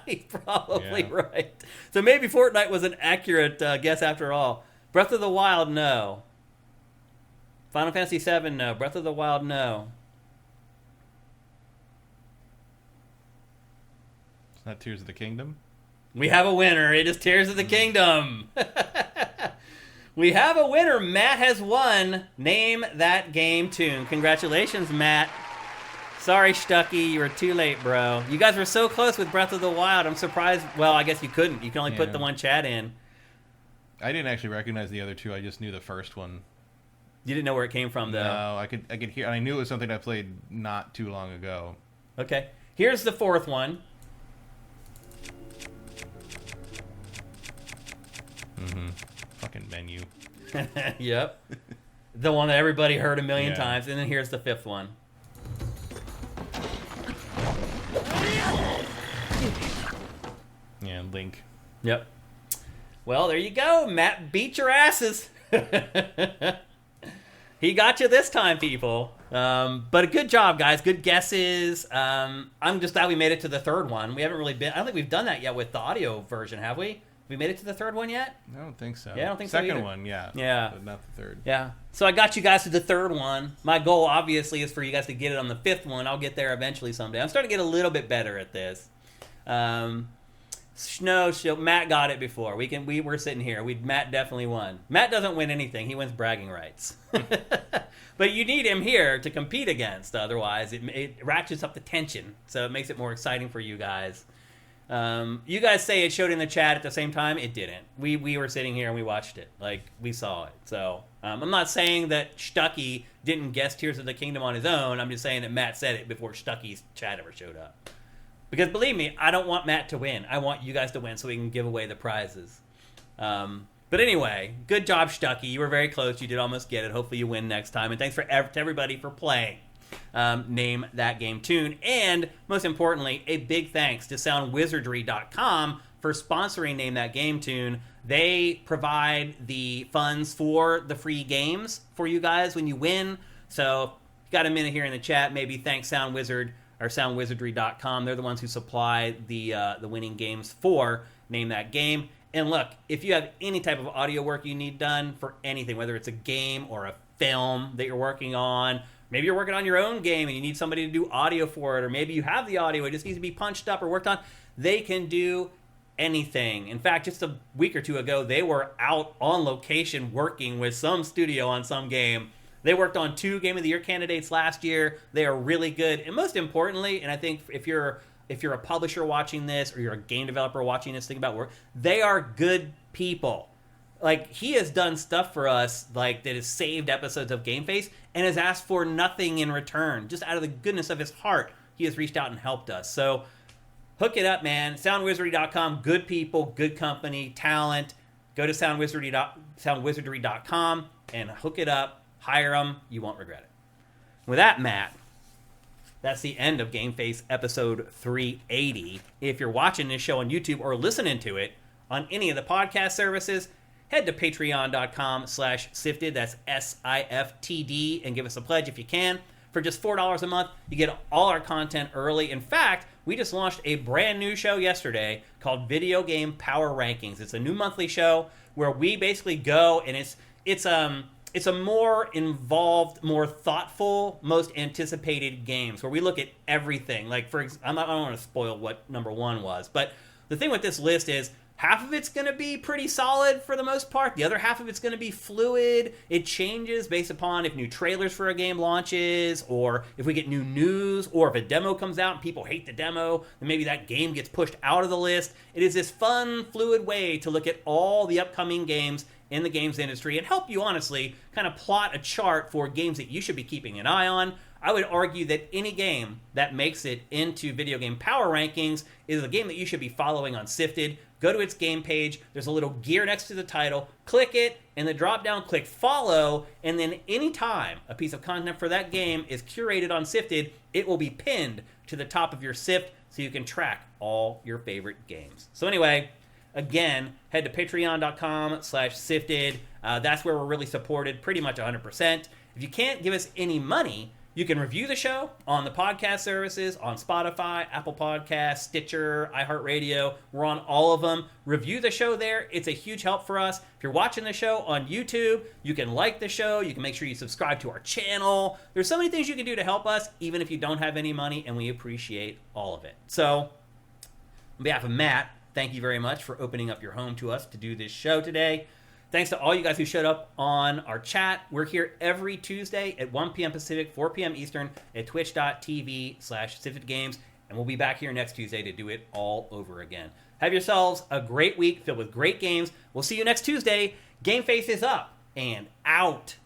He's probably right. So maybe Fortnite was an accurate guess after all. Breath of the Wild, no. Final Fantasy VII, no. Breath of the Wild, no. It's not Tears of the Kingdom? We have a winner. It is Tears of the Kingdom. We have a winner. Matt has won. Name that game tune. Congratulations, Matt. Sorry, Stucky. You were too late, bro. You guys were so close with Breath of the Wild. I'm surprised. Well, I guess you couldn't. You can only put the one chat in. I didn't actually recognize the other two. I just knew the first one. You didn't know where it came from, though. No, I could hear. I knew it was something I played not too long ago. Okay. Here's the fourth one. Fucking menu. Yep. The one that everybody heard a million times. And then here's the fifth one. Yeah, Link. Yep. Well, there you go. Matt beat your asses. He got you this time, people. But a good job, guys. Good guesses. I'm just glad we made it to the third one. We haven't really been... I don't think we've done that yet with the audio version, have we? We made it to the third one yet? I don't think so. Yeah, I don't think so either. Second one, yeah. Yeah. But not the third. Yeah. So I got you guys to the third one. My goal, obviously, is for you guys to get it on the fifth one. I'll get there eventually someday. I'm starting to get a little bit better at this. Matt got it before. We're sitting here. Matt definitely won. Matt doesn't win anything. He wins bragging rights. But you need him here to compete against. Otherwise, it ratchets up the tension. So it makes it more exciting for you guys. You guys say it showed in the chat at the same time. It didn't. We were sitting here and we watched it. Like, we saw it. So I'm not saying that Stucky didn't guess Tears of the Kingdom on his own. I'm just saying that Matt said it before Stucky's chat ever showed up. Because believe me, I don't want Matt to win. I want you guys to win so we can give away the prizes. But anyway, good job, Stucky. You were very close. You did almost get it. Hopefully you win next time. And thanks to everybody for playing. Name that game tune. And most importantly, a big thanks to soundwizardry.com for sponsoring Name That Game Tune. They provide the funds for the free games for you guys when you win. So if you got a minute here in the chat, maybe thank Sound Wizard or soundwizardry.com. They're the ones who supply the winning games for Name That Game. And look, if you have any type of audio work you need done for anything, whether it's a game or a film that you're working on, maybe you're working on your own game and you need somebody to do audio for it, or maybe you have the audio, it just needs to be punched up or worked on, they can do anything. In fact, just a week or two ago, they were out on location working with some studio on some game. They worked on 2 Game of the Year candidates last year. They are really good. And most importantly, and I think if you're a publisher watching this or you're a game developer watching this, think about work, they are good people. Like, he has done stuff for us like that has saved episodes of GameFace and has asked for nothing in return. Just out of the goodness of his heart, he has reached out and helped us. So hook it up, man. Soundwizardry.com, good people, good company, talent. Go to soundwizardry.com and hook it up. Hire them. You won't regret it. With that, Matt, that's the end of GameFace episode 380. If you're watching this show on YouTube or listening to it on any of the podcast services, head to patreon.com/sifted. That's SIFTD, and give us a pledge if you can. For just $4 a month, you get all our content early. In fact, we just launched a brand new show yesterday called Video Game Power Rankings. It's a new monthly show where we basically go, and it's a more involved, more thoughtful, most anticipated games where we look at everything. Like, I don't want to spoil what number one was, but the thing with this list is half of it's going to be pretty solid for the most part. The other half of it's going to be fluid. It changes based upon if new trailers for a game launches, or if we get new news, or if a demo comes out and people hate the demo, then maybe that game gets pushed out of the list. It is this fun, fluid way to look at all the upcoming games in the games industry and help you honestly kind of plot a chart for games that you should be keeping an eye on. I would argue that any game that makes it into Video Game Power Rankings is a game that you should be following on Sifted. Go to its game page. There's a little gear next to the title. Click it. In the drop-down, click follow. And then anytime a piece of content for that game is curated on Sifted, it will be pinned to the top of your Sift so you can track all your favorite games. So anyway, again, head to patreon.com/sifted. That's where we're really supported pretty much 100%. If you can't give us any money, you can review the show on the podcast services, on Spotify, Apple Podcasts, Stitcher, iHeartRadio. We're on all of them. Review the show there. It's a huge help for us. If you're watching the show on YouTube, you can like the show. You can make sure you subscribe to our channel. There's so many things you can do to help us, even if you don't have any money, and we appreciate all of it. So, on behalf of Matt, thank you very much for opening up your home to us to do this show today. Thanks to all you guys who showed up on our chat. We're here every Tuesday at 1 p.m. Pacific, 4 p.m. Eastern at twitch.tv/SiftedGames. And we'll be back here next Tuesday to do it all over again. Have yourselves a great week filled with great games. We'll see you next Tuesday. GameFace is up and out.